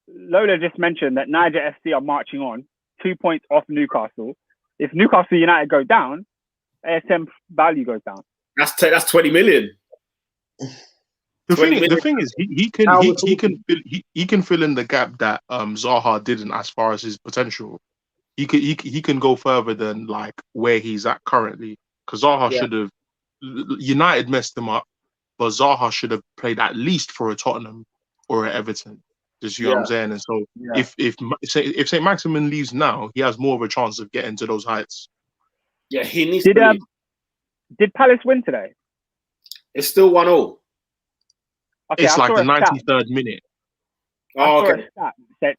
Lola just mentioned that Niger FC are marching on 2 points off Newcastle. If Newcastle United go down, ASM value goes down. That's 20 million. The thing is, he can fill in the gap that Zaha didn't as far as his potential. He can go further than like where he's at currently. Because Zaha should have United messed him up, but Zaha should have played at least for a Tottenham or an Everton. Just you know what I'm saying? And so if St. Maximin leaves now, he has more of a chance of getting to those heights. Yeah, he needs to leave. Did Palace win today? It's still 1-1. Okay, it's like the 93rd minute. Oh, okay. A stat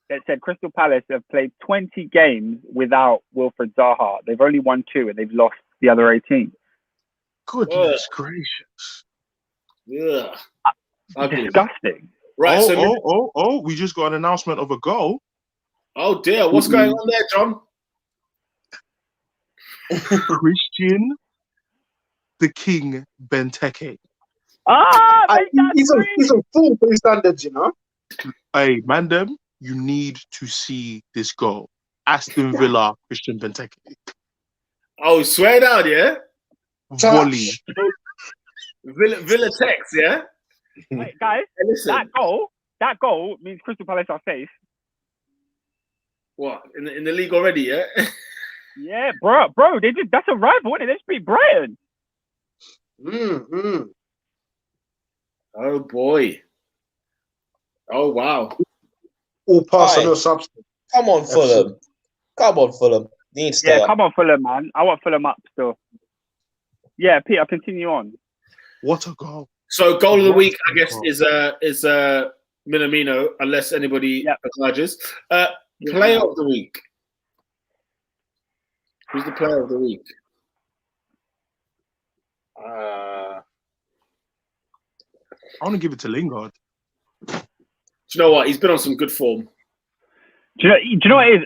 that said Crystal Palace have played 20 games without Wilfred Zaha. They've only won 2 and they've lost the other 18. Goodness gracious. Yeah. Disgusting. Right. We just got an announcement of a goal. Oh dear, what's going on there, John? Christian the King Benteke. He's a fool for his standards, you know. Hey, Mandem, you need to see this goal. Aston Villa, Christian Benteke. Oh, swear down, yeah? Volley. Villa Tex, yeah? Wait, guys, that goal means Crystal Palace are safe. What, in the league already, yeah? Yeah, bro, that's a rival, isn't it? They just beat Brighton. Oh boy. Oh wow. All pass and no substance. Come on, Fulham. You need to stay up. Come on, Fulham, man. I want Fulham up still. Yeah, Peter, continue on. What a goal. So goal of the week, I guess, is Minamino, unless anybody acknowledges. Player of the week. Who's the player of the week? I want to give it to Lingard. Do you know what? He's been on some good form. Do you know what it is?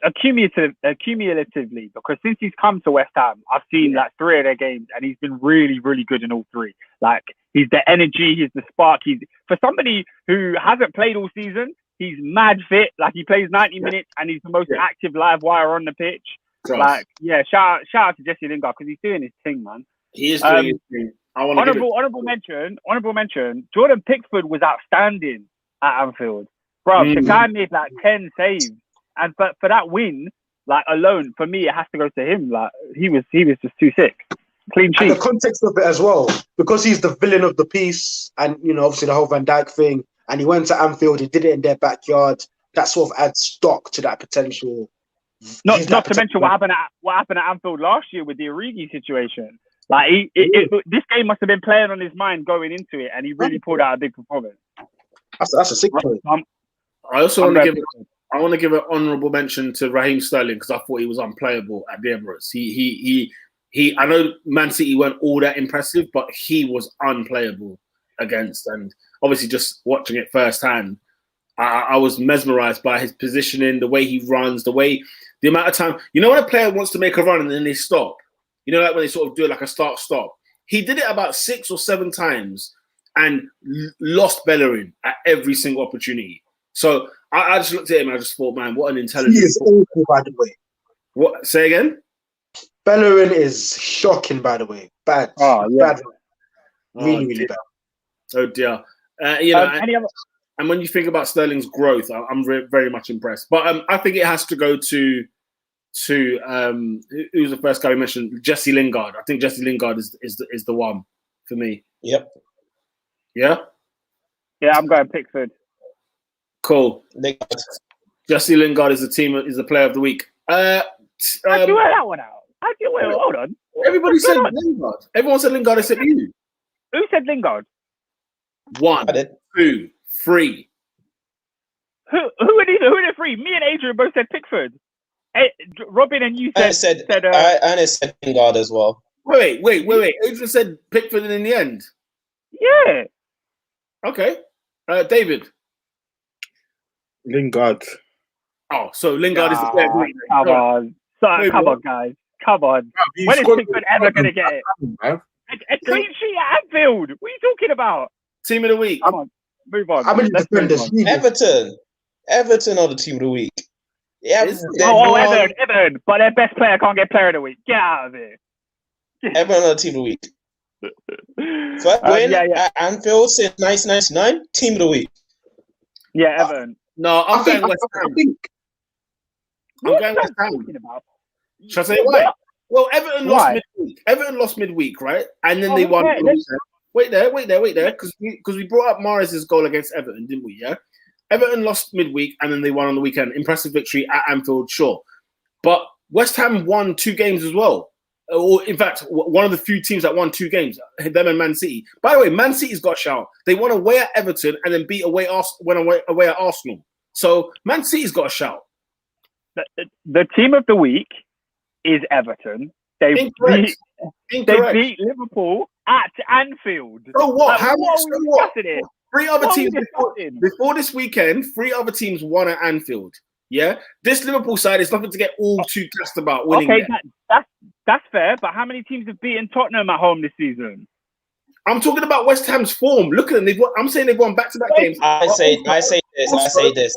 Accumulatively, because since he's come to West Ham, I've seen like 3 of their games and he's been really, really good in all 3. Like, he's the energy, he's the spark. He's, for somebody who hasn't played all season, he's mad fit. Like, he plays 90 minutes and he's the most active live wire on the pitch. Like, yeah, shout out to Jesse Lingard because he's doing his thing, man. He is doing his thing. I want to honorable mention. Jordan Pickford was outstanding at Anfield, bro. The guy made like 10 saves, and for that win, like alone, for me, it has to go to him. Like he was just too sick. Clean sheet. And the context of it as well, because he's the villain of the piece, and obviously the whole Van Dijk thing, and he went to Anfield, he did it in their backyard. That sort of adds stock to that potential. Not to mention what happened at Anfield last year with the Origi situation. Like this game must have been playing on his mind going into it, and he really pulled out a big performance. That's a sick point. I also want to give an honourable mention to Raheem Sterling because I thought he was unplayable at the Emirates. He I know Man City weren't all that impressive, but he was unplayable against. And obviously, just watching it firsthand, I was mesmerised by his positioning, the way he runs, the amount of time. You know when a player wants to make a run and then they stop? You know, like when they sort of do it like a start-stop. He did it about 6 or 7 times and lost Bellerin at every single opportunity. So I just looked at him and I just thought, man, what an intelligent... He is awful, by the way. What? Say again? Bellerin is shocking, by the way. Bad. Oh, yeah. Bad. Really, really bad. Oh, dear. And when you think about Sterling's growth, I'm very much impressed. But I think it has to go to who's the first guy we mentioned? Jesse Lingard. I think Jesse Lingard is the one for me. Yep. Yeah? Yeah, I'm going Pickford. Cool. Jesse Lingard is the player of the week. How'd you wear that one out? Hold on. Everybody said Lingard. Everyone said Lingard except you. Who said Lingard? 1, 2, 3. Who are the 3? Me and Adrian both said Pickford. Robin and you said I said Lingard as well. Wait. Adrian said Pickford in the end. Yeah. Okay. David. Lingard. Oh, so Lingard is the player of the week. Come on. Come on, guys. Come on. When is Pickford ever going to get it? A clean sheet at Anfield. What are you talking about? Team of the week. Come on. Move on. How many defenders? Everton are the team of the week. Yeah. Everton. But their best player can't get player of the week. Get out of here. Everton are the team of the week. First win at Anfield since 1999. Team of the week. Yeah, Everton. No, I'm going West Ham. I'm going West Ham. Shall I say why? Well, Everton lost midweek. Everton lost midweek, right? And then they won. Wait there. Because we brought up Morris's goal against Everton, didn't we? Yeah. Everton lost midweek and then they won on the weekend. Impressive victory at Anfield, sure. But West Ham won 2 games as well. Or in fact, one of the few teams that won 2 games, them and Man City. By the way, Man City's got a shout. They won away at Everton and then away at Arsenal. So Man City's got a shout. The team of the week is Everton. They beat Liverpool at Anfield. Oh, what? How are we discussing it? 3 other teams before this weekend. 3 other teams won at Anfield. Yeah, this Liverpool side is nothing to get all too gassed about winning. Okay, that's fair. But how many teams have beaten Tottenham at home this season? I'm talking about West Ham's form. Look at them. I'm saying they've won back-to-back games. I say this.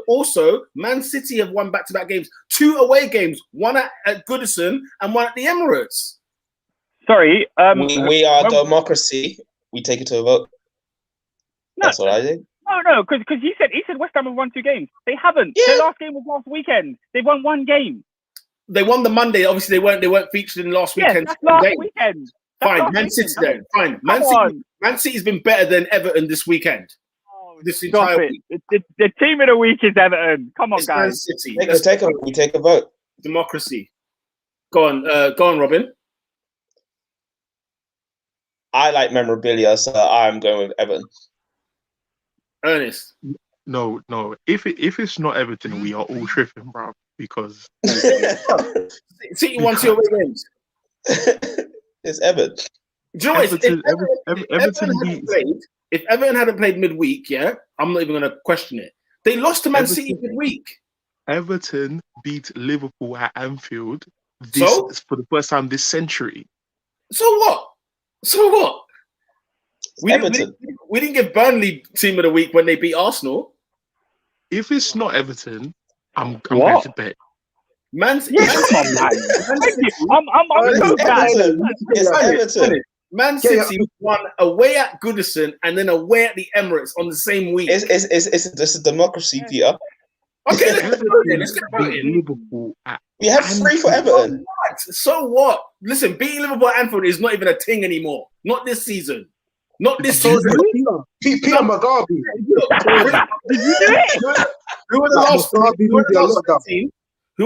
Also, Man City have won back-to-back games. 2 away games. One at Goodison and one at the Emirates. Sorry. We are democracy. We take it to a vote. That's what I think. No, because he said West Ham have won 2 games. They haven't. Yeah. Their last game was last weekend. They've won 1 game. They won the Monday. Obviously, they weren't featured in last weekend. That's last weekend. Fine, Man City then. Fine, Man City's been better than Everton this weekend. This entire week. The team of the week is Everton. Come on, guys. Man City. We take a vote. Democracy. Go on, Robin. I like memorabilia, so I'm going with Everton. Ernest. No. If it's not Everton, we are all tripping, bro. Because City won 2 away games. It's Everton. Do you know if Everton hadn't played midweek, yeah, I'm not even going to question it. They lost to Man City midweek. Everton beat Liverpool at Anfield for the first time this century. So what? We didn't give Burnley team of the week when they beat Arsenal. If it's not Everton, I'm going to bet. Man City. Come on, man. I'm so bad. It's Everton. Man City won away at Goodison and then away at the Emirates on the same week. It's a democracy, Peter. Okay, let's get about it. Liverpool at We had 3 for Everton. So what? Listen, beating Liverpool at Anfield is not even a thing anymore. Not this season. Not this season. Peter McGarvey. Did you do it? Who are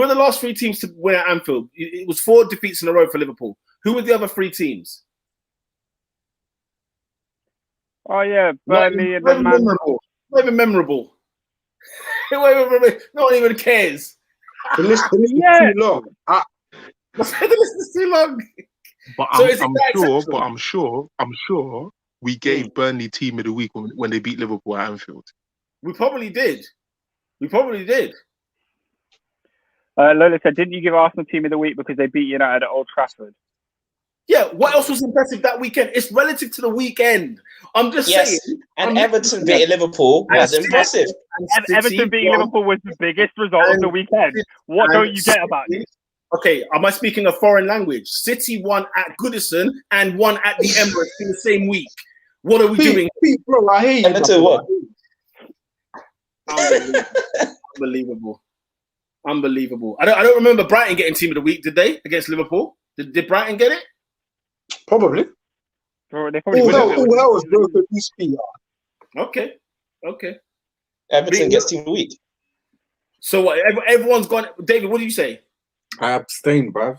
the last 3 teams to win at Anfield? It was 4 defeats in a row for Liverpool. Who were the other 3 teams? Oh yeah, Burnley and the Man. Not even memorable. No one even cares. The list is too long. The list is too long. But I'm sure we gave Burnley team of the week when they beat Liverpool at Anfield. We probably did. Lola said, didn't you give Arsenal team of the week because they beat United at Old Trafford? Yeah, what else was impressive that weekend? It's relative to the weekend. I'm just saying. And Everton beating Liverpool was impressive. Everton beating Liverpool was the biggest result of the weekend. What don't you get about it? Okay, am I speaking a foreign language? City won at Goodison and won at the Emirates in the same week. What are we doing? Bro, I hate you. Everton what? Unbelievable. I don't remember Brighton getting team of the week, did they? Against Liverpool? Did Brighton get it? Probably. They probably All hell was broken this Peter. Okay. Everton gets team of the week. So what? Everyone's gone. David, what do you say? I abstain, bruv.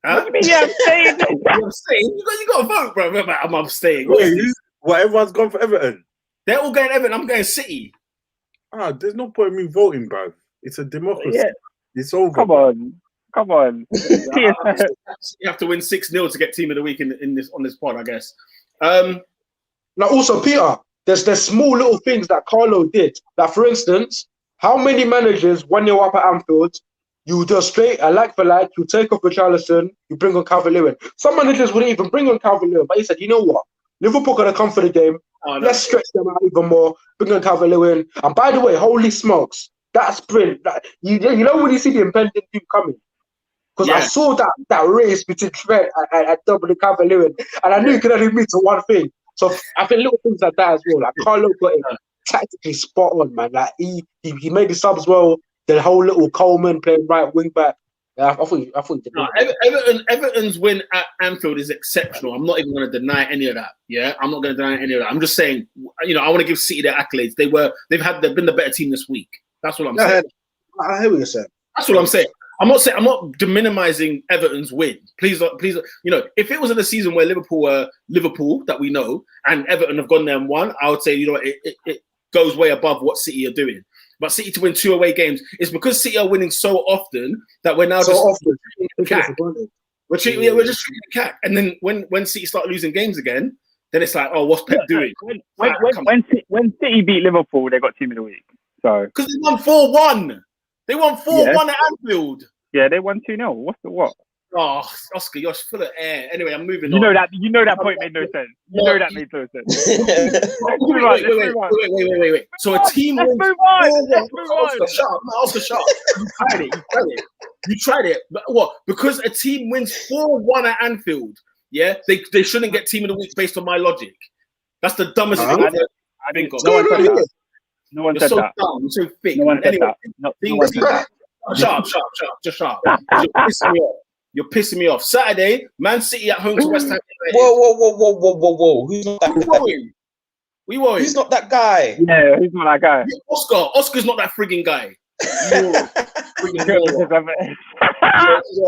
Huh? What do you mean you abstained? I'm abstaining. You got to vote, bro. I'm abstaining. Everyone's gone for Everton. They're all going Everton. I'm going City. There's no point in me voting, bruv. It's a democracy. Yeah. It's over. Come on. You have to win 6-0 to get team of the week on this pod, I guess. Now, also, Peter, there's small little things that Carlo did. Like, for instance, how many managers, 1-0 up at Anfield, you just straight, like for like, you take off Richarlison, you bring on Calvert-Lewin. Some managers wouldn't even bring on Calvert-Lewin, but he said, you know what? Liverpool going to come for the game. Oh, no. Let's stretch them out even more. Bring on Calvert-Lewin. And by the way, holy smokes, that sprint, you know when you see the impending team coming? Because I saw that race between Trent and double Calvert-Lewin, and I knew it could only mean to one thing. So I think little things like that as well. Like Carlo got it tactically spot on, man. Like he made the subs well. The whole little Coleman playing right wing back. I thought he did. No, Everton's win at Anfield is exceptional. I'm not even going to deny any of that. Yeah, I'm not going to deny any of that. I'm just saying, I want to give City their accolades. They've been the better team this week. That's what I'm saying. I hear what you're saying. That's what I'm saying. I'm not minimizing Everton's win. Please, if it was in a season where Liverpool were Liverpool that we know and Everton have gone there and won, I would say, it goes way above what City are doing. But City to win 2 away games, it's because City are winning so often that we're now we're just treating the cat. And then when City start losing games again, then it's like, oh, what's Pep doing? When City beat Liverpool, they got team of the week. So because they won 4-1. They won 4-1 at Anfield. Yeah, they won 2-0. What's the what? Oh, Oscar, you're full of air. Anyway, I'm moving on. You know that point made no sense. You know that made no sense. Wait. So a team wins. Oscar, shut up. You tried it. But what? Because a team wins 4-1 at Anfield, yeah, they shouldn't get team of the week based on my logic. That's the dumbest thing I've ever think of. No one said that. Dumb. You're so thick. No one said that. No one said that. Shut up. Just shut up. You're pissing me off. Saturday, Man City at home to West Ham United. Whoa. Who's not that guy? We won. Who's not that guy? Yeah, who's not that guy? Oscar's not that frigging guy. You're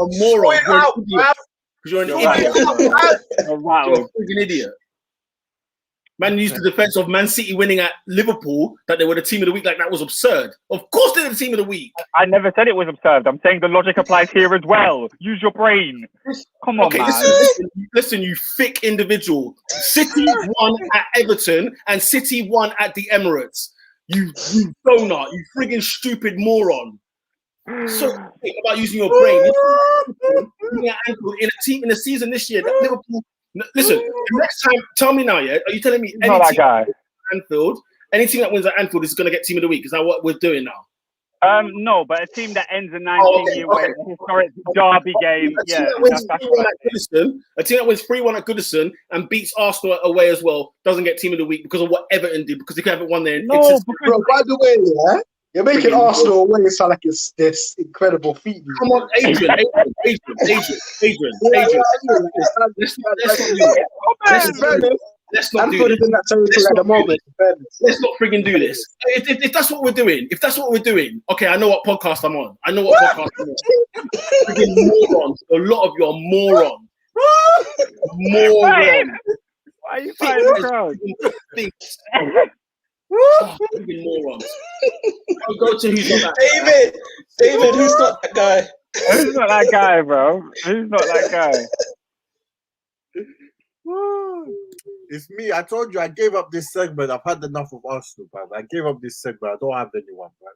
a moron. You're an idiot. You're a frigging idiot. Man used the defense of Man City winning at Liverpool that they were the team of the week. Like that was absurd. Of course they're the team of the week. I never said it was absurd. I'm saying the logic applies here as well. Use your brain. Come on, man. Listen, you thick individual. City won at Everton and City won at the Emirates. You donut. You friggin' stupid moron. So think about using your brain. In a season this year that Liverpool. Listen, next time, tell me now, yeah? Are you telling me any team at Anfield, any team that wins at Anfield is going to get team of the week? Is that what we're doing now? No, but a team that ends a 19-year wait, a historic derby game. A team Yeah, that wins that's 3-1 at Goodison, a team that wins 3-1 at Goodison and beats Arsenal away as well doesn't get team of the week because of what Everton did because they haven't won their. No, Bro, by the way, yeah, you're making Arsenal away sound like it's this incredible feat. Come on, Adrian. Let's not do this. In that territory at the moment. Let's not frigging do this. If that's what we're doing, okay, I know what podcast I'm on. Frigging morons. A lot of you are morons. Why are you fighting the crowd? Frigging morons. I'll go to who's not that David, who's not that guy? Who's not that guy, bro? Who's not that guy? It's me. I told you I gave up this segment. I've had enough of Arsenal, man. I gave up this segment. I don't have anyone, man.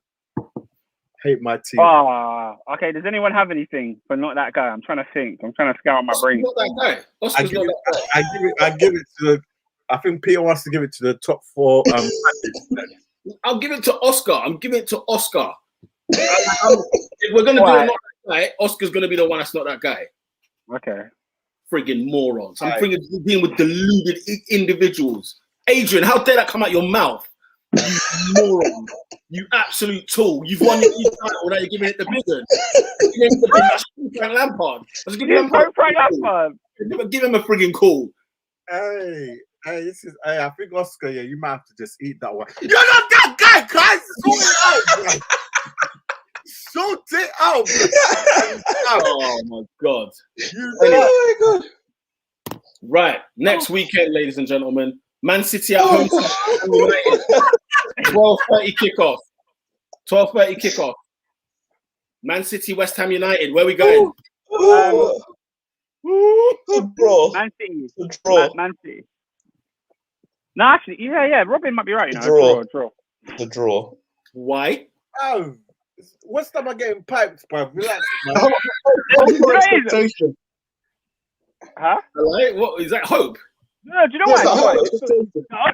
Hate my team. Oh, okay. Does anyone have anything for not that guy? I'm trying to think. I'm trying to scour my brain. Not that guy. I give it to the. I think Peter wants to give it to the top 4. I'll give it to Oscar. I'm giving it to Oscar. If we're gonna do it not that guy, Oscar's gonna be the one that's not that guy. Okay. Friggin' morons. I'm friggin' dealing with deluded individuals. Adrian, how dare that come out your mouth? You moron. You absolute tool. You've won your title, now you're giving it the big one. Frank Lampard. Give him a friggin' call. Hey, this is. Hey, I think Oscar. Yeah, you might have to just eat that one. You're not that guy, guys. Sort it out. Oh my god. Oh my god. Right. Next weekend, ladies and gentlemen. Man City at home. 12:30 kickoff. 12:30 kickoff. Man City, West Ham United. Where we going? Good draw. Man City. Good draw. Man City. No, actually, yeah. Robin might be right. You Draw. Draw. The draw. Why? Oh, West Ham are getting piped, bro. Relax, man. Expectation. Huh? Right? What is that? Hope? No, do you know What's what? that hope?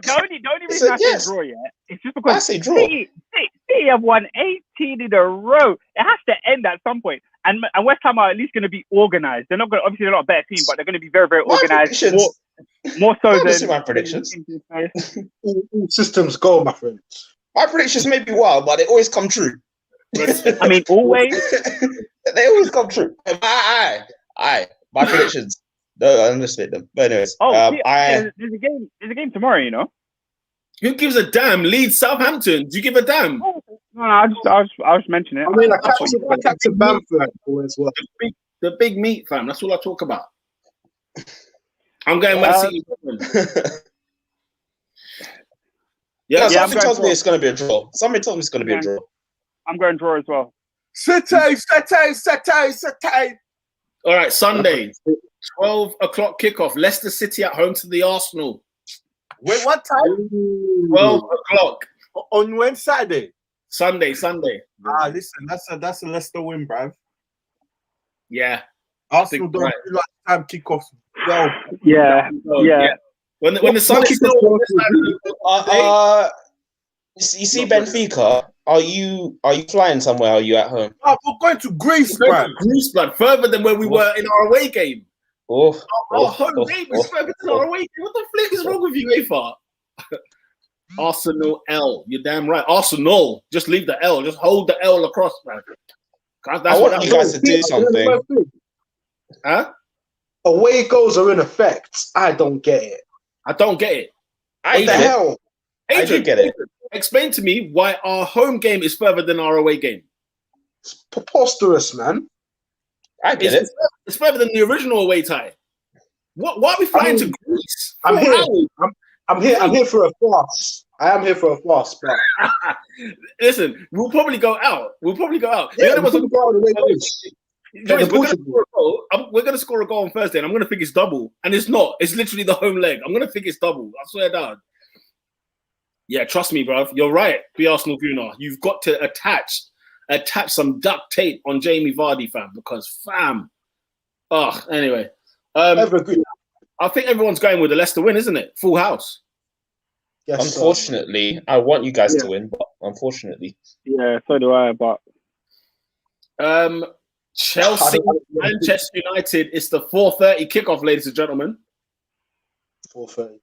The only reason I say draw, yeah, it's just because I say draw. City have won 18 in a row. It has to end at some point. And West Ham are at least going to be organised. They're not going. Obviously, they're not a better team, but they're going to be very, very organised. More so than my predictions. All systems go, my friend. My predictions may be wild, but they always come true. I mean, always. They always come true. Aye. My predictions. No, I understand them. But anyways, there's a game tomorrow. You know. Who gives a damn? Leeds, Southampton. Do you give a damn? No, I was mentioning it. I mean, I captain Bamford as well. The big meat, fam. That's all I talk about. I'm going Man City. Something tells me it's going to be a draw. Something tells me it's going to be a draw. I'm going draw as well. City. All right, Sunday, 12 o'clock kickoff. Leicester City at home to the Arsenal. Wait, what time? 12 o'clock. On when? Saturday? Sunday. Listen, that's a Leicester win, bruv. Yeah. Arsenal don't do like time kickoffs. Well, yeah. When the sun is still you see Benfica. Are you flying somewhere? Or are you at home? Oh, we're going to Greece, bruv. Greece, blood, further than where we were in our away game. Our home game is further than our away game. What the flip is wrong with you, AFA? Arsenal L. You're damn right. Arsenal. Just leave the L. Just hold the L across, man. I want you guys to do something. Huh? Away goals are in effect. I don't get it. What the hell? I don't get it. Explain to me why our home game is further than our away game. It's preposterous, man. I get it. It's further than the original away tie. Why are we flying to Greece? I'm here for a farce. I am here for a farce, but listen, we'll probably go out. Yeah, we're going to score a goal on Thursday, and I'm going to think it's double. And it's not. It's literally the home leg. I'm going to think it's double. I swear down. Yeah, trust me, bruv. You're right. Be Arsenal Gunnar. You've got to attach some duct tape on Jamie Vardy, fam, because fam. Anyway. I think everyone's going with the Leicester win, isn't it? Full house. Yes, sir. Unfortunately, I want you guys to win, but unfortunately. Yeah, so do I. But Chelsea, Manchester United. It's the 4:30 kickoff, ladies and gentlemen. 4:30.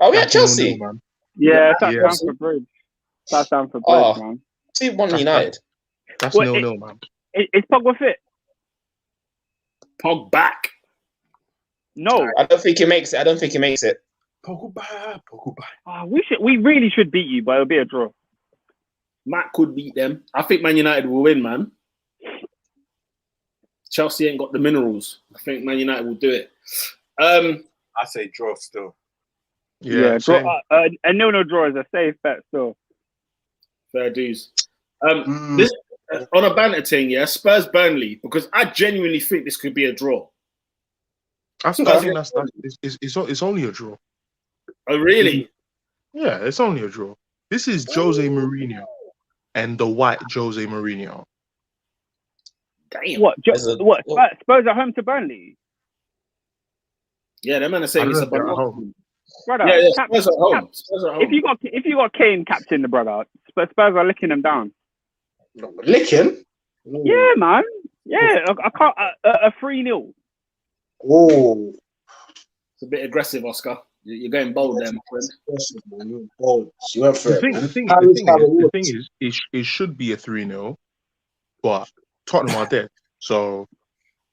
Oh, yeah, Chelsea. man. yeah, that's Yeah. down for Bridge. That's down for Bridge, Oh. man. See, one United. That's Wait, 0-0, man. Is Pogba fit? Pog back. No. I don't think he makes it. Pogba. We really should beat you, but it'll be a draw. Matt could beat them. I think Man United will win, man. Chelsea ain't got the minerals. I think Man United will do it. I say draw still. Yeah, draw, a 0-0 draw is a safe bet still. Fair dues. This on a banter thing, yeah. Spurs Burnley, because I genuinely think this could be a draw. I think it's only a draw. Oh, really? Yeah, it's only a draw. This is Jose Mourinho and the white Jose Mourinho. Damn. What? Spurs at home to Burnley? Yeah, that man is saying it's a They're at banana. home. Brother, Yeah, Spurs at home. Spurs at home. if you got Kane captain the brother, Spurs are licking them down. Licking? Yeah, man. Yeah, I can't. A 3-0. Oh. It's a bit aggressive, Oscar. You're going bold there, my friend. Bold. You went for The it. thing is, it should be a 3-0, but Tottenham are dead. So,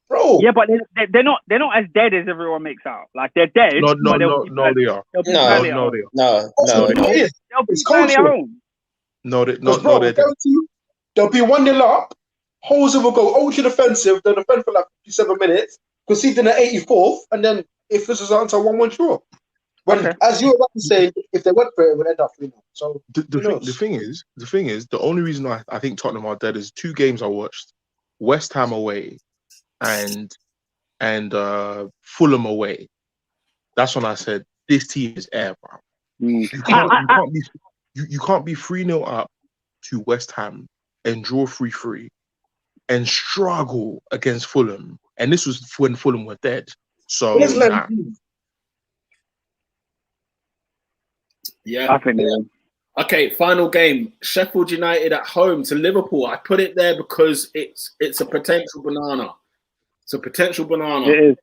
Bro. Yeah, but they're not as dead as everyone makes out. Like they're dead. no, but they are. They'll be No, Burnley at No, home. they are. No. It is. They'll be It's Burnley at culture. home. No, Because, they're bro, dead. they'll be 1-0 up. Jose will go ultra defensive, then defend for like 57 minutes, concede in the 84th, and then if this is answer 1-1 draw. When, as you were about to say, if they went for it, it would end up 3-0. So The thing is, the only reason I think Tottenham are dead is 2 games I watched: West Ham away and Fulham away. That's when I said this team is air, bro. You can't be 3-0 up to West Ham and draw 3-3 and struggle against Fulham. And this was when Fulham were dead. So Yeah. I think Okay, final game. Sheffield United at home to Liverpool. I put it there because it's a potential banana. It's a potential banana. it is.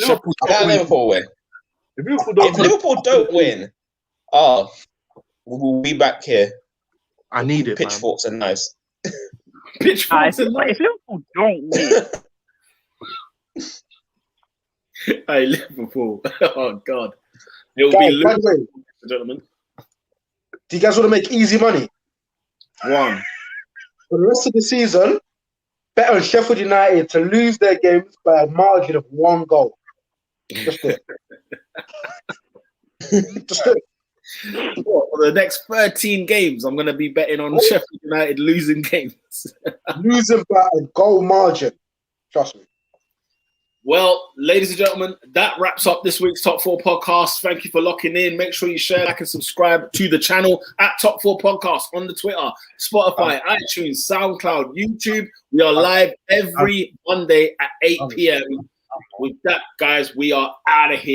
Liverpool win. If Liverpool If Liverpool don't win, we'll be back here. I need it, man. Pitchforks and knives. Pitchforks and If Liverpool don't win, Hey, Liverpool. Oh, God. It'll Guys, be by the way, Liverpool, gentlemen. do you guys want to make easy money? One. For the rest of the season, bet on Sheffield United to lose their games by a margin of 1 goal. Just do it. Just do it. For the next 13 games, I'm going to be betting on Sheffield United losing games. Losing by a goal margin. Trust me. Well, ladies and gentlemen, that wraps up this week's Top 4 Podcast. Thank you for locking in. Make sure you share, like, and subscribe to the channel at Top 4 Podcast on the Twitter, Spotify, iTunes, SoundCloud, YouTube. We are live every Monday at 8 p.m. With that, guys, we are out of here.